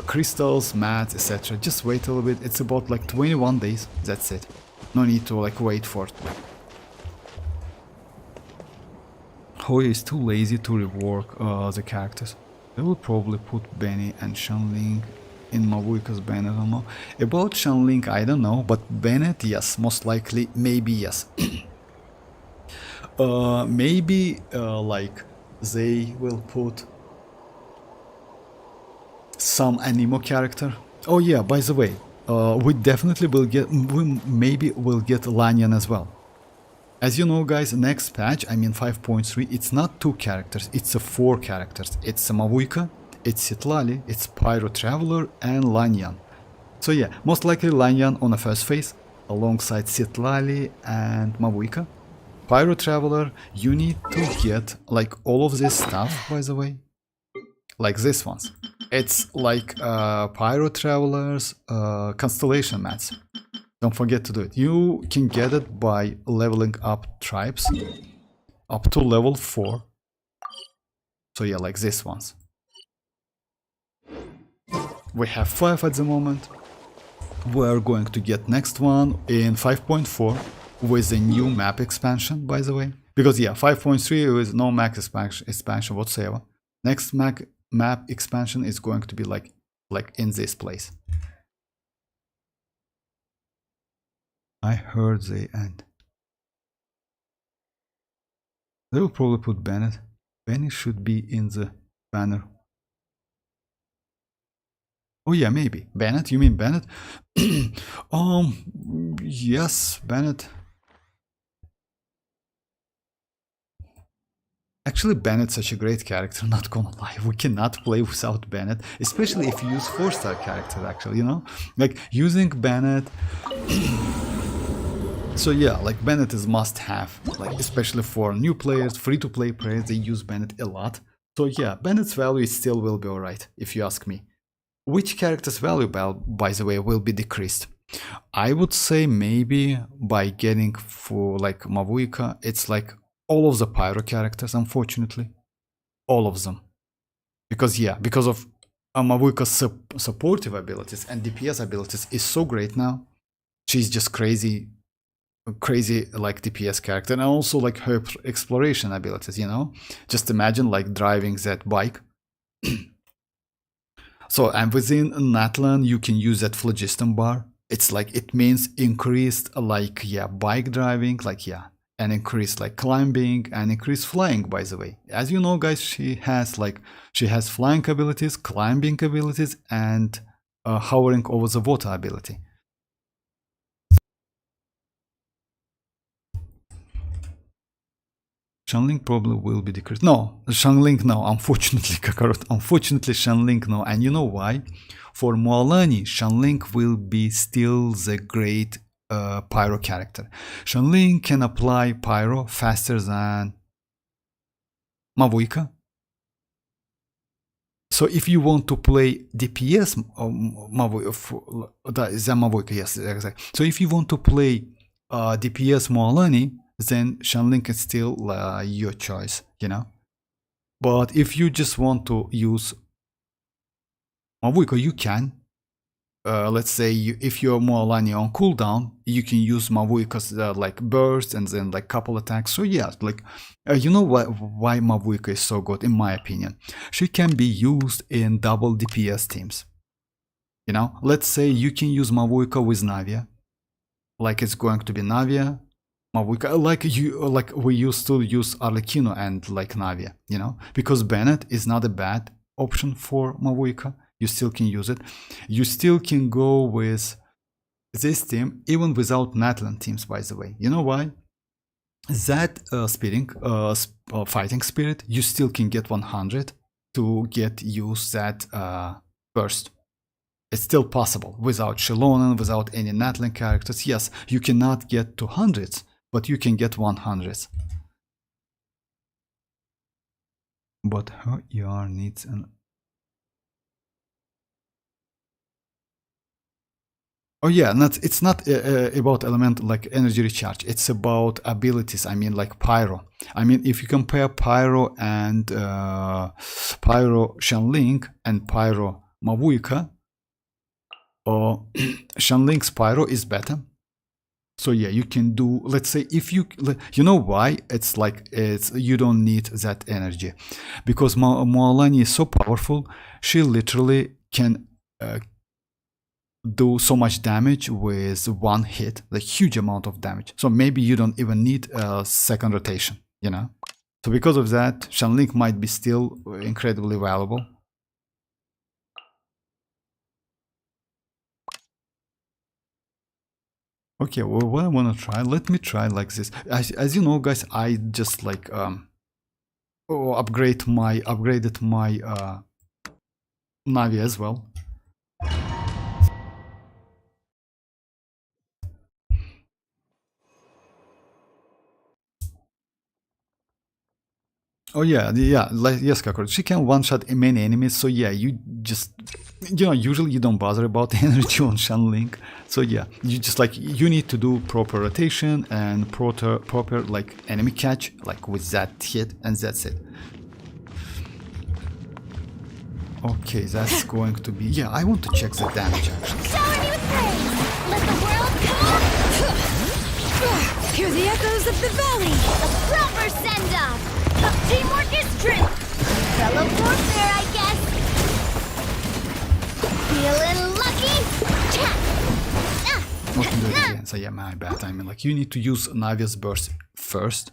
Crystals, mats, etc. Just wait a little bit, it's about like 21 days, that's it. No need to like wait for it. Hoyo is too lazy to rework the characters. They will probably put Benny and Xianyun in Mavuika's Bennett, I don't know. About Xianyun, I don't know, but Bennett, yes, most likely, maybe yes. Maybe like they will put some animo character. Oh yeah, by the way, we definitely will get, maybe we'll get Lanyan as well. As you know guys, next patch, I mean 5.3, it's not 2 characters, it's 4 characters. It's Mavuika, it's Citlali, it's Pyro Traveler and Lanyan. So yeah, most likely Lanyan on the first phase, alongside Citlali and Mavuika. Pyro Traveler, you need to get like all of this stuff, by the way. Like this ones. It's like Pyro Traveler's constellation mats. Don't forget to do it. You can get it by leveling up tribes up to level 4. So yeah, like this ones. We have 5 at the moment. We're going to get next one in 5.4 with a new map expansion, by the way. Because yeah, 5.3 with no map expansion whatsoever. Next map expansion is going to be like in this place. I heard they end. They will probably put Bennett. Benny should be in the banner. Oh yeah, maybe. Bennett? You mean Bennett? Yes, Bennett. Actually, Bennett's such a great character, not gonna lie. We cannot play without Bennett, especially if you use 4-star characters, actually, you know? Like, using Bennett... So yeah, like Bennett is must-have, like especially for new players, free-to-play players, they use Bennett a lot. So yeah, Bennett's value still will be alright, if you ask me. Which character's value, by the way, will be decreased? I would say maybe by getting for like Mavuika, it's like all of the Pyro characters, unfortunately. All of them. Because yeah, because of Mavuika's supportive abilities and DPS abilities is so great now. She's just crazy like DPS character, and also like her exploration abilities, you know? Just imagine like driving that bike. So, and within Natlan you can use that phlogiston bar. It's like, it means increased like, yeah, bike driving, like, yeah, and increased like climbing and increased flying, by the way. As you know guys, she has flying abilities, climbing abilities, and hovering over the water ability. Xianyun probably will be decreased. No, Xianyun no, unfortunately, Kakarot. Unfortunately, Xianyun no. And you know why? For mualani, Xianyun will be still the great Pyro character. Xianyun can apply Pyro faster than Mavuika. So if you want to play DPS Mavuika, yes, exactly. So if you want to play DPS mualani, then Xianyun is still your choice, you know. But if you just want to use Mavuika, you can. Let's say if you're mualani on cooldown, you can use Mavuika's like burst and then like couple attacks. So yeah, like you know why Mavuika is so good in my opinion. She can be used in double DPS teams. You know, let's say you can use Mavuika with Navia. Like it's going to be Navia, Mavuika, like we used to use Arlecchino and like Navia, you know, because Bennett is not a bad option for Mavuika. You still can use it. You still can go with this team even without natlan teams, by the way. You know why? That fighting spirit, you still can get 100 to use that burst. It's still possible without Xilonen, without any natlan characters. Yes, you cannot get to hundreds, but you can get 100s. But her ER needs an... Oh yeah, it's not about element like energy recharge. It's about abilities. I mean, like Pyro. I mean, if you compare Pyro and Pyro Xianling and Pyro Mavuika, Xianling's Pyro is better. So yeah, you can do. Let's say if you know why it's like you don't need that energy, because Mualani is so powerful. She literally can. Do so much damage with one hit, like huge amount of damage. So maybe you don't even need a second rotation, you know. So because of that, Xianling might be still incredibly valuable. Okay, well, what I want to try, let me try like this. As you know, guys, I just like upgraded my Navi as well. Oh yeah, like, yes, Kakor. She can one-shot many enemies, so yeah, you just, you know, usually you don't bother about the energy on Xianling. So yeah, you just like, you need to do proper rotation and proper like enemy catch, like with that hit, and that's it. Okay, that's going to be, yeah, I want to check the damage actually. Shower me with praise! Let the world come up! Hear the echoes of the valley! A proper send-off! Teamwork is strength! Fellow warfare, I guess! Feeling lucky? Not can do it again, so yeah, my bad. I mean, like, you need to use Navia's burst first.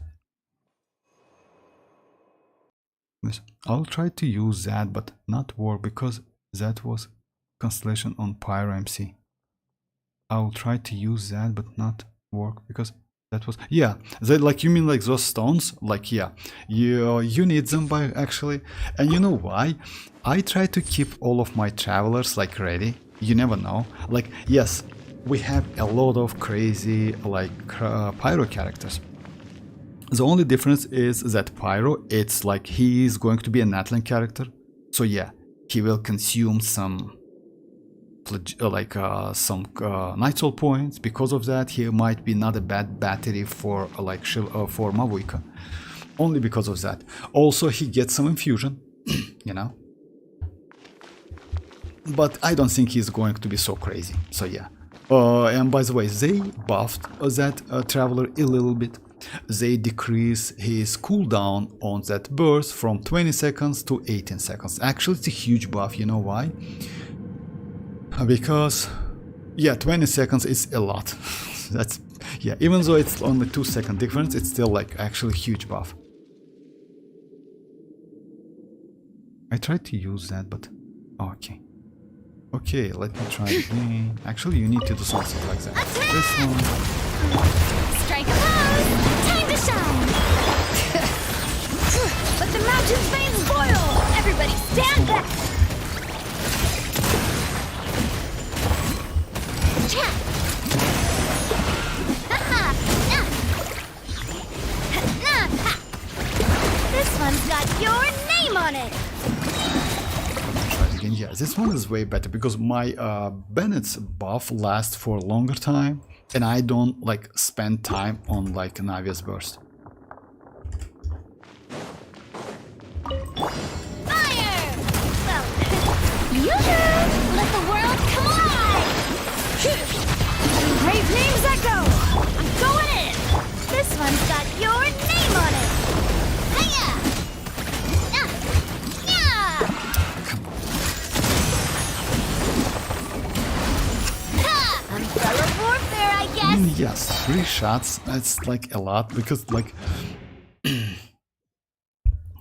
I'll try to use that, but not work, because that was Constellation on Pyro MC. I'll try to use that, but not work, because that was, yeah, that, like, you mean like those stones? Like, yeah, you need them by actually. And you know why? I try to keep all of my travelers like ready. You never know. Like, yes, we have a lot of crazy like Pyro characters. The only difference is that Pyro, it's like he is going to be a natlan character. So yeah, he will consume some Night Soul points. Because of that, he might be not a bad battery for for Mavuika. Only because of that. Also, he gets some infusion, you know. But I don't think he's going to be so crazy. So yeah. And by the way, they buffed that Traveler a little bit. They decrease his cooldown on that burst from 20 seconds to 18 seconds. Actually, it's a huge buff. You know why? Because, yeah, 20 seconds is a lot. That's, yeah, even though it's only 2-second difference, it's still like actually huge buff. I tried to use that, but okay. Okay, let me try again. Actually, you need to do something like that. This one. Strike a pose! Time to shine! Let the mountain's veins boil! Everybody stand back! This one's got your name on it! Try it again. Yeah, this one is way better because my Bennett's buff lasts for a longer time and I don't like spend time on like Navia's burst. Fire! Well, usually. Name's Echo! I'm going in! This one's got your name on it! Hiya! Yeah! Ha! Umbrella warfare, I guess! Yes, 3 shots. That's like a lot because like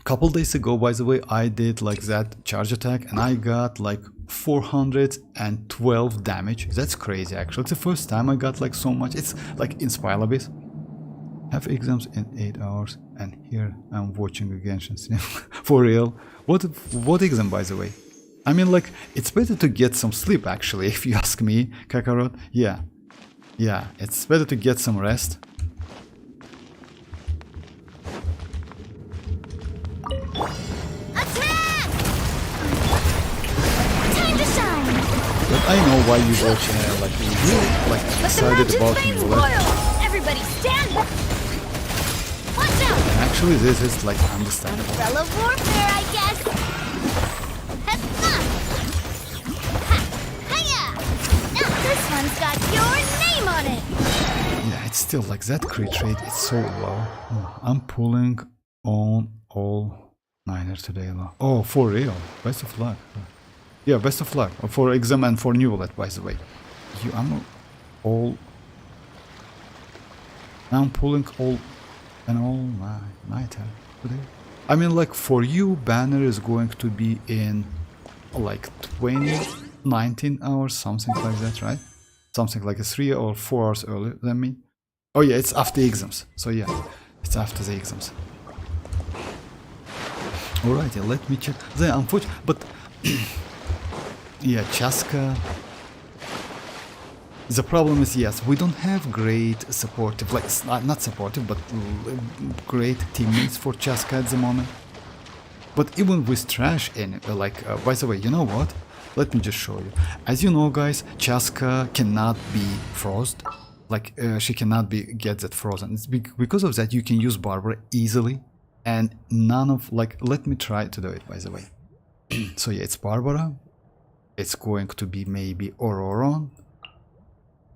couple days ago, by the way, I did like that charge attack and I got like 412 damage. That's crazy actually. It's the first time I got like so much. It's like Inspire Abyss. Have exams in 8 hours and here I'm watching a Genshin stream. For real. What exam, by the way? I mean, like, it's better to get some sleep actually, if you ask me, Kakarot. Yeah, it's better to get some rest. Attack! Time to shine! But I know why you watch like really like Let the excited mountain's about veins Neuvillette. boil! Everybody stand back! Watch out! And actually this is like understandable. Umbrella warfare, I guess! Ha! Hiya! This one's got your name on it! Yeah, it's still like that crit rate is so low. I'm pulling on all niner today. Oh, for real. Best of luck. Yeah, best of luck for exam and for Neuvillette, by the way. I'm pulling all and all nighter today. I mean, like for you, banner is going to be in like 19 hours, something like that, right? Something like 3 or 4 hours earlier than me. Oh yeah, it's after exams. So yeah, it's after the exams. Alright, let me check. The unfortunate, but yeah, chasca. The problem is, yes, we don't have great supportive, like not supportive, but great teammates for chasca at the moment. But even with trash in, by the way, you know what? Let me just show you. As you know, guys, chasca cannot be frozen. Like she cannot get that frozen. It's because of that you can use Barbara easily. And none of, like, let me try to do it, by the way. So yeah, it's Barbara. It's going to be maybe ororon.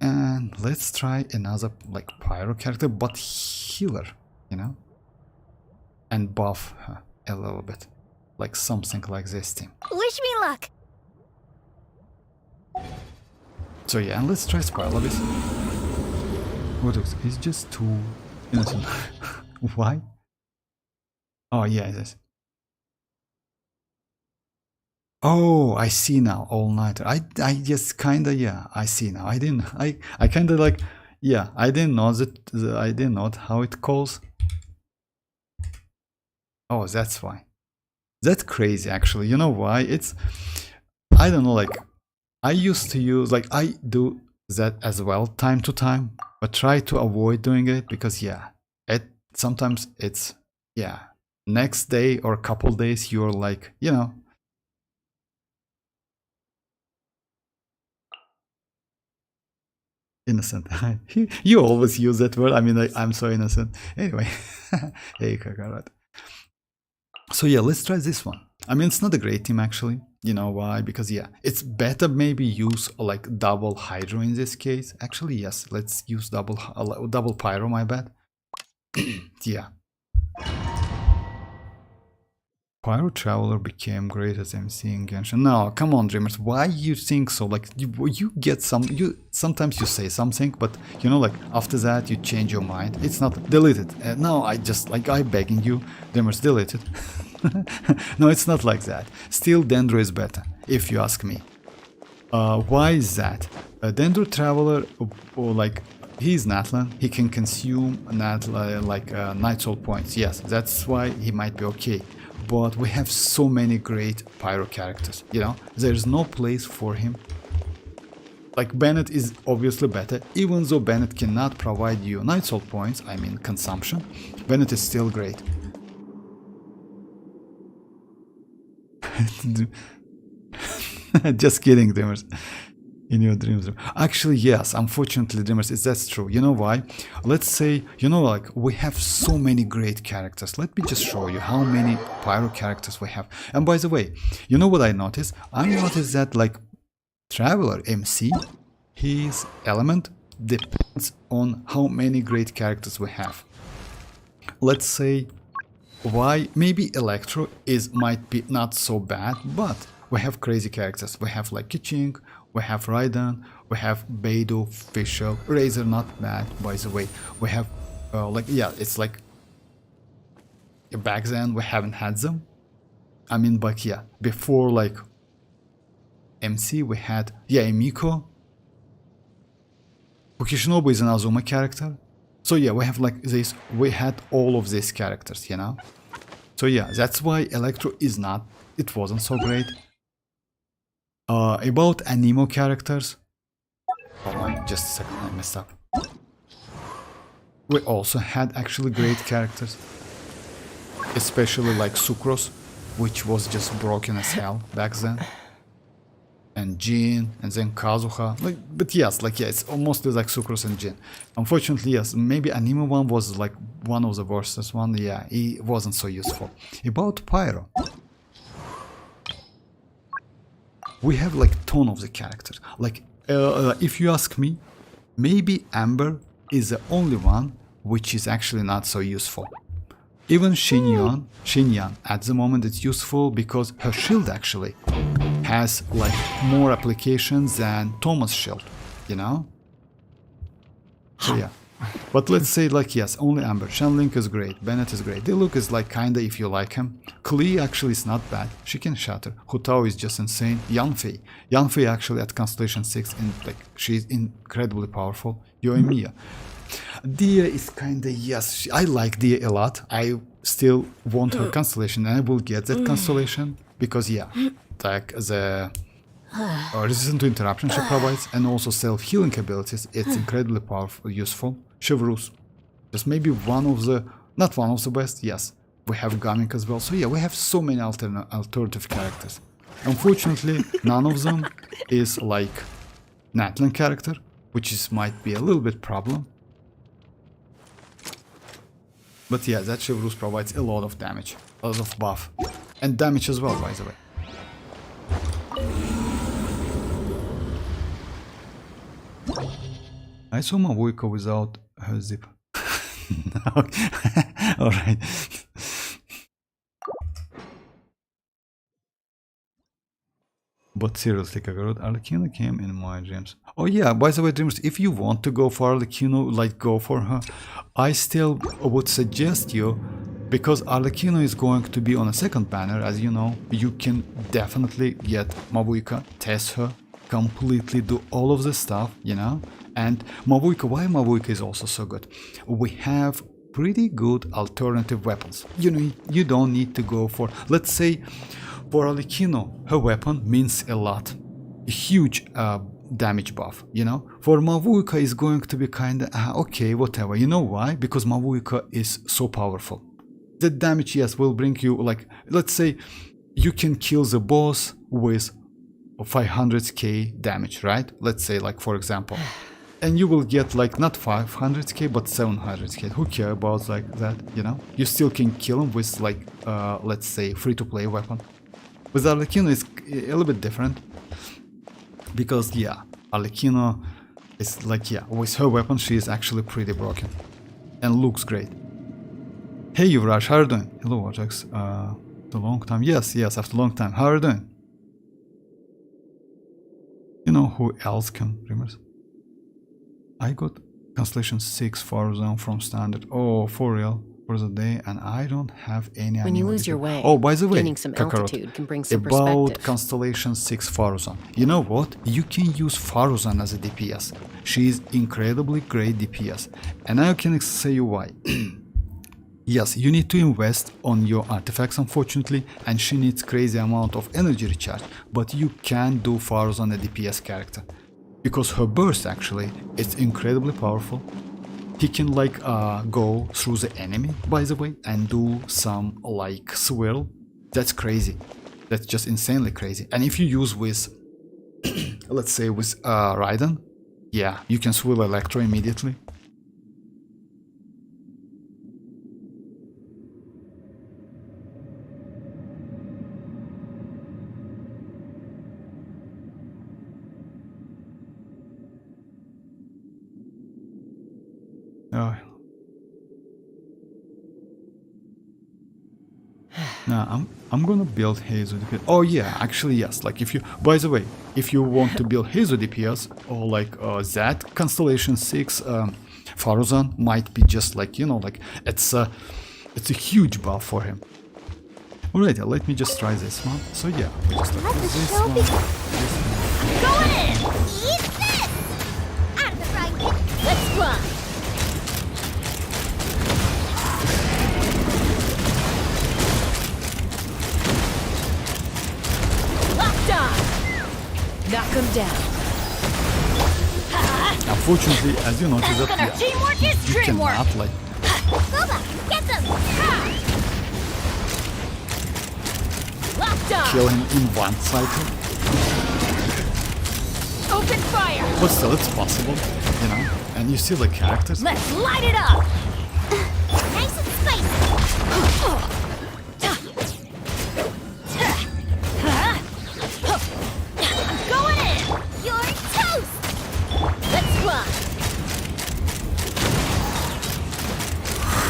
And let's try another, like, pyro character, but healer, you know? And buff her a little bit. Like something like this team. Wish me luck! So yeah, and let's try Spiral Abyss. What is it's just too innocent. Why? Oh yeah, it is. Oh, I see now. All nighter. I just kinda, yeah, I see now. I kinda like, yeah, I didn't know that. I didn't know how it calls. Oh, that's why. That's crazy, actually. You know why? It's, I don't know. Like, I used to use, like, I do that as well, time to time, but try to avoid doing it because, yeah, sometimes it's, yeah. Next day or couple days you're like, you know, innocent. You always use that word. I mean, I'm so innocent. Anyway, hey Kakarot. So yeah, let's try this one. I mean, it's not a great team actually. You know why? Because yeah, it's better maybe use like double hydro in this case. Actually, yes, let's use double pyro, my bad. Yeah. Pyro Traveler became great as MC in Genshin. No, come on, dreamers. Why you think so? Like you get sometimes you say something, but you know, like after that you change your mind. It's not deleted. No, I begging you, dreamers, delete it. No, it's not like that. Still, Dendro is better, if you ask me. Why is that? Dendro Traveler, like he's natlan. He can consume night soul points. Yes, that's why he might be okay. But we have so many great pyro characters, you know, there's no place for him. Like Bennett is obviously better, even though Bennett cannot provide you night soul points, I mean consumption, Bennett is still great. Just kidding, dreamers. In your dreams. Actually, yes, unfortunately, dreamers, that's true. You know why? Let's say, you know, like we have so many great characters. Let me just show you how many pyro characters we have. And by the way, you know what I noticed? I noticed that like Traveler MC, his element depends on how many great characters we have. Let's say why maybe Electro might be not so bad, but we have crazy characters. We have like Keqing, we have Raiden, we have Beidou, Fischl, Razor not bad by the way. We have like yeah, it's like back then we haven't had them. I mean, but yeah, before like MC we had Emiko. Ukishinobu is an Azuma character. So yeah, we have like this, we had all of these characters, you know? So yeah, that's why Electro it wasn't so great. About Anemo characters, hold on, just a second, I messed up. We also had actually great characters, especially like Sucrose, which was just broken as hell back then. And Jin, and then Kazuha. But yes, like yeah, it's almost like Sucrose and Jin. Unfortunately, yes, maybe Anemo one was like one of the worst one. Yeah, he wasn't so useful. About Pyro, we have like ton of the characters. Like if you ask me, maybe Amber is the only one which is actually not so useful. Even Xianyun at the moment it's useful because her shield actually has like more applications than Thomas' shield, you know? So yeah. But let's say like yes, only Amber. Shenlink is great, Bennett is great. Diluc is like kinda if you like him. Klee actually is not bad. She can shatter. Hutao is just insane. Yanfei. Yanfei actually at Constellation 6 she's incredibly powerful. Yoimiya. Dia is kinda yes, I like Dia a lot. I still want her constellation and I will get that constellation because yeah, like the resistance to interruption she provides and also self-healing abilities, it's incredibly powerful, useful. Chevreuse, just maybe one of the, not one of the best, yes. We have Gamik as well, so yeah, we have so many alternative characters. Unfortunately, none of them is like Natlan character, which might be a little bit problem. But yeah, that Chevreuse provides a lot of damage, a lot of buff, and damage as well, by the way. I saw Mavuika without her zip. Alright. But seriously, Kakarot, Arlecchino came in my dreams. Oh yeah, by the way, dreamers, if you want to go for Arlecchino, like go for her, I still would suggest you, because Arlecchino is going to be on a second banner, as you know, you can definitely get Mavuika, test her, completely do all of this stuff, you know? And Mavuika, why Mavuika is also so good? We have pretty good alternative weapons. You know, you don't need to go for, let's say, for Arlecchino, her weapon means a lot. A huge damage buff, you know? For Mavuika is going to be kinda, okay, whatever. You know why? Because Mavuika is so powerful. The damage, yes, will bring you, like, let's say, you can kill the boss with 500k damage, right? Let's say, like, for example. And you will get, like, not 500k, but 700k. Who cares about, like, that, you know? You still can kill him with, like, let's say, free-to-play weapon. With Arlecchino, it's a little bit different. Because, yeah, Arlecchino is, like, yeah, with her weapon, she is actually pretty broken. And looks great. Hey, Yuvraj, how are you doing? Hello, Ajax. After a long time. Yes, after a long time. How are you doing? You know who else can, dreamers? I got Constellation 6 Farzone from Standard. Oh, for real? For the day, and I don't have any. When you lose your way, oh, by the way, gaining some Kakarot, altitude can bring some about perspective. Constellation 6 Farzone. You know what? You can use Farzone as a DPS. She is incredibly great DPS, and I can say you why. Yes, you need to invest on your artifacts, unfortunately, and she needs crazy amount of energy recharge, but you can do Farzone a DPS character. Because her burst actually is incredibly powerful. He can like go through the enemy, by the way, and do some like swirl. That's crazy. That's just insanely crazy. And if you use with, let's say with Raiden, yeah, you can swirl Electro immediately. Now I'm gonna build Hazo DPS. Oh yeah, actually yes. Like if you, by the way, if you want to build Hazo DPS or like that Constellation 6 Faruzan might be just like, you know, like it's a huge buff for him. Alright, let me just try this one. So yeah, we'll just start with this one. Going in! Eat this! Out of the frying pan! Let's run! Locked on! Knock him down. Unfortunately, as you notice that, yeah, Teamwork is you dreamwork! cannot like Boba, get them! Locked on! kill him in one cycle, Open fire! but still it's possible, you know. And you see the characters. Let's light it up! Nice and spicy! I'm going in! You're toast! Let's run!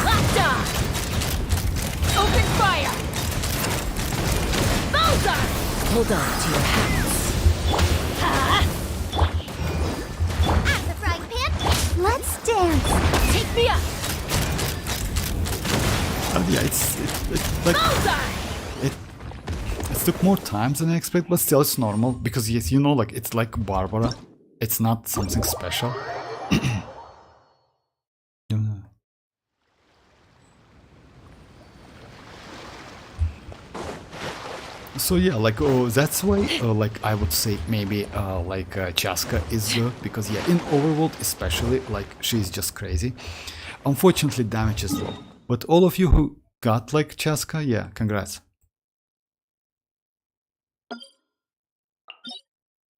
Locked on! Open fire! Bullseye! Hold on to your hats. Out of the frying pan! Let's dance! Take me up! Yeah, it's like Bullseye! it took more time than I expected, but still it's normal because yes, you know, like it's like Barbara. It's not something special. So yeah, like that's why like I would say maybe like Chasca is good because yeah, in Overworld especially, like she's just crazy. Unfortunately, damage is low. But all of you who got like Chasca, yeah, congrats.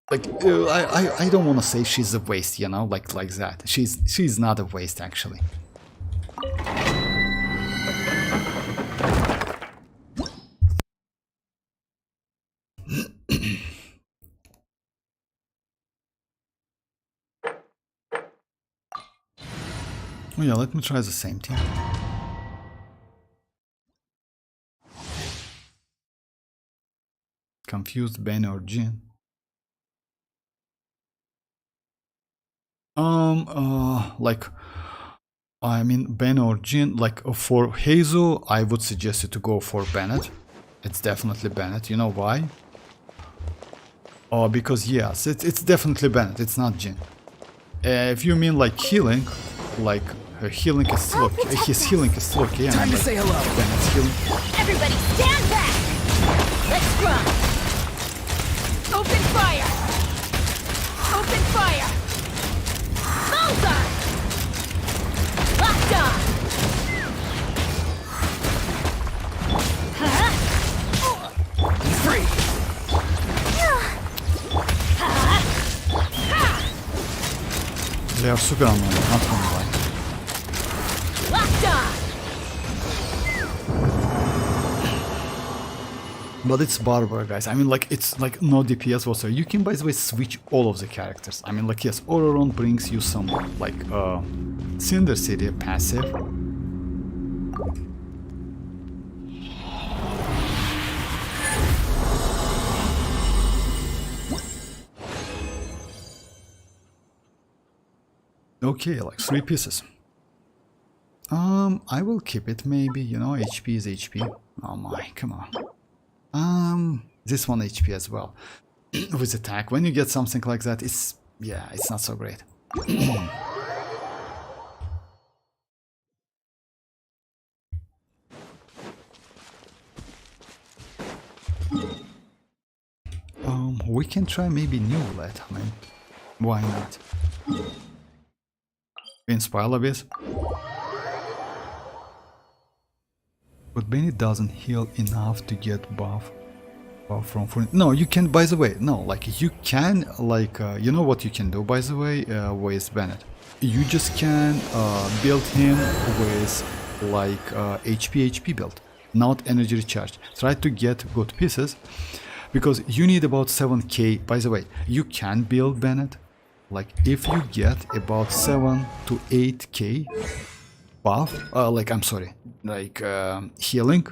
Like I don't want to say she's a waste, you know, like that. She's not a waste actually. Oh yeah, let me try the same team. Confused Ben or Jin. Like, I mean, Ben or Jin, like for Hazel, I would suggest you to go for Bennett. It's definitely Bennett. You know why? Oh, because yes, it's definitely Bennett. It's not Jin. If you mean like healing, like her healing is still okay. His healing is still okay. Time to like, say hello. Bennett's healing. Everybody stand back! Let's run! Open fire! Open fire! Bullseye! Locked on! Free! They are super annoying, not gonna lie. Locked on! But it's Barbara, guys. I mean, like, it's like no DPS whatsoever. You can, by the way, switch all of the characters. I mean, like, yes, Ororon brings you some, like, Cinder City passive. Okay, like 3 pieces. I will keep it maybe, you know, HP is HP. Oh my, come on. This one HP as well. With attack, when you get something like that, it's, yeah, it's not so great. We can try maybe Neuvillette, I mean, why not? Inspire a bit. But Benny doesn't heal enough to get buff from Furina. No, you can, by the way, no, like you can, like, you know what you can do, by the way, with Bennett? You just can build him with, like, HP build, not energy recharge. Try to get good pieces, because you need about 7k, by the way, you can build Bennett like if you get about 7 to 8k buff, healing.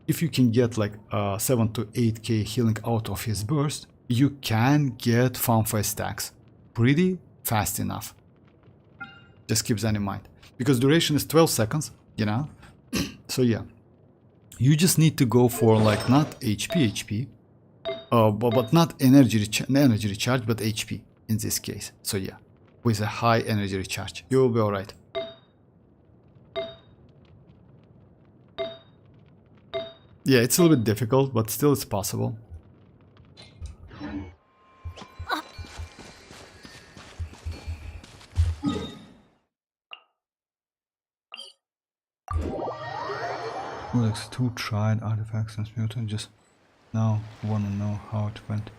If you can get like 7 to 8k healing out of his burst, you can get fanfare stacks pretty fast enough. Just keep that in mind. Because duration is 12 seconds, you know? So yeah. You just need to go for like not HP, but not energy recharge, but HP in this case. So yeah, with a high energy recharge, you will be alright. Yeah, it's a little bit difficult, but still it's possible. Alex 2 tried artifacts and mutant, just now wanna know how it went.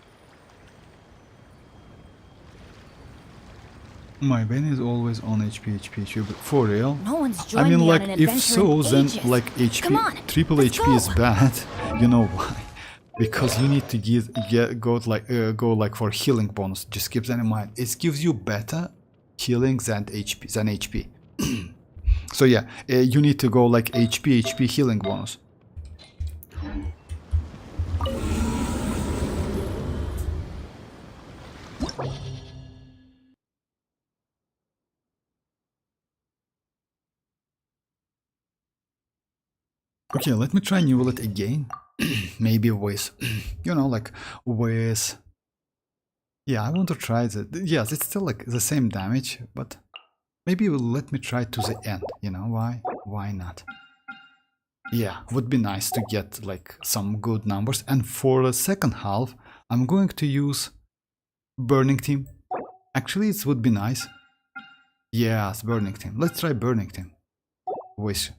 My Ben is always on HP, but for real? No one's I joined mean, me like, on an if adventure so, in then ages. like Come on, triple let's HP go. is bad. You know why? Because you need to go for healing bonus. Just keep that in mind. It gives you better healing than HP. So yeah, you need to go like HP healing bonus. Okay, let me try Neuvillette again. Maybe with, you know, like with... Yeah, I want to try that. Yes, it's still like the same damage, but maybe let me try to the end, you know, why? Why not? Yeah, would be nice to get like some good numbers. And for the second half, I'm going to use Burning Team. Actually, it would be nice. Yes, Burning Team. Let's try Burning Team. Wish.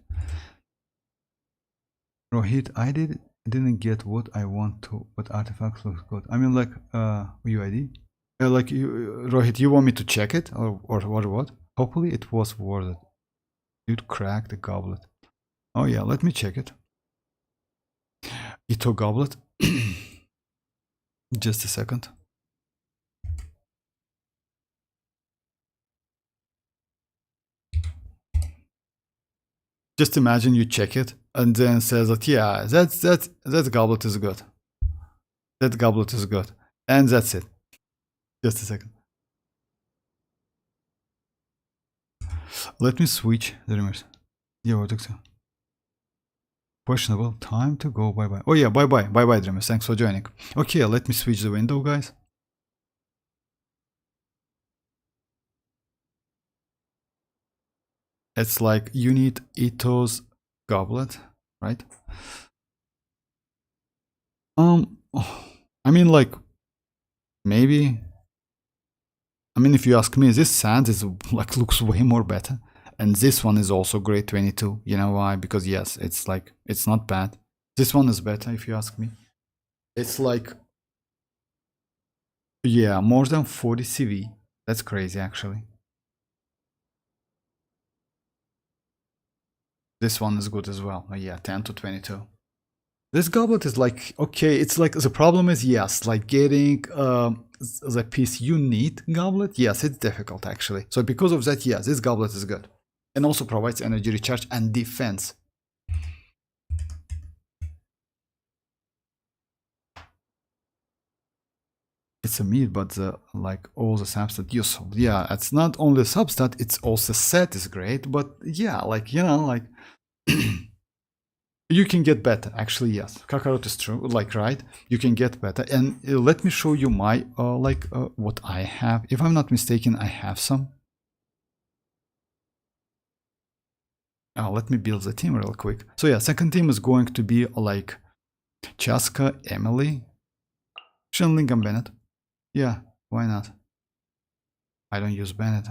Rohit, I didn't get what I want to, but artifacts looks good. I mean, like, UID? Like, Rohit, you want me to check it? Or what? Hopefully it was worth it. You'd crack the goblet. Oh yeah, let me check it. Ito goblet. Just a second. Just imagine you check it and then says that yeah, that goblet is good. That goblet is good. And that's it. Just a second. Let me switch the rumors. Yeah, what so? Questionable. Time to go. Bye bye. Oh yeah, bye bye. Bye bye, dreamers. Thanks for joining. Okay, let me switch the window, guys. It's like you need Ito's goblet, right? I mean, like, maybe. I mean, if you ask me, this sand is like looks way more better, and this one is also grade 22. You know why? Because yes, it's like it's not bad. This one is better, if you ask me. It's like, yeah, more than 40 CV. That's crazy, actually. This one is good as well. Oh, yeah, 10 to 22. This goblet is like, okay, it's like, the problem is, yes, like getting the piece you need goblet, yes, it's difficult actually. So because of that, yes, this goblet is good. And also provides energy recharge and defense. It's a meat, but like all the substat useful. Yeah, it's not only substat, it's also set is great, but yeah, like, you know, like you can get better, actually, yes. Kakarot is true, like, right? You can get better. And let me show you my, what I have. If I'm not mistaken, I have some. Let me build the team real quick. So yeah, second team is going to be like Chasca, Emily, Shinling, and Bennett. Yeah, why not? I don't use Bennett.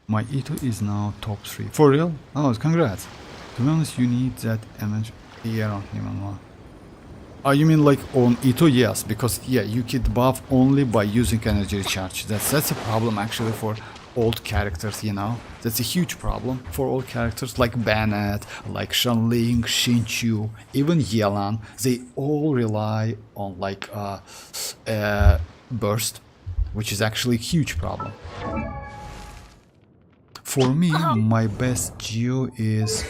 My Ito is now top 3. For real? Oh, congrats. To be honest, you need that energy. Yeah, You mean like on Ito? Yes, because yeah, you get buff only by using energy recharge. That's a problem actually for old characters, you know. That's a huge problem for old characters like Bennett, like Shanling, Xinchu, even Yelan. They all rely on like burst, which is actually a huge problem. For me, my best geo is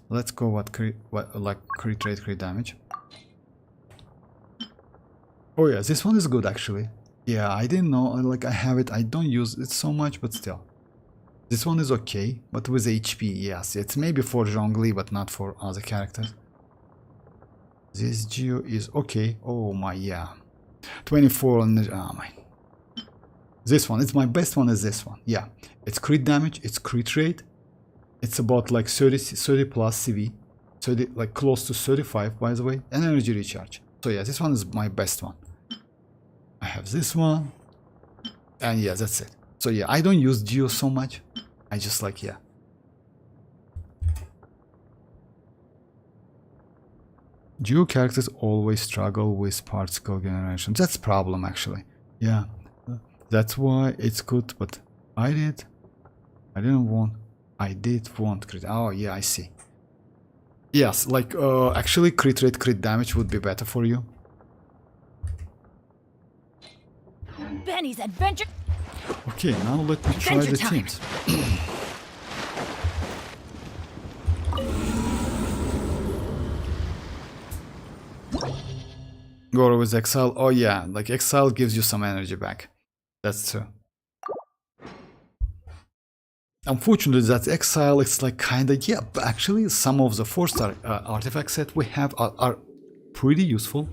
let's go like crit rate, crit damage. Oh yeah, this one is good actually. Yeah, I didn't know, like I have it, I don't use it so much, but still. This one is okay, but with HP, yes, it's maybe for Zhongli, but not for other characters. This geo is okay. Oh my, yeah. 24 on the, oh my. This one, it's my best one is this one, yeah. It's crit damage, it's crit rate. It's about like 30 plus CV, 30, like close to 35 by the way, and energy recharge. So yeah, this one is my best one. I have this one, and yeah, that's it. So yeah, I don't use Geo so much. I just like, yeah. Geo characters always struggle with particle generation. That's problem actually. Yeah, that's why it's good, but I did want crit. Oh yeah, I see. Yes, like actually crit rate, crit damage would be better for you. Benny's adventure. Okay, now let me try the teams. Goro with Exile. Oh yeah, like Exile gives you some energy back. That's true. Unfortunately, that Exile, it's like kinda, yeah, but actually some of the 4-star artifact set we have are pretty useful.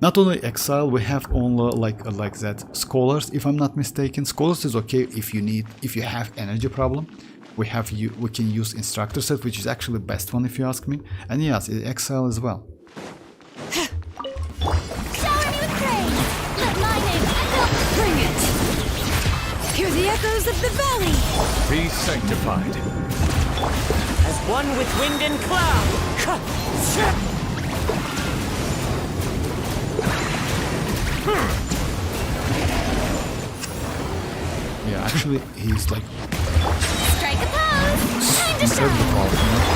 Not only Exile, we have only like that Scholars, if I'm not mistaken. Scholars is okay if you have energy problem. We can use Instructor set, which is actually the best one if you ask me. And yes, Exile as well. Shower me with praise. Let my name echo. Bring it! Hear the echoes of the valley! Be sanctified. As one with wind and cloud. Yeah, actually, he's like Strike a pose. Time to incredibly shine. powerful, you know?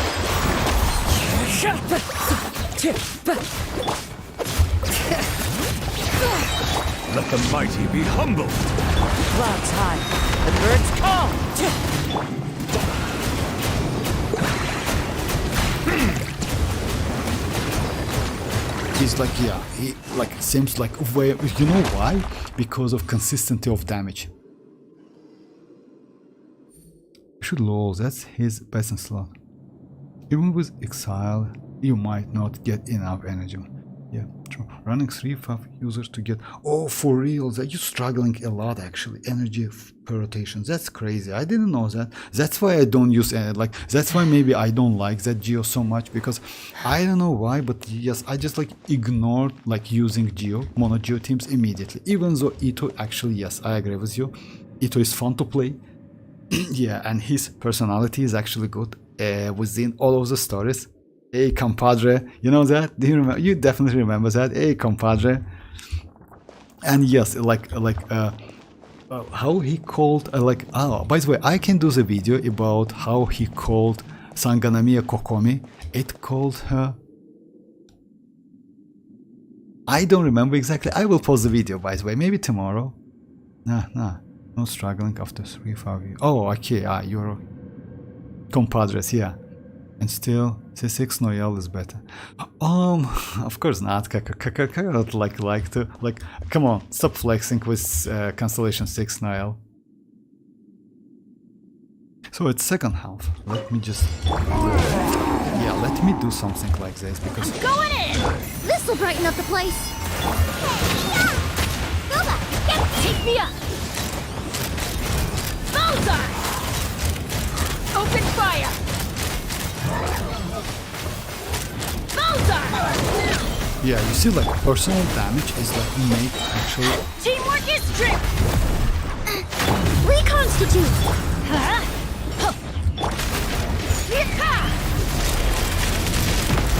Let the mighty be humbled. Clouds high. The birds call. He's like, yeah, he like seems like way, you know why? Because of consistency of damage. Should low, that's his best slot. Even with Exile, you might not get enough energy. Yeah, true. Running 3-5 users to get... Oh, for real, that you're struggling a lot actually. Energy per rotation. That's crazy. I didn't know that. That's why I don't use like. That's why maybe I don't like that Geo so much, because I don't know why, but yes, I just like ignored like using Geo, mono Geo teams immediately. Even though Ito actually, yes, I agree with you. Ito is fun to play. Yeah, and his personality is actually good within all of the stories. Hey, compadre, you know that? Do you remember? You definitely remember that. Hey, compadre. And yes, how he called, oh, by the way, I can do the video about how he called Sanganamiya Kokomi. It called her... I don't remember exactly. I will post the video, by the way, maybe tomorrow. Nah, no struggling after 3-5 years. Oh, okay, you're compadres, yeah. And still, C6 Noel is better. Of course not. Cannot like to come on, stop flexing with Constellation 6 Noel. So it's second half. Let me just let me do something like this because Going in. This will brighten up the place. Hey, yeah. Go back. Take me up. Bullseye. Open fire. yeah, you see, like personal damage is like make actually. Teamwork is trick. We reconstitute! Huh? Huh. Yeehaw!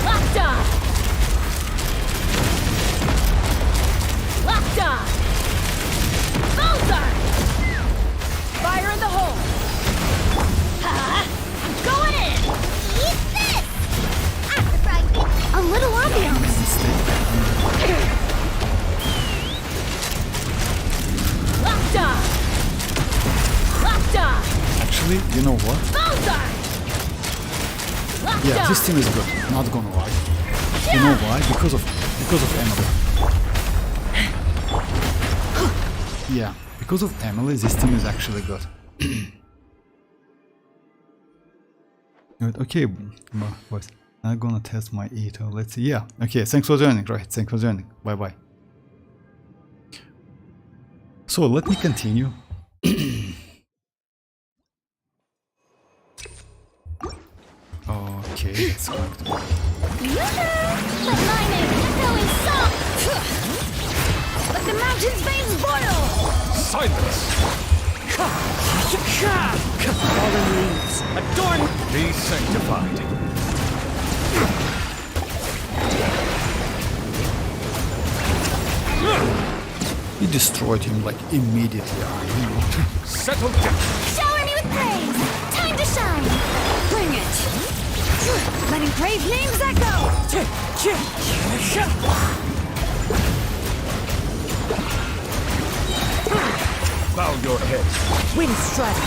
Locked on! Locked on! Bullseye! Fire in the hole! Huh? I'm going in! Eat this! I'm surprised. A little ambiance. Locked on! Locked on! Actually, you know what? Bullseye! Locked Yeah, on! this team is good. Not gonna lie. You know why? Because of Emily. Yeah, because of Emily, this team is actually good. Good, okay, boys. I'm gonna test my Ito. Let's see. Yeah, okay. Thanks for joining, right? Thanks for joining. Bye bye. So let me continue. Okay, let's go. Let my name echo in song! Let the mountain's veins boil! Silence! Fallen leaves, adorn. Be sanctified. He destroyed him like immediately. Settle down. Shower me with praise! Time to shine! Bring it! Letting brave names echo! Bow your head. Wind strike.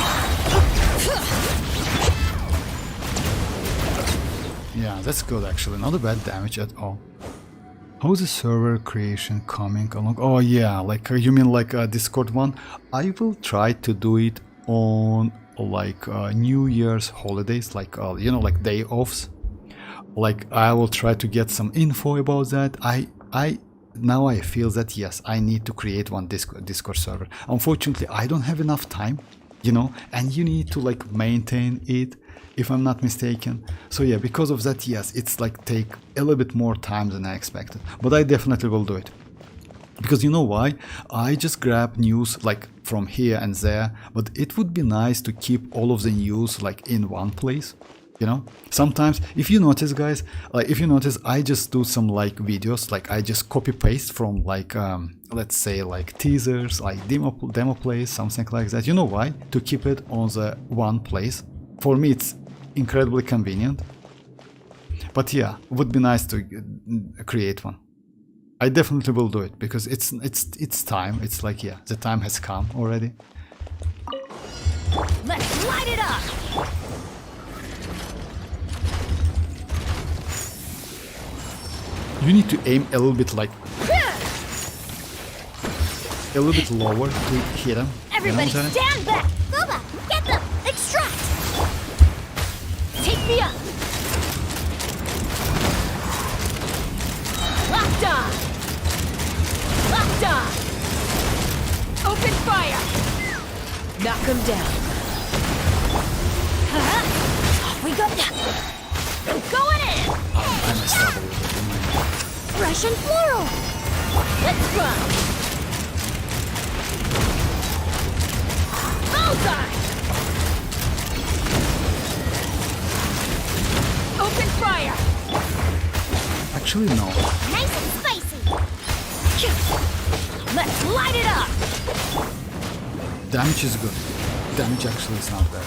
Yeah, that's good actually. Not a bad damage at all. How's the server creation coming along? Oh yeah, like you mean like a Discord one? I will try to do it on like New Year's holidays, like you know, like day offs. Like I will try to get some info about that. Now I feel that yes, I need to create one Discord server. Unfortunately, I don't have enough time, you know, and you need to like maintain it, if I'm not mistaken. So yeah, because of that, yes, it's like take a little bit more time than I expected, but I definitely will do it. Because you know why? I just grab news like from here and there, but it would be nice to keep all of the news like in one place. You know, sometimes if you notice, guys, like if you notice, I just do some like videos, like I just copy paste from like let's say like teasers, like demo plays, something like that. You know why? To keep it on the one place. For me, it's incredibly convenient. But yeah, it would be nice to create one. I definitely will do it because it's time. It's like yeah, the time has come already. Let's light it up! You need to aim a little bit like a little bit lower to hit them. Everybody stand back! Boba, get them! Extract! Take me up! Locked on! Locked on! Open fire! Knock him down. Off we go! I'm going in! I messed up a little bit. Fresh and floral! Let's run! Bullseye! Open fire! Actually, no. Nice and spicy! Let's light it up! Damage is good. Damage actually is not bad.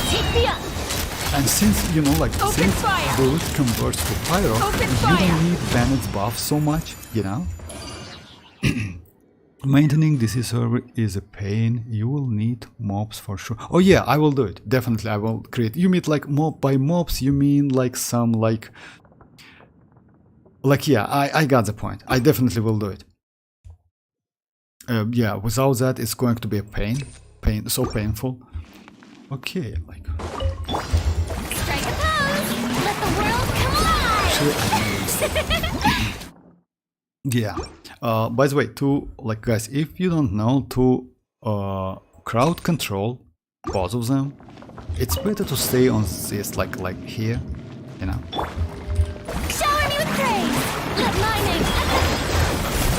Take me up! And since, you know, like, Open since fire! bullet converts to pyro, Open you fire! don't need Bennett's buff so much, you know? Maintaining this server is a pain. You will need mobs for sure. Oh yeah, I will do it. Definitely I will create. You mean like by mobs, you mean like some like yeah, I got the point. I definitely will do it. Yeah, without that it's going to be a pain. So painful. Okay, like Strike a pose! Let the world come alive! actually I yeah. By the way, to like guys, if you don't know, to crowd control both of them, it's better to stay on this like here, you know. Shower me with praise! Let my name echo!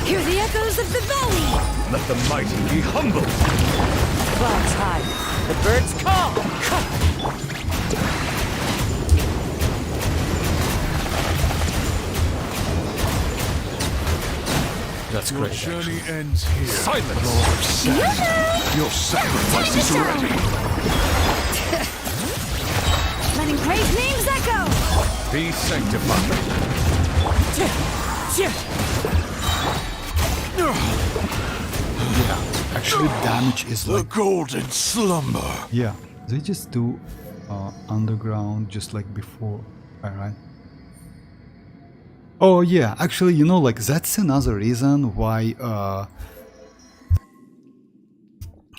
Hear the echoes of the valley! Let the mighty be humbled. Clouds high. The birds call. That's Your great. journey ends here. Silence! Lord of Sand. Your sacrifice is ready. Letting praise names echo! Be sanctified. Yeah, actually damage is The like... golden slumber. Yeah, they just do underground just like before, alright? Oh yeah, actually, you know, like that's another reason why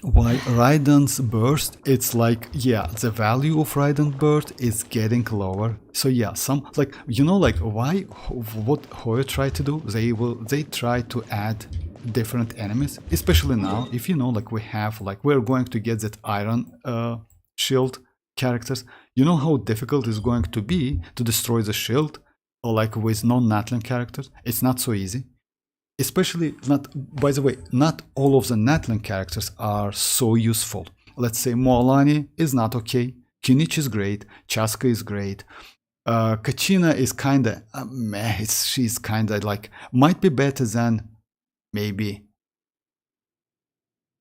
Raiden's burst, it's like, yeah, the value of Raiden's burst is getting lower. So yeah, some, like, you know, like why, what Hoyo tried to do, they try to add different enemies, especially now, if you know, like we have, like we're going to get that iron shield characters, you know how difficult it's going to be to destroy the shield, or like with non-natlan characters, it's not so easy. Especially not, by the way, not all of the natlan characters are so useful. Let's say mualani is not okay, kinich is great, chasca is great, Kachina is kinda meh, she's kinda like, might be better than maybe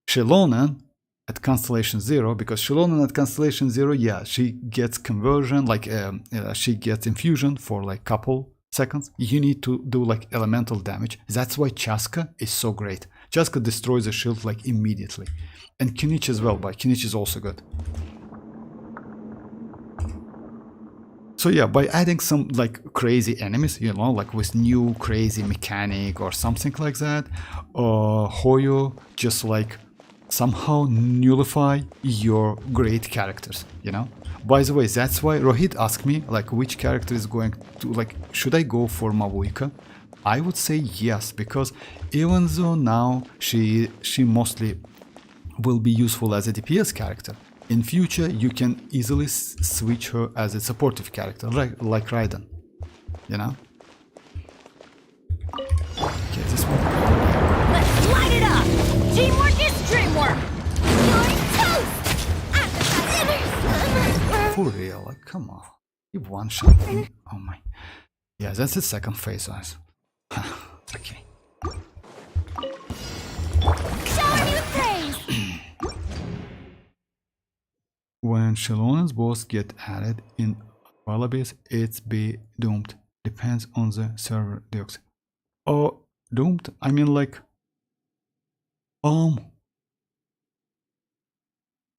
Xilonen at Constellation 0, because Xilonen at Constellation 0, yeah, she gets conversion, like she gets infusion for like couple seconds. You need to do like elemental damage. That's why Chasca is so great. Chasca destroys the shield like immediately. And Kinich as well, but Kinich is also good. So yeah, by adding some like crazy enemies, you know, like with new crazy mechanic or something like that, Hoyo just like somehow nullify your great characters, you know? By the way, that's why Rohit asked me like which character is going to, like, should I go for Mavuika? I would say yes, because even though now she mostly will be useful as a DPS character, in future you can easily switch her as a supportive character, like Raiden, you know? Okay, this one. Let's light it up! Teamwork is dreamwork! You're toast! For real, like, come on. You one shot me. Oh my. Yeah, that's the second phase, guys. Okay. Show new praise! When Xilonen's boss get added in Wallabies, it's be doomed. Depends on the server deoxy. Oh, doomed? I mean like...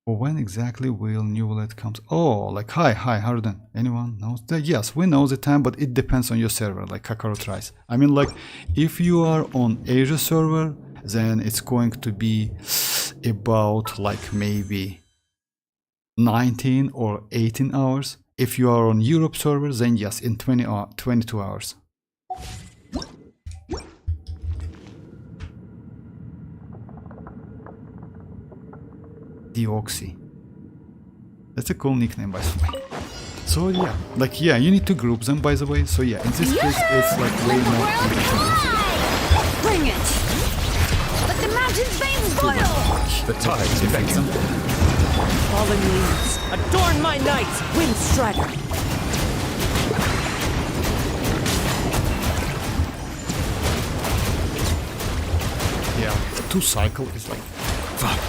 when exactly will Neuvillette comes? Oh, like hi Harden. Anyone knows that? Yes, we know the time, but it depends on your server, like Kakarot tries. I mean, like if you are on Asia server, then it's going to be about like maybe 19 or 18 hours. If you are on Europe server, then yes, in 22 hours. Deoxy. That's a cool nickname, by the way. So yeah, like yeah, you need to group them, by the way. So yeah, in this case, it's like way more independent. Bring it! Let the mountain's veins boil! The tides affect them. Fallen leaves, adorn my night, wind strider. Yeah, the 2 cycle is like fuck.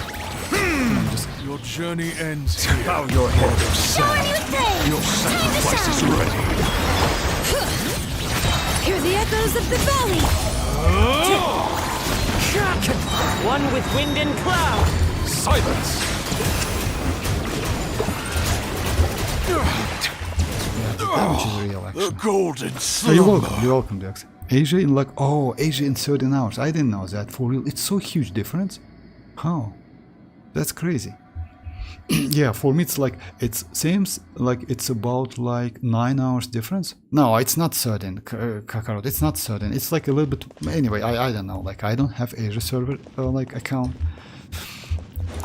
Your journey ends here. Bow your head of sand. Your sacrifice is ready. Hear the echoes of the valley! One with wind and cloud. Silence! Yeah, the damage is real, actually. The golden Oh, you're slumber. welcome. You're welcome, Deoxy. Asia in like Asia in 13 hours. I didn't know that, for real. It's so huge difference. How? That's crazy. Yeah, for me it's like, it seems like it's about like 9 hours difference. No, it's not certain, Kakarot, it's not certain. It's like a little bit, anyway, I don't know, like I don't have Asia server like account.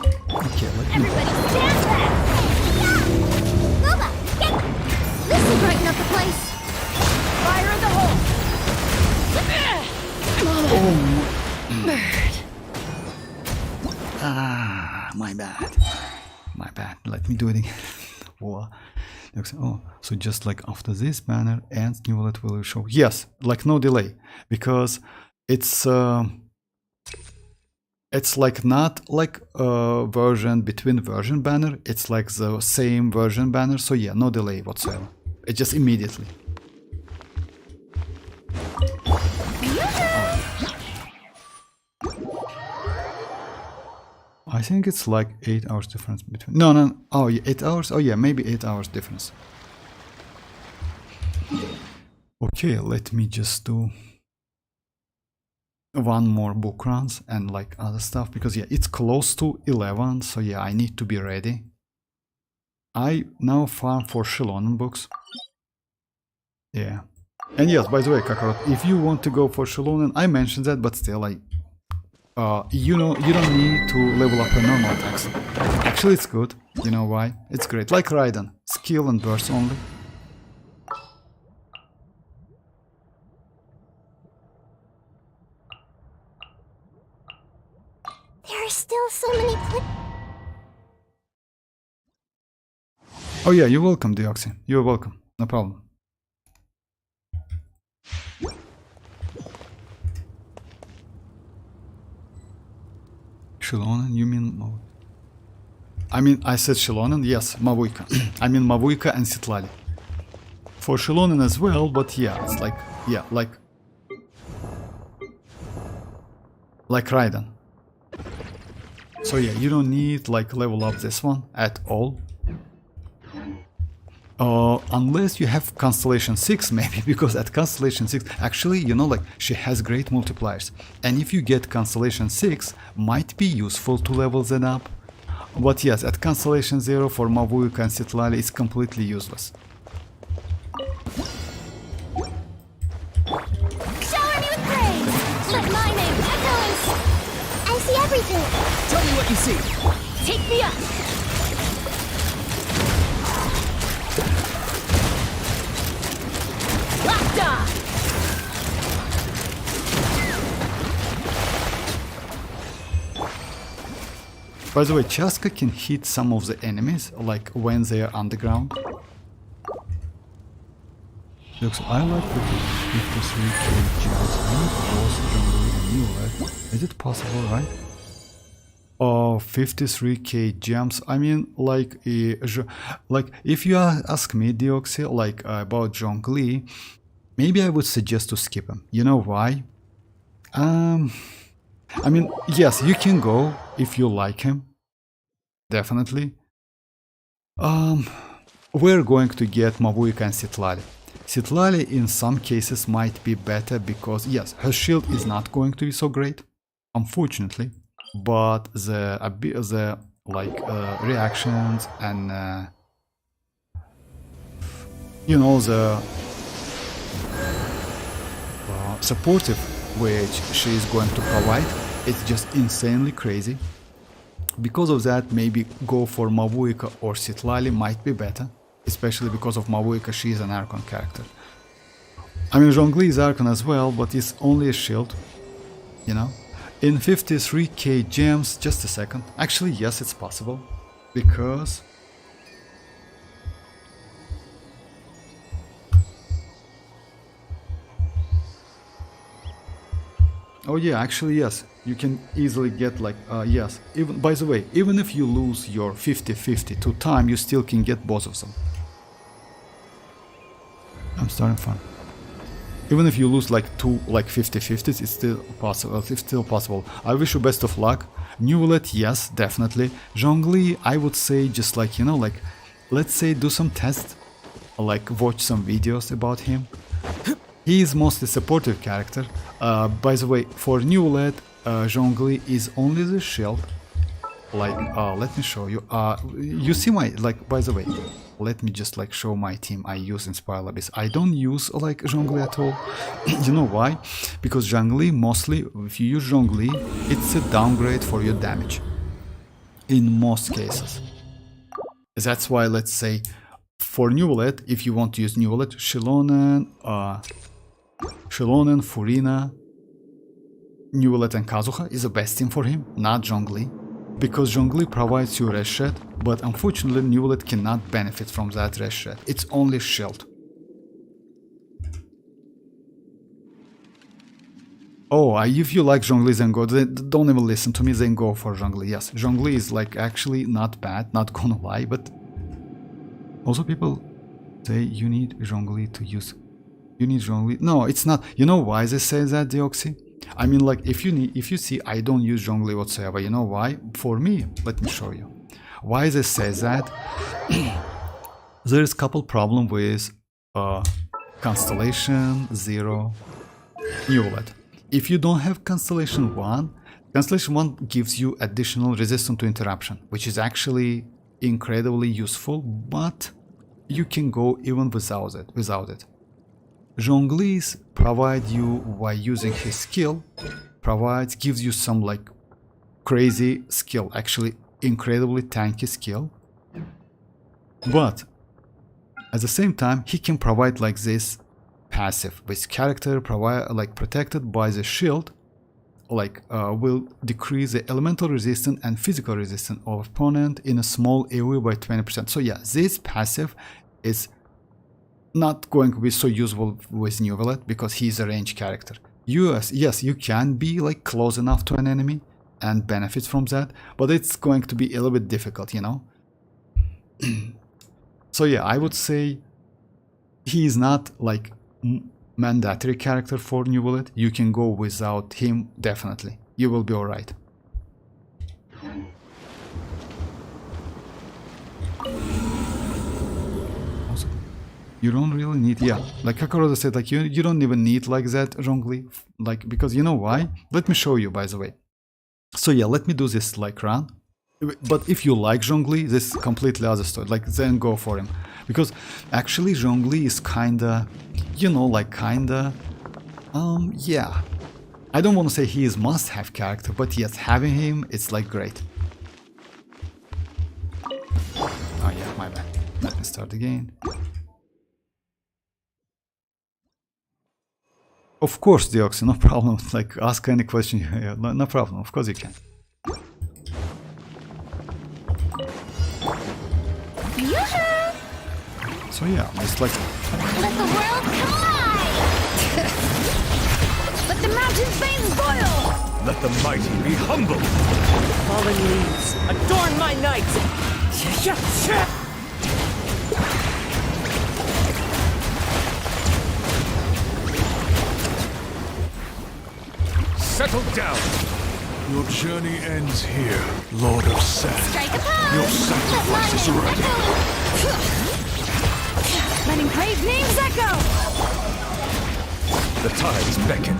Okay, let me... Everybody stand back! Boba, get... This will brighten up the place! Fire in the hole! My bad. Let me do it again. Voila. Oh, so just like after this banner ends, Neuvillette will show. Yes, like no delay, because it's like not like a version between version banner. It's like the same version banner. So yeah, no delay whatsoever. It's just immediately. I think it's like 8 hours difference between. No. Oh, yeah, 8 hours. Oh, yeah, maybe 8 hours difference. Okay, let me just do one more book runs and like other stuff because yeah, it's close to 11. So yeah, I need to be ready. I now farm for Xilonen books. Yeah, and yes, by the way, Kakarot, if you want to go for Xilonen, I mentioned that, but still, you know, you don't need to level up a normal attacks. Actually, it's good. You know why? It's great. Like Raiden, skill and burst only. There are still so many Oh yeah, you're welcome, Deoxy. You're welcome. No problem. Xilonen, you mean Mavuika? I mean, I said Xilonen, yes, Mavuika. I mean Mavuika and Citlali. For Xilonen as well, but yeah, it's like, yeah, like Raiden. So yeah, you don't need like level up this one at all. Unless you have Constellation 6 maybe, because at Constellation 6, actually, you know, like, she has great multipliers. And if you get Constellation 6, might be useful to level that up. But yes, at Constellation 0 for Mavuika and Citlali, it's completely useless. Shower me with praise! Let my name echoes! I see everything! Tell me what you see. Take me up! By the way, Chasca can hit some of the enemies, like when they are underground. Looks, I like the 53k gems. I need both jungle and Neuvillette. Is it possible, right? Oh, 53k gems. I mean, like if you ask me, Deoxy, like about Zhongli, maybe I would suggest to skip him. You know why? I mean, yes, you can go if you like him. Definitely. We're going to get Mavuika and Citlali. Citlali in some cases might be better because, yes, her shield is not going to be so great, unfortunately. But the reactions and you know, the supportive which she is going to provide, it's just insanely crazy. Because of that, maybe go for Mavuika or Citlali might be better, especially because of Mavuika, she is an Archon character. I mean, Zhongli is Archon as well, but it's only a shield, you know. In 53k gems, just a second. Actually, yes, it's possible, because oh yeah, actually yes, you can easily get like, yes, even, by the way, even if you lose your 50-50 to time, you still can get both of them. I'm starting fun. Even if you lose like two, like 50-50s, it's still possible. It's still possible. I wish you best of luck. Neuvillette, yes, definitely. Zhongli, I would say just like, you know, like, let's say do some tests, like watch some videos about him. He is mostly supportive character. By the way, for Neuvillette, Zhongli is only the shield. Like, let me show you. You see my, like, by the way, let me just like show my team I use in Spiral Abyss. I don't use like Zhongli at all. You know why? Because Zhongli, mostly, if you use Zhongli, it's a downgrade for your damage. In most cases. That's why, let's say, for Neuvillette, if you want to use Neuvillette, Xilonen, Furina, Neuvillette and Kazuha is the best team for him, not Zhongli. because Zhongli provides you red shed, but unfortunately Neuvillette cannot benefit from that red shed. It's only shield. Oh, if you like Zhongli, then go. Don't even listen to me, then go for Zhongli. Yes, Zhongli is like actually not bad, not gonna lie, but also people say you need Zhongli to use. You need Zhongli. No, it's not. You know why they say that, Deoxy? I mean, like if you see I don't use Zhongli whatsoever, you know why? For me, let me show you. Why they say that? There is couple problem with Constellation 0 Neuvillette. If you don't have Constellation 1, Constellation 1 gives you additional resistance to interruption, which is actually incredibly useful, but you can go even without it. Zhongli's provide you by using his skill, gives you some like crazy skill, actually incredibly tanky skill, but at the same time he can provide like this passive with character protected by the shield, will decrease the elemental resistance and physical resistance of opponent in a small AoE by 20%. So yeah, this passive is not going to be so useful with Neuvillette because he's a range character. Yes, you can be like close enough to an enemy and benefit from that, but it's going to be a little bit difficult, you know. So yeah, I would say he is not like mandatory character for Neuvillette. You can go without him, definitely. You will be alright. Also, you don't really need, yeah, like Kakaroda said, like you don't even need like that Zhongli, like, because you know why? Let me show you, by the way. So yeah, let me do this like run. But if you like Zhongli, this is completely other story, like then go for him. Because actually Zhongli is kinda, you know, like kinda, yeah. I don't want to say he is must-have character, but yes, having him, it's like great. Oh yeah, my bad. Let me start again. Of course, Deoxy, no problem. Like, ask any question. Yeah, no problem. Of course you can. So yeah, it's like... Let the world collide! Let the mountain's veins boil! Let the mighty be humble! Fallen leaves, adorn my night! Settle down! Your journey ends here, Lord of Sand. Strike a pose! Your sacrifice is ready! Letting brave names echo! The tides beckon.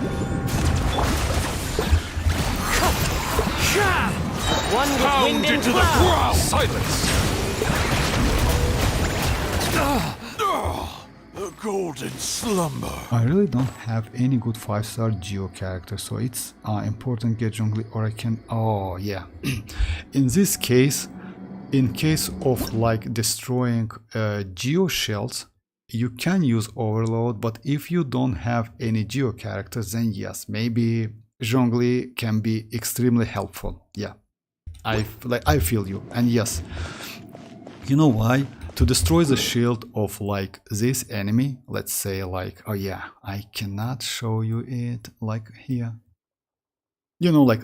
One with Pound wind and into the cloud! ground! Silence! The golden slumber. I really don't have any good 5-star Geo character, so it's important get Zhongli, or I can... Oh, yeah. In this case, in case of like destroying Geo shells, you can use Overload, but if you don't have any Geo characters, then yes, maybe Zhongli can be extremely helpful. Yeah, I feel you. And yes, you know why? To destroy the shield of like this enemy, let's say like, oh yeah, I cannot show you it like here. You know, like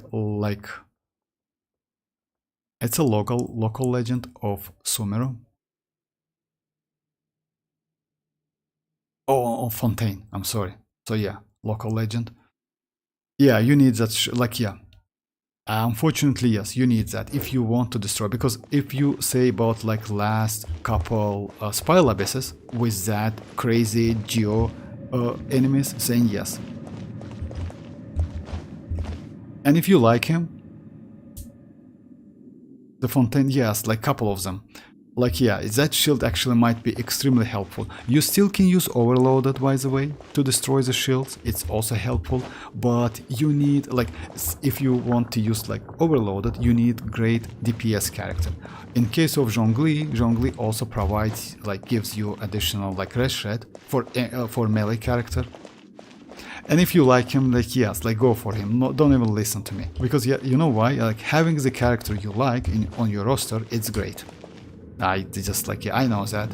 it's a local legend of Sumeru. Oh, Fontaine, I'm sorry. So yeah, local legend. Yeah, you need that, like, yeah. Unfortunately, yes, you need that if you want to destroy, because if you say about like last couple Spiral Abysses with that crazy Geo enemies, saying yes. And if you like him, the Fontaine, yes, like couple of them. Like, yeah, that shield actually might be extremely helpful. You still can use Overloaded, by the way, to destroy the shields. It's also helpful, but you need, like, if you want to use, like, Overloaded, you need great DPS character. In case of Zhongli also provides, like, gives you additional, like, red shred for melee character. And if you like him, like yes, like go for him. No, don't even listen to me, because yeah, you know why? Like having the character you like on your roster, it's great. I just like yeah, I know that.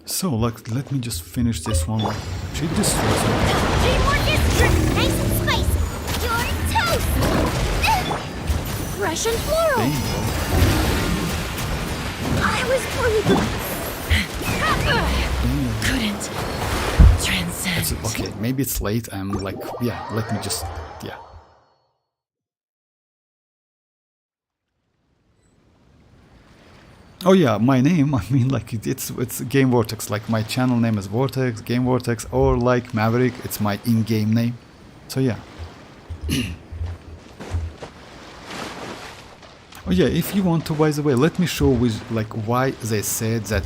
So like let me just finish this one. Like she destroys me. Teamwork is tricky. Nice and spicy. You're toast. Fresh and floral. Bingo. I was breathing. Couldn't transcend. Okay, maybe it's late. I'm like yeah. Let me just yeah. Oh yeah, my name, I mean like it's Game Vortex, like my channel name is Vortex, Game Vortex, or like Maverick, it's my in-game name. So yeah. Oh yeah, if you want to, by the way, let me show with like why they said that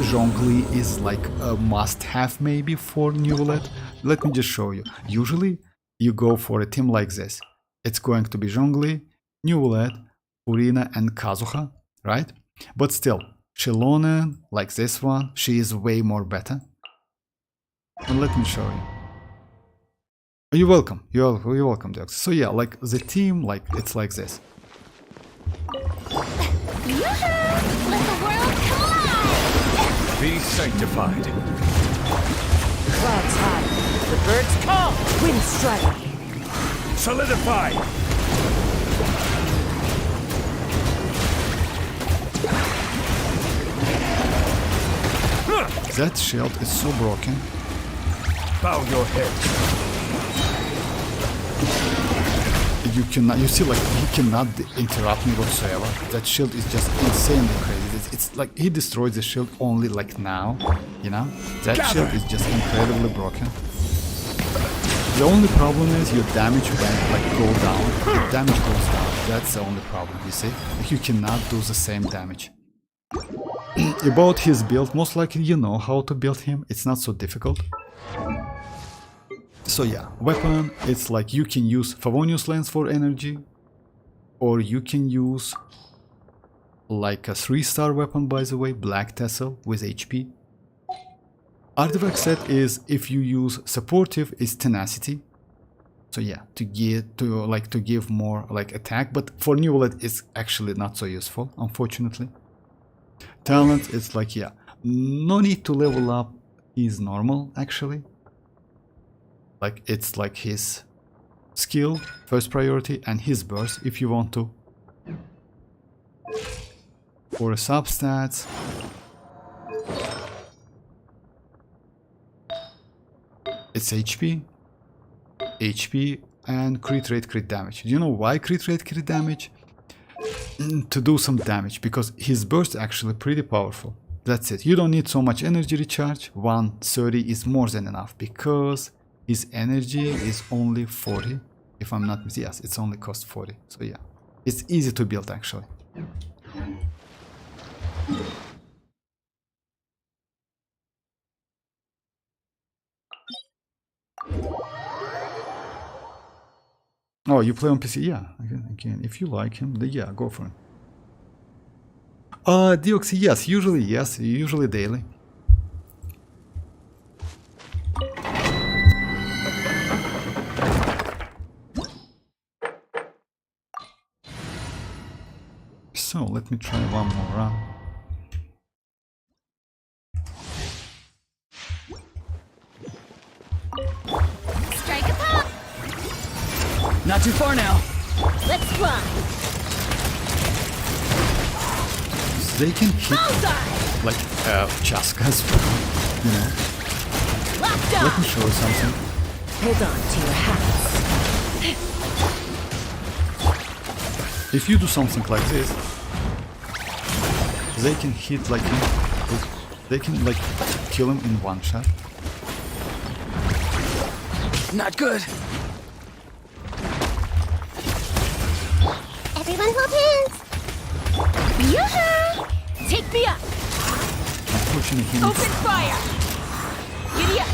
Zhongli is like a must-have maybe for Neuvillette. Let me just show you. Usually you go for a team like this. It's going to be Zhongli, Neuvillette, Furina and Kazuha, right? But still, Xilonen, like this one, she is way more better. And let me show you. You're welcome. You're welcome, Dex. So yeah, like the team, like it's like this. Let the world collide. Be sanctified. Clouds high. The birds call. Wind strike. Solidify. That shield is so broken. Bow your head. You cannot, you see, like he cannot interrupt me whatsoever. That shield is just insanely crazy. It's like he destroyed the shield only like now, you know? That shield is just incredibly broken. The only problem is your damage when like go down. Your damage goes down. That's the only problem, you see? Like, you cannot do the same damage. About his build, most likely you know how to build him. It's not so difficult. So yeah, weapon, it's like you can use Favonius Lens for energy, or you can use like a 3-star weapon, by the way, Black Tassel with HP. Artifact set is, if you use supportive, is Tenacity. So yeah, to give more like attack, but for Neuvillette it's actually not so useful, unfortunately. Talent, it's like yeah, no need to level up, is normal actually. Like it's like his skill, first priority, and his burst if you want to. For substats, it's HP, and crit rate, crit damage. Do you know why crit rate, crit damage? To do some damage, because his burst is actually pretty powerful. That's it. You don't need so much energy recharge. 130 is more than enough, because his energy is only 40. If I'm not mistaken, yes, it's only cost 40. So yeah, it's easy to build actually. Oh, you play on PC? Yeah, again, if you like him, then yeah, go for him. Deoxy, yes, usually daily. So, let me try one more round. Strike a pop. Not too far now. Let's fly. They can hit Bullseye. like chasca as well, you know. Locked Let on. me show you something. Hold on to your hats. If you do something like this, they can hit like him. They can like kill him in one shot. Not good. Everyone hold hands. Yoo-hoo! Take me up! Unfortunately, he Open fire! Giddy up!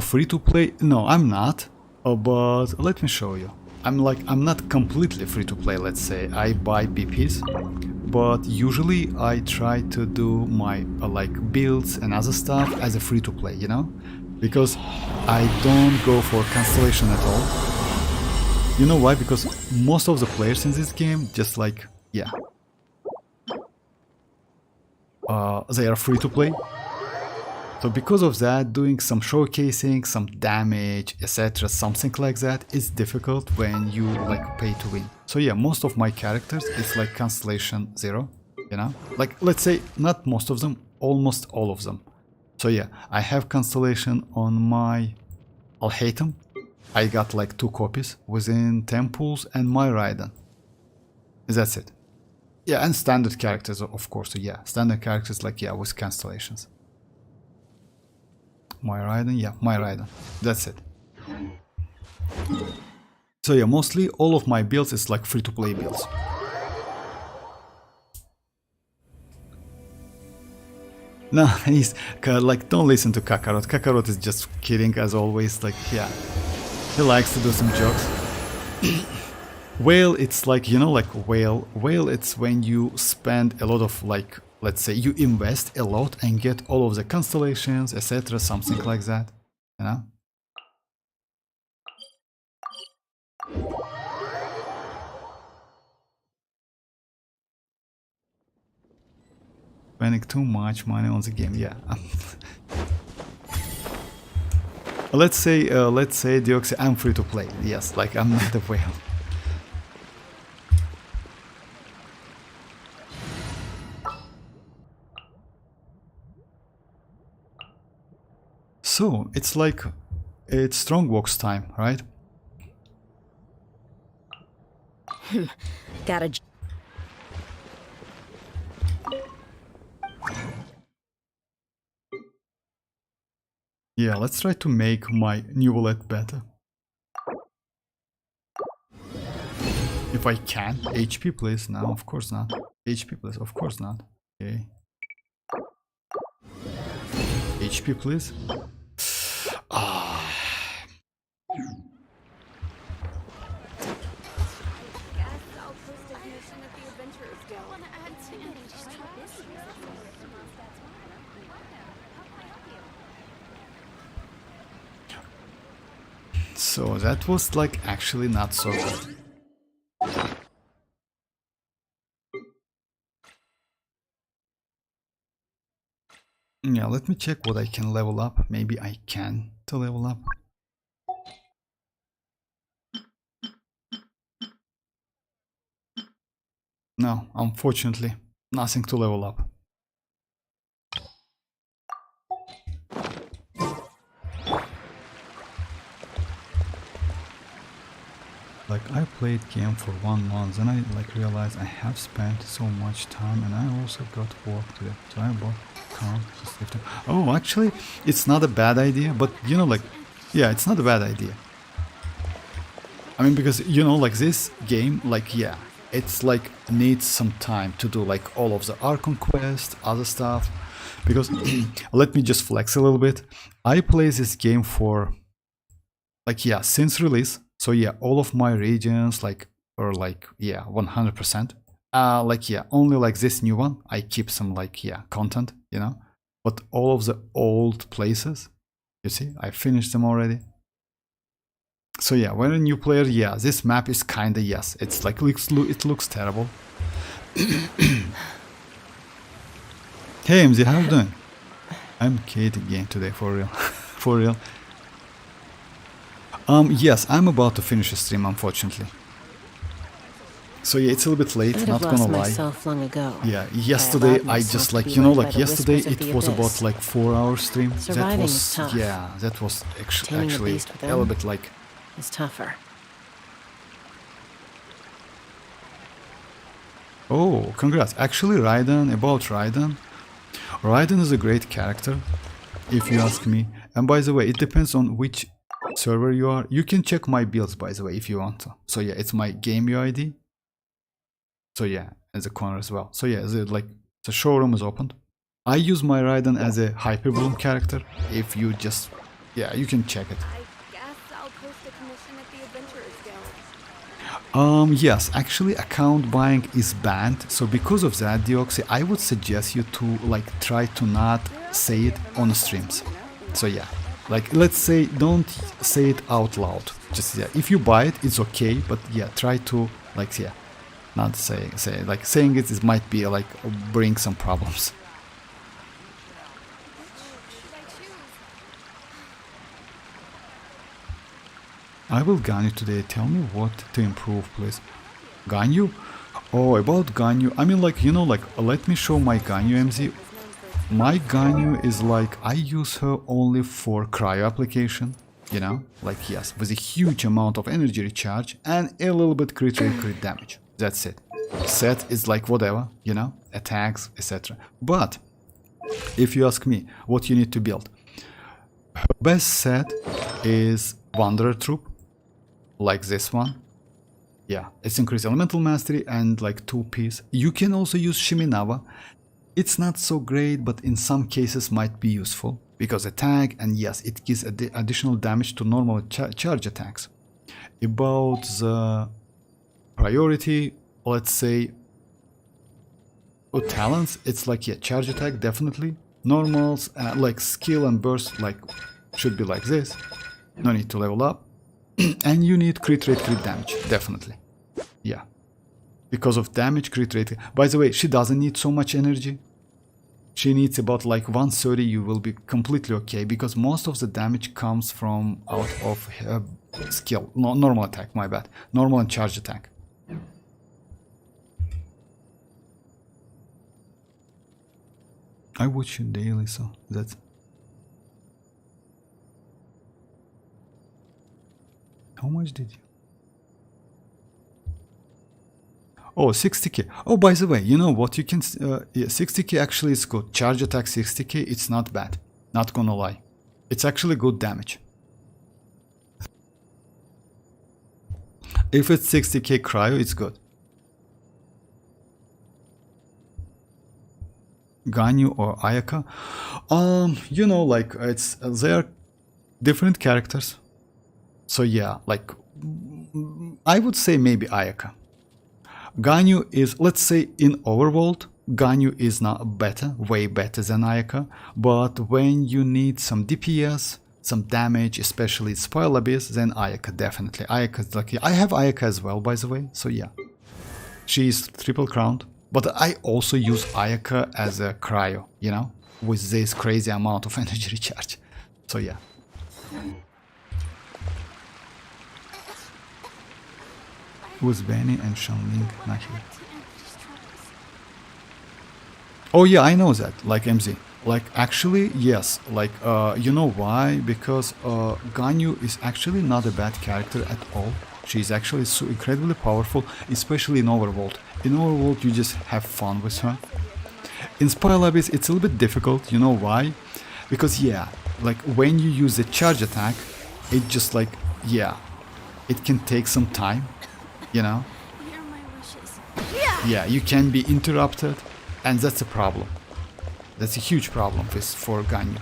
Free to play? No, I'm not. But let me show you. I'm not completely free to play, let's say. I buy PPs, but usually I try to do my like builds and other stuff as a free to play, you know? Because I don't go for Constellation at all. You know why? Because most of the players in this game just like, yeah. They are free to play. So because of that, doing some showcasing, some damage, etc., something like that is difficult when you like pay to win. So yeah, most of my characters it's like Constellation 0, you know? Like let's say not most of them, almost all of them. So yeah, I have Constellation on my Alhaitham. I got like 2 copies within temples and my Raiden. That's it. Yeah, and standard characters of course, so yeah, standard characters like yeah with Constellations. My Raiden, yeah, my Raiden. That's it. So yeah, mostly all of my builds is like free-to-play builds. No, he's like don't listen to Kakarot. Kakarot is just kidding as always. Like yeah, he likes to do some jokes. Whale, it's like you know, like whale. Whale, it's when you spend a lot of like. Let's say you invest a lot and get all of the constellations, etc., something like that, you know? Spending too much money on the game, yeah. let's say Deoxy, I'm free to play, yes, like I'm not a whale. So, it's like, it's Strongbox time, right? Gotta. Yeah, let's try to make my Neuvillette better. If I can. HP please, no, of course not. HP please, of course not. Okay. HP please. So that was like actually not so good. Yeah, let me check what I can level up. Maybe I can to level up. No, unfortunately, nothing to level up. Like I played game for 1 month and I like realized I have spent so much time and I also got work to do. So I bought count. Oh, actually, it's not a bad idea, but you know, like, yeah, it's not a bad idea. I mean, because you know, like this game, like yeah, it's like needs some time to do like all of the Archon quest, other stuff. Because let me just flex a little bit. I play this game for like yeah, since release. So yeah, all of my regions like are like yeah, 100%. Like yeah, only like this new one I keep some like yeah, content, you know. But all of the old places, you see, I finished them already. So yeah, when a new player, yeah, this map is kinda yes, it's like it looks terrible. Hey MZ, how you doing? I'm Kate again today, for real. For real. Yes, I'm about to finish a stream, unfortunately. So yeah, it's a little bit late, not gonna lie. Long ago. Yeah, yesterday I just like, you know, like yesterday it was about like 4-hour stream. That was, yeah, that was actually a little bit like... It's tougher. Oh, congrats. Actually, Raiden, about Raiden. Raiden is a great character, if you ask me. And by the way, it depends on which server you are. You can check my builds, by the way, if you want to. So yeah, it's my game UID. So yeah, as a corner as well. So yeah, the showroom is opened. I use my Raiden as a Hyper Bloom character. If you just Yeah, you can check it. I guess I'll post a commission at the Adventurers Guild. Yes, actually account buying is banned, so because of that, Deoxy, I would suggest you to like try to not say it on streams. So yeah, like let's say don't say it out loud. Just yeah, if you buy it, it's okay, but yeah, try to like yeah, not say like saying it might be like bring some problems. I will Ganyu today. Tell me what to improve, please. Ganyu? Oh, about Ganyu. I mean, like, you know, like, let me show my Ganyu MZ. My Ganyu is like, I use her only for cryo application. You know? Like, yes, with a huge amount of energy recharge and a little bit crit rate, crit damage. That's it. Set is like whatever, you know? Attacks, etc. But, if you ask me what you need to build, her best set is Wanderer Troop. Like this one. Yeah, it's increased elemental mastery and like 2-piece. You can also use Shiminawa. It's not so great, but in some cases might be useful because attack and yes, it gives additional damage to normal charge attacks. About the priority, let's say talents, it's like yeah, charge attack definitely. Normals like skill and burst like should be like this. No need to level up. And you need crit rate, crit damage, definitely. Yeah. Because of damage, crit rate. By the way, she doesn't need so much energy. She needs about like 130, you will be completely okay. Because most of the damage comes from out of her skill. No, normal attack, my bad. Normal and charge attack. I watch you daily, so that's... How much did you? Oh, 60k. Oh, by the way, you know what? You can... yeah, 60k actually is good. Charge attack 60k, it's not bad. Not gonna lie. It's actually good damage. If it's 60k cryo, it's good. Ganyu or Ayaka? You know, like, it's... they're different characters. So yeah, like, I would say maybe Ayaka. Ganyu is, let's say in Overworld, Ganyu is not better, way better than Ayaka, but when you need some DPS, some damage, especially Spoil Abyss, then Ayaka definitely. Ayaka is lucky. I have Ayaka as well, by the way, so yeah. She is triple crowned, but I also use Ayaka as a cryo, you know, with this crazy amount of energy recharge. So yeah. Was Benny and Xianyun not here? Oh yeah, I know that, like MZ. Like actually, yes, like you know why? Because Ganyu is actually not a bad character at all. She's actually so incredibly powerful, especially in Overworld. In Overworld you just have fun with her. In Spoil Abyss it's a little bit difficult, you know why? Because yeah, like when you use the charge attack, it just like, yeah, it can take some time. You know? Hear my wishes. Yeah, you can be interrupted, and that's a problem. That's a huge problem for Ganyu.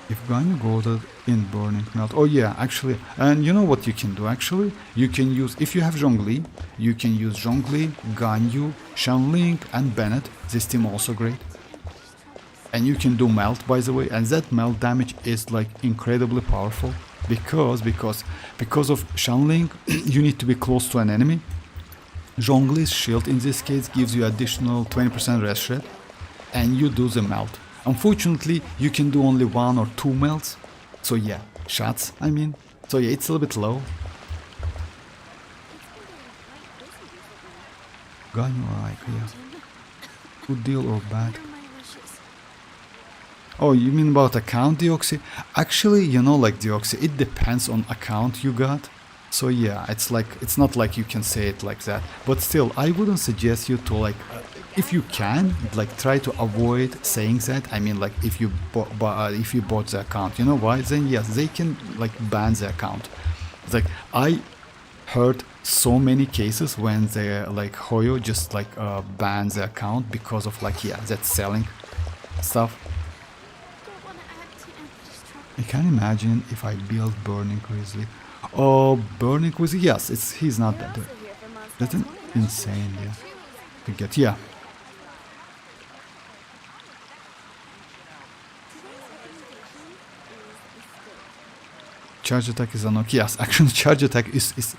If Ganyu goaded in burning melt, oh yeah, actually, and you know what you can do actually? You can use, if you have Zhongli, you can use Zhongli, Ganyu, Xianyun, and Bennett. This team also great. And you can do melt, by the way, and that melt damage is like incredibly powerful because of Xianyun, you need to be close to an enemy. Zhongli's shield in this case gives you additional 20% rest rate, and you do the melt. Unfortunately, you can do only 1 or 2 melts, so yeah, shots, I mean. So yeah, it's a little bit low. Ganyu or Aika, yeah. Good deal or bad? Oh, you mean about account, Deoxy? Actually, you know, like Deoxy, it depends on account you got. So yeah, it's like, it's not like you can say it like that. But still, I wouldn't suggest you to like, if you can, like try to avoid saying that. I mean, like if you bought the account, you know why? Then yes, they can like ban the account. It's like I heard so many cases when they like Hoyo just like bans the account because of like that selling stuff. I can imagine if I build Burning Grizzly. Oh, Burning Grizzly, yes, he's not that good. That's insane, yeah. To get, yeah. Charge attack is unlocked. Yes, actually, charge attack is.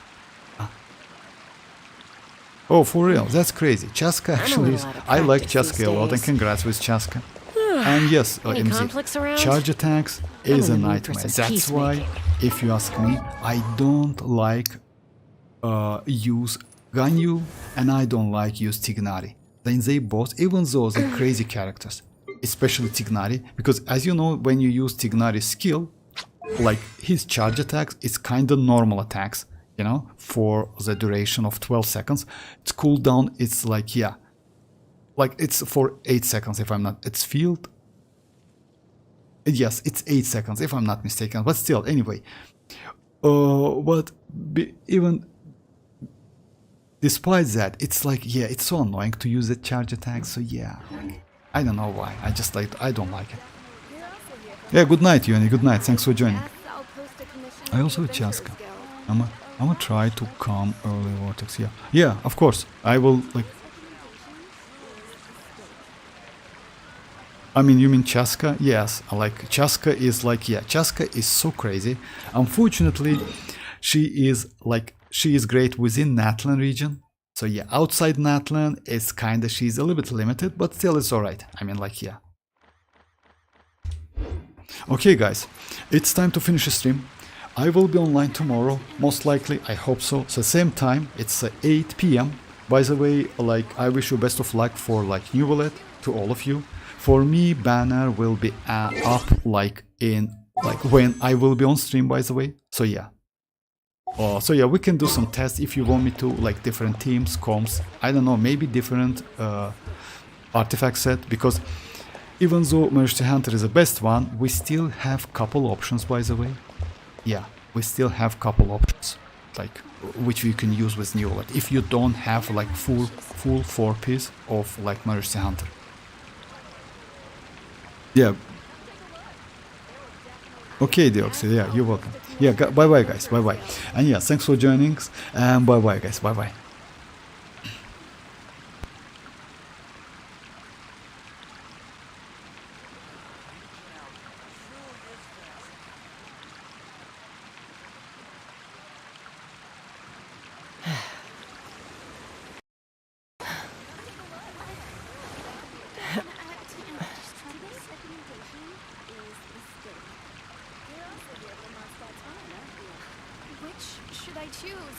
Oh, for real, that's crazy. Chasca actually is. I like Chasca a lot, and congrats with Chasca. And yes, Any conflicts around? charge attacks is I'm a in the mood for nightmare. some That's why, peacemaking. if you ask me, I don't like use Ganyu, and I don't like use Tignari. Then they both, even though they're crazy characters, especially Tignari, because as you know, when you use Tignari's skill, like his charge attacks, it's kind of normal attacks, you know, for the duration of 12 seconds. Its cooldown, it's like, yeah, like it's for 8 seconds if I'm not, it's field. Yes, it's 8 seconds if I'm not mistaken, but still, anyway. Even despite that, it's like, yeah, it's so annoying to use the charge attack, so yeah, I don't know why, I don't like it. Yeah, good night, Yoni, good night, thanks for joining. I also have Chasca. I'm gonna try to come early Vortex, yeah. Yeah, of course, I will, like... I mean, you mean Chasca? Yes, like, Chasca is like, yeah, Chasca is so crazy. Unfortunately, she is great within Natlan region. So yeah, outside Natlan, it's kinda, she's a little bit limited, but still it's alright. I mean, like, yeah. Okay, guys, it's time to finish the stream. I will be online tomorrow, most likely, I hope so. So same time, it's 8 p.m. By the way, like, I wish you best of luck for, like, Neuvillette to all of you. For me, banner will be up, like, in, like, when I will be on stream, by the way. So yeah. So yeah, we can do some tests if you want me to, like, different teams, comps, I don't know, maybe different artifact set, because even though Mercy Hunter is the best one, we still have couple options, by the way. Yeah, we still have couple options, like, which you can use with Neuvillette, if you don't have, like, full 4-piece of, like, Mercy Hunter. Yeah. Okay, Deoxy, yeah, you're welcome. Yeah, bye-bye, guys, bye-bye. And yeah, thanks for joining, and bye-bye, guys, bye-bye. Which should I choose?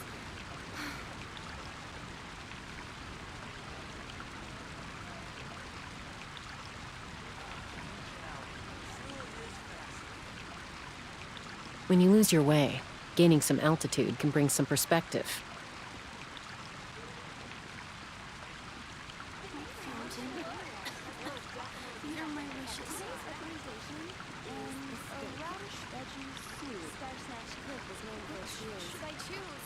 When you lose your way, gaining some altitude can bring some perspective.